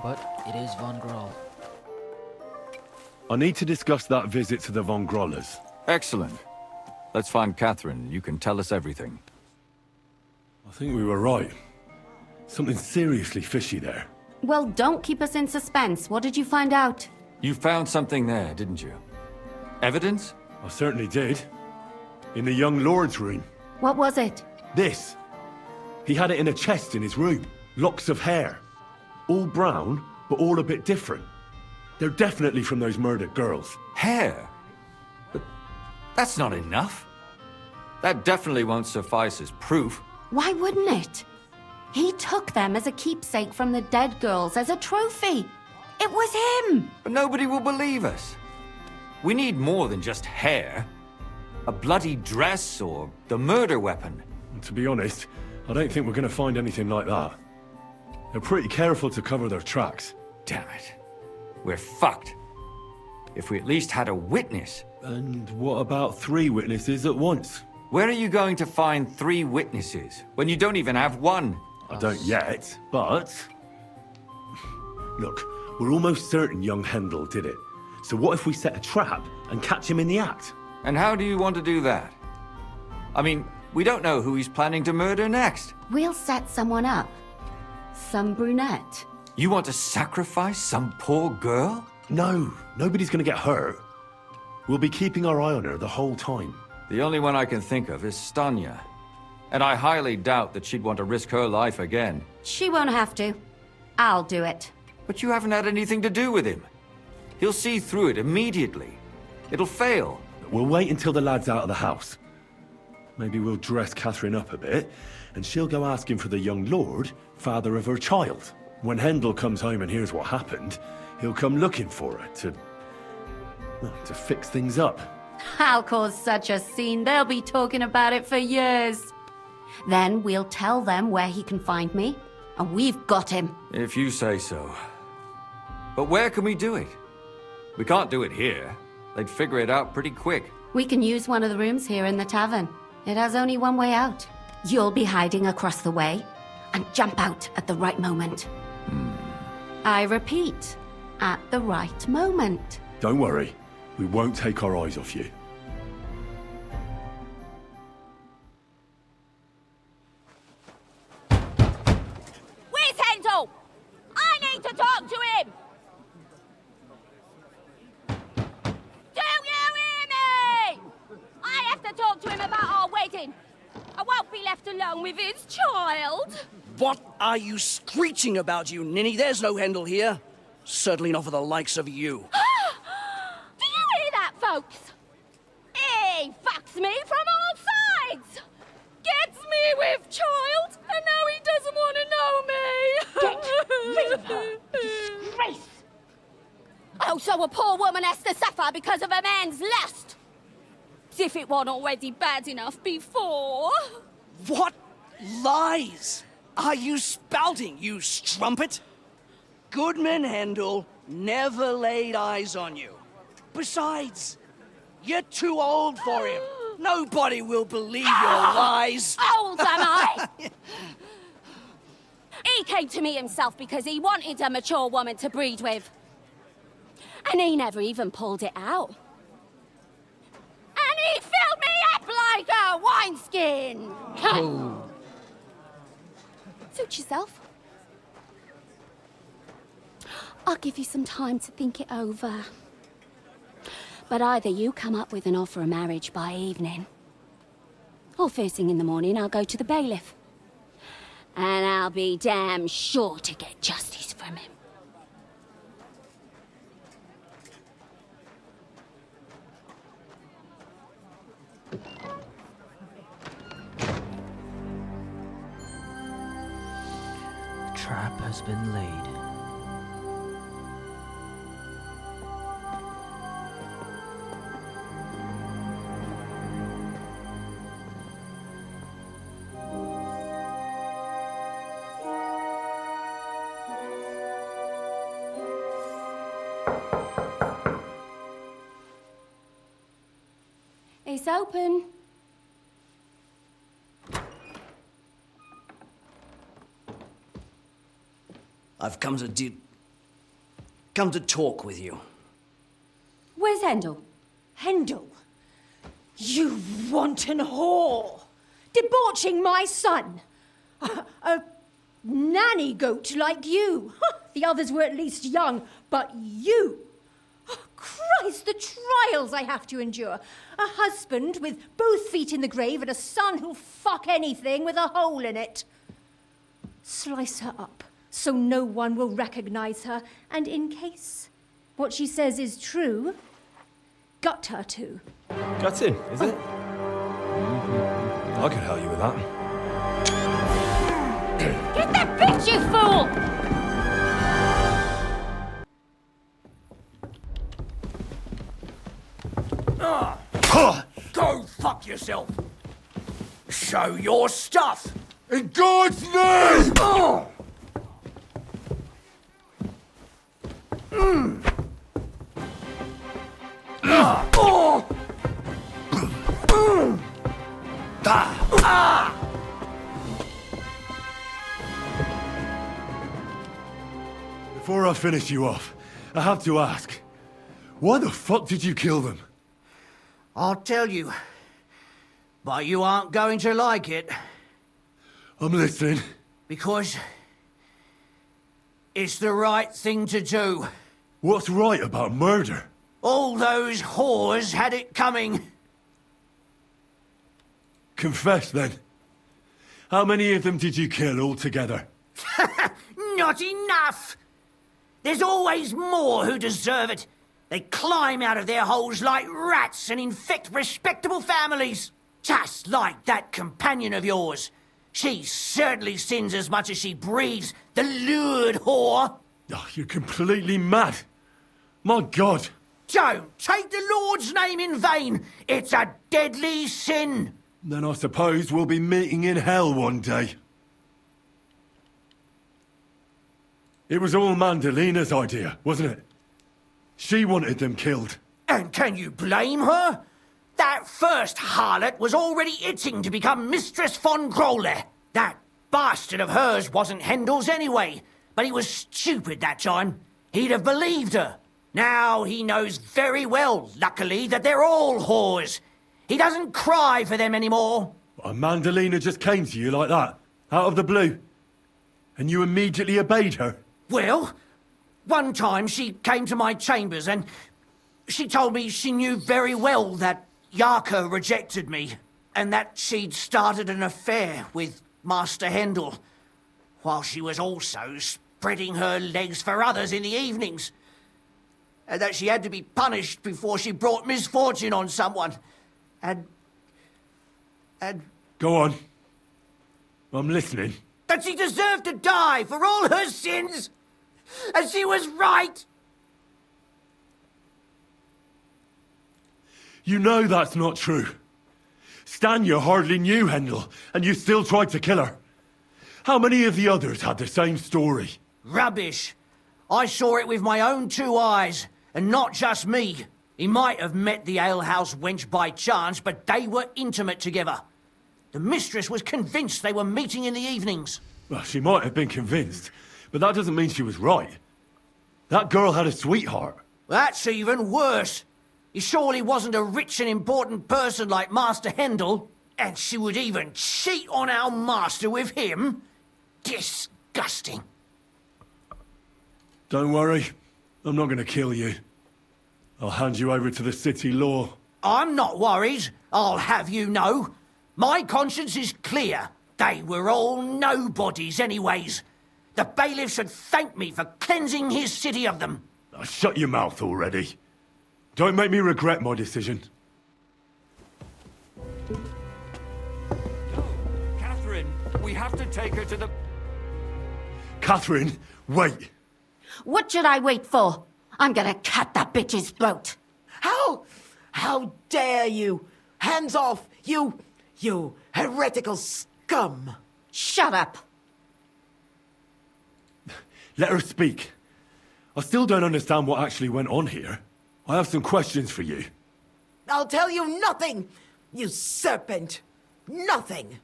But it is Von Groll. I need to discuss that visit to the Von Grollers. Excellent. Let's find Catherine. You can tell us everything. I think we were right. Something seriously fishy there. Well, don't keep us in suspense. What did you find out? You found something there, didn't you? Evidence? I certainly did. In the young lord's room. What was it? This. He had it in a chest in his room. Locks of hair. All brown, but all a bit different. They're definitely from those murdered girls. Hair? But that's not enough. That definitely won't suffice as proof. Why wouldn't it? He took them as a keepsake from the dead girls, as a trophy. It was him! But nobody will believe us. We need more than just hair. A bloody dress or the murder weapon. And to be honest, I don't think we're going to find anything like that. They're pretty careful to cover their tracks. Damn it. We're fucked. If we at least had a witness. And what about 3 witnesses at once? Where are you going to find 3 witnesses when you don't even have one? I don't yet, but... Look, we're almost certain young Hendel did it. So what if we set a trap and catch him in the act? And how do you want to do that? I mean, we don't know who he's planning to murder next. We'll set someone up. Some brunette. You want to sacrifice some poor girl? No, nobody's gonna get hurt. We'll be keeping our eye on her the whole time. The only one I can think of is Stanya. And I highly doubt that she'd want to risk her life again. She won't have to. I'll do it. But you haven't had anything to do with him. He'll see through it immediately. It'll fail. We'll wait until the lad's out of the house. Maybe we'll dress Catherine up a bit, and she'll go asking for the young lord, father of her child. When Hendel comes home and hears what happened, he'll come looking for her to fix things up. I'll cause such a scene, they'll be talking about it for years. Then we'll tell them where he can find me, and we've got him. If you say so. But where can we do it? We can't do it here. They'd figure it out pretty quick. We can use one of the rooms here in the tavern. It has only one way out. You'll be hiding across the way, and jump out at the right moment. I repeat, at the right moment. Don't worry, we won't take our eyes off you. Where's Hendel? I need to talk to him! Do you hear me? I have to talk to him about our wedding. I won't be left alone with his child. What are you screeching about, you ninny? There's no Hendel here. Certainly not for the likes of you. Do you hear that, folks? He fucks me from all sides. Gets me with child, and now he doesn't want to know me. Get rid of her. Disgrace. Oh, so a poor woman has to suffer because of a man's lust. As if it wasn't already bad enough before. What lies are you spouting, you strumpet? Goodman Hendel never laid eyes on you. Besides, you're too old for him. Nobody will believe your lies. Old am I? He came to me himself because he wanted a mature woman to breed with. And he never even pulled it out. And he filled me up like a wineskin. Oh. Suit yourself. I'll give you some time to think it over. But either you come up with an offer of marriage by evening, or first thing in the morning I'll go to the bailiff. And I'll be damn sure to get justice from him. The trap has been laid. It's open. I've come to come to talk with you. Where's Hendel? Hendel? You wanton whore! Debauching my son! A nanny goat like you! The others were at least young, but you! Oh, Christ, the trials I have to endure! A husband with both feet in the grave and a son who'll fuck anything with a hole in it. Slice her up so no one will recognize her, and in case what she says is true, gut her too. Gutting, is it? I could help you with that. Get that bitch, you fool! Go fuck yourself! Show your stuff! In God's name! Oh! Before I finish you off, I have to ask, why the fuck did you kill them? I'll tell you, but you aren't going to like it. I'm listening. Because it's the right thing to do. What's right about murder? All those whores had it coming. Confess, then. How many of them did you kill altogether? Not enough! There's always more who deserve it. They climb out of their holes like rats and infect respectable families. Just like that companion of yours. She certainly sins as much as she breeds, the lured whore. Oh, you're completely mad. My God. Don't take the Lord's name in vain. It's a deadly sin. Then I suppose we'll be meeting in hell one day. It was all Mandalina's idea, wasn't it? She wanted them killed. And can you blame her? That first harlot was already itching to become Mistress von Grolle. That bastard of hers wasn't Hendel's anyway, but he was stupid that time. He'd have believed her. Now he knows very well, luckily, that they're all whores. He doesn't cry for them anymore. And Mandalina just came to you like that, out of the blue. And you immediately obeyed her? Well, one time she came to my chambers and she told me she knew very well that Yarka rejected me and that she'd started an affair with Master Hendel, while she was also spreading her legs for others in the evenings. And that she had to be punished before she brought misfortune on someone. And... Go on. I'm listening. That she deserved to die for all her sins! And she was right! You know that's not true. Stanya hardly knew Hendel, and you still tried to kill her. How many of the others had the same story? Rubbish. I saw it with my own 2 eyes, and not just me. He might have met the alehouse wench by chance, but they were intimate together. The mistress was convinced they were meeting in the evenings. Well, she might have been convinced, but that doesn't mean she was right. That girl had a sweetheart. That's even worse. He surely wasn't a rich and important person like Master Hendel, and she would even cheat on our master with him. Disgusting. Don't worry, I'm not going to kill you. I'll hand you over to the city law. I'm not worried, I'll have you know. My conscience is clear. They were all nobodies anyways. The bailiff should thank me for cleansing his city of them. Shut your mouth already. Don't make me regret my decision. Catherine, we have to take her to the... Catherine, wait. What should I wait for? I'm gonna cut that bitch's throat. How dare you? Hands off, you heretical scum. Shut up. Let her speak. I still don't understand what actually went on here. I have some questions for you. I'll tell you nothing, you serpent. Nothing.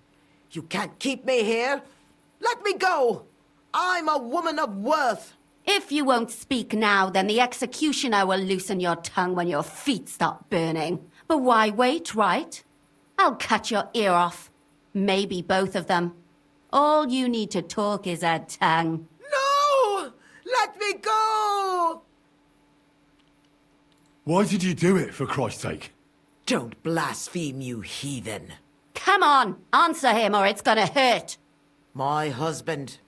You can't keep me here. Let me go. I'm a woman of worth. If you won't speak now, then the executioner will loosen your tongue when your feet stop burning. But why wait, right? I'll cut your ear off. Maybe both of them. All you need to talk is a tongue. No! Let me go! Why did you do it, for Christ's sake? Don't blaspheme, you heathen. Come on, answer him or it's gonna hurt. My husband,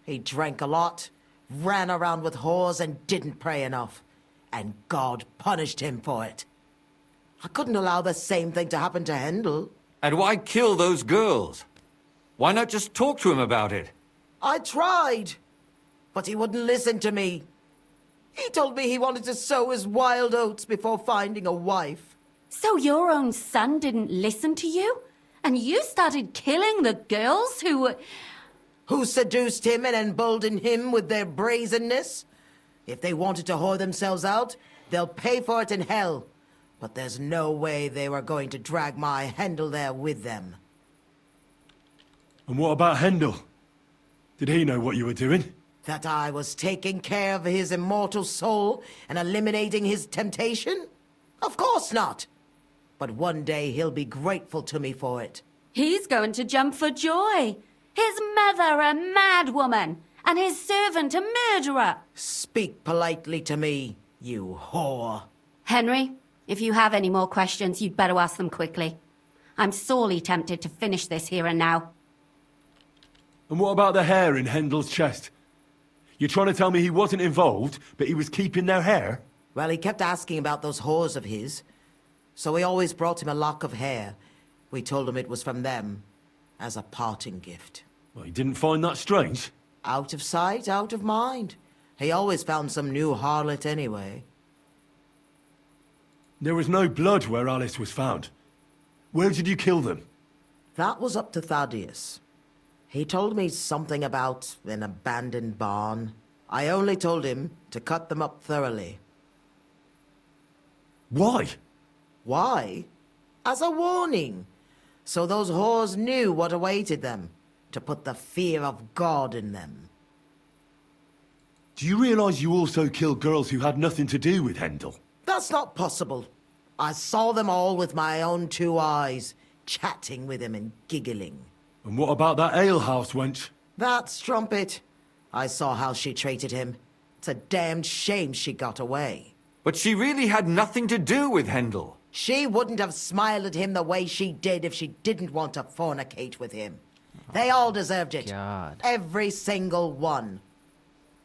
he drank a lot, ran around with whores and didn't pray enough. And God punished him for it. I couldn't allow the same thing to happen to Hendel. And why kill those girls? Why not just talk to him about it? I tried, but he wouldn't listen to me. He told me he wanted to sow his wild oats before finding a wife. So your own son didn't listen to you? And you started killing the girls who were... Who seduced him and emboldened him with their brazenness? If they wanted to whore themselves out, they'll pay for it in hell. But there's no way they were going to drag my Hendel there with them. And what about Hendel? Did he know what you were doing? That I was taking care of his immortal soul and eliminating his temptation? Of course not. But one day he'll be grateful to me for it. He's going to jump for joy. His mother a mad woman, and his servant a murderer. Speak politely to me, you whore. Henry, if you have any more questions, you'd better ask them quickly. I'm sorely tempted to finish this here and now. And what about the hair in Hendel's chest? You're trying to tell me he wasn't involved, but he was keeping their hair? Well, he kept asking about those whores of his. So we always brought him a lock of hair. We told him it was from them, as a parting gift. Well, he didn't find that strange? Out of sight, out of mind. He always found some new harlot anyway. There was no blood where Alice was found. Where did you kill them? That was up to Thaddeus. He told me something about an abandoned barn. I only told him to cut them up thoroughly. Why? Why? As a warning. So those whores knew what awaited them. To put the fear of God in them. Do you realize you also killed girls who had nothing to do with Hendel? That's not possible. I saw them all with my own 2 eyes, chatting with him and giggling. And what about that alehouse wench? That strumpet. I saw how she treated him. It's a damned shame she got away. But she really had nothing to do with Hendel. She wouldn't have smiled at him the way she did if she didn't want to fornicate with him. They all deserved it. God. Every single one.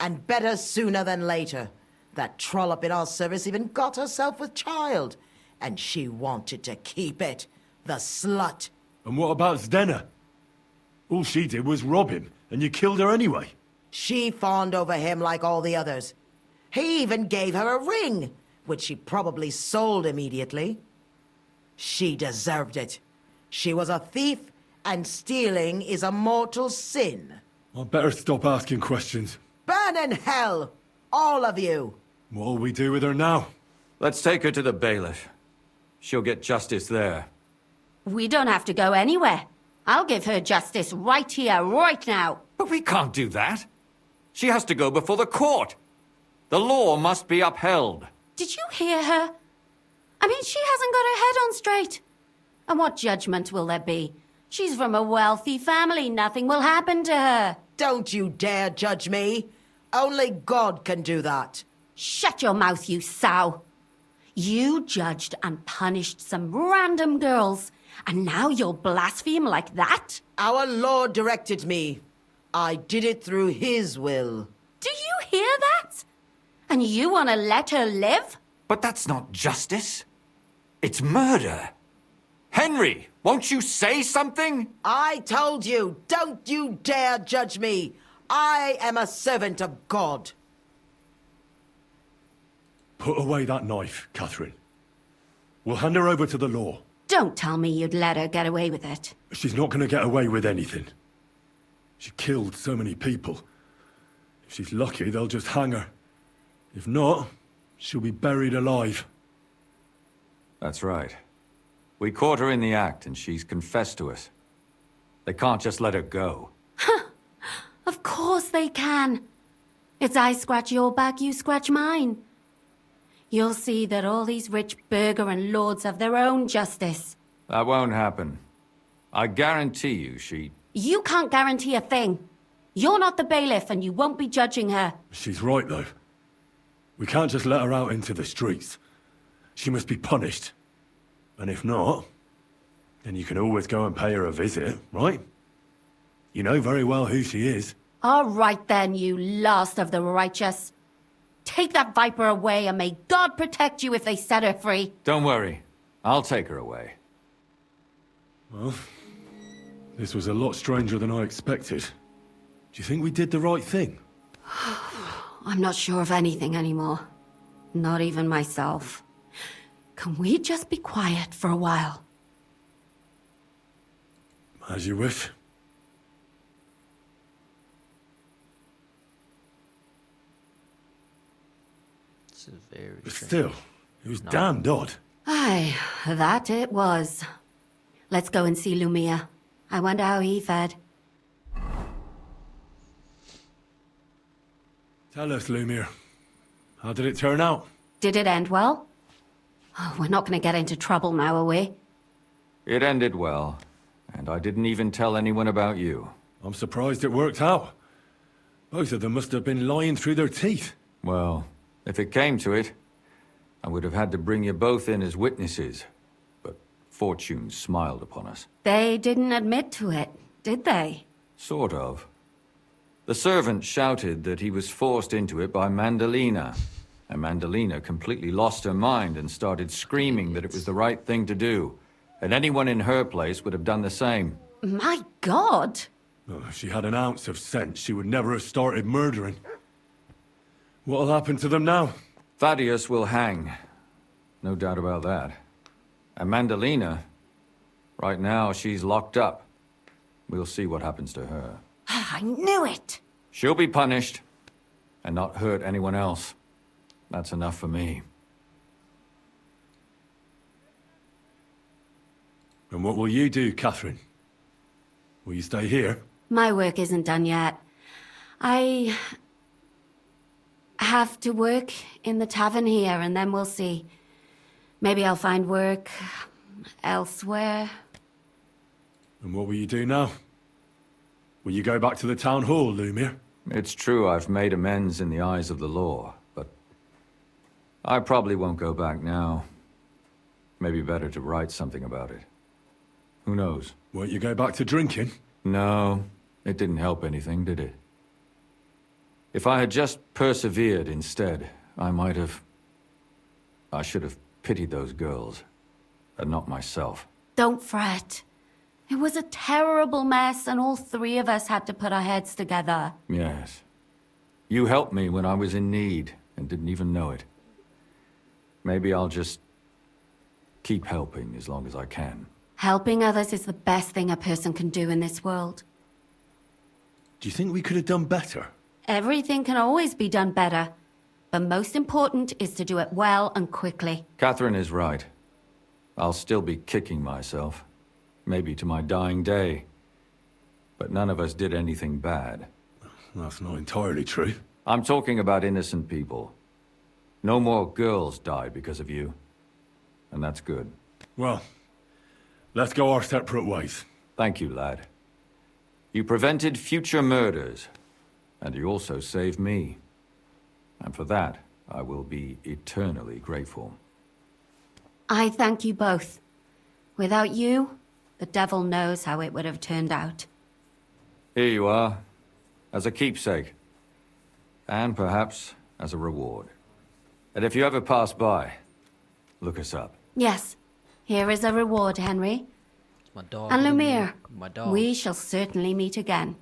And better sooner than later. That trollop in our service even got herself with child. And she wanted to keep it. The slut. And what about Zdenna? All she did was rob him, and you killed her anyway. She fawned over him like all the others. He even gave her a ring, which she probably sold immediately. She deserved it. She was a thief, and stealing is a mortal sin. I'd better stop asking questions. Burn in hell, all of you. What'll we do with her now? Let's take her to the bailiff. She'll get justice there. We don't have to go anywhere. I'll give her justice right here, right now. But we can't do that. She has to go before the court. The law must be upheld. Did you hear her? I mean, she hasn't got her head on straight. And what judgment will there be? She's from a wealthy family. Nothing will happen to her. Don't you dare judge me. Only God can do that. Shut your mouth, you sow. You judged and punished some random girls, and now you'll blaspheme like that? Our Lord directed me. I did it through His will. Do you hear that? And you want to let her live? But that's not justice. It's murder. Henry, won't you say something? I told you, don't you dare judge me. I am a servant of God. Put away that knife, Catherine. We'll hand her over to the law. Don't tell me you'd let her get away with it. She's not going to get away with anything. She killed so many people. If she's lucky, they'll just hang her. If not, she'll be buried alive. That's right. We caught her in the act, and she's confessed to us. They can't just let her go. Of course they can. It's I scratch your back, you scratch mine. You'll see that all these rich burgher and lords have their own justice. That won't happen. I guarantee you she... You can't guarantee a thing. You're not the bailiff and you won't be judging her. She's right, though. We can't just let her out into the streets. She must be punished. And if not, then you can always go and pay her a visit, right? You know very well who she is. All right then, you last of the righteous. Take that viper away and may God protect you if they set her free. Don't worry. I'll take her away. Well, this was a lot stranger than I expected. Do you think we did the right thing? I'm not sure of anything anymore. Not even myself. Can we just be quiet for a while? As you wish. This is very But strange. still, it was damned odd. Aye, that it was. Let's go and see Lumia. I wonder how he fared. Tell us, Lumir. How did it turn out? Did it end well? Oh, we're not going to get into trouble now, are we? It ended well, and I didn't even tell anyone about you. I'm surprised it worked out. Both of them must have been lying through their teeth. Well, if it came to it, I would have had to bring you both in as witnesses. But fortune smiled upon us. They didn't admit to it, did they? Sort of. The servant shouted that he was forced into it by Mandalina. And Mandalina completely lost her mind and started screaming that it was the right thing to do. And anyone in her place would have done the same. My God! Oh, if she had an ounce of sense, she would never have started murdering. What'll happen to them now? Thaddeus will hang. No doubt about that. And Mandalina, right now she's locked up. We'll see what happens to her. I knew it! She'll be punished, and not hurt anyone else. That's enough for me. And what will you do, Catherine? Will you stay here? My work isn't done yet. I have to work in the tavern here, and then we'll see. Maybe I'll find work elsewhere. And what will you do now? Will you go back to the town hall, Lumir? It's true I've made amends in the eyes of the law, but I probably won't go back now. Maybe better to write something about it. Who knows? Won't you go back to drinking? No, it didn't help anything, did it? If I had just persevered instead, I should have pitied those girls, and not myself. Don't fret. It was a terrible mess, and all three of us had to put our heads together. Yes. You helped me when I was in need, and didn't even know it. Maybe I'll just keep helping as long as I can. Helping others is the best thing a person can do in this world. Do you think we could have done better? Everything can always be done better, but most important is to do it well and quickly. Catherine is right. I'll still be kicking myself. Maybe to my dying day. But none of us did anything bad. That's not entirely true. I'm talking about innocent people. No more girls died because of you. And that's good. Well, let's go our separate ways. Thank you, lad. You prevented future murders. And you also saved me. And for that, I will be eternally grateful. I thank you both. Without you, the devil knows how it would have turned out. Here you are, as a keepsake. And perhaps as a reward. And if you ever pass by, look us up. Yes, here is a reward, Henry. My dog. And Lumir, My dog. we shall certainly meet again.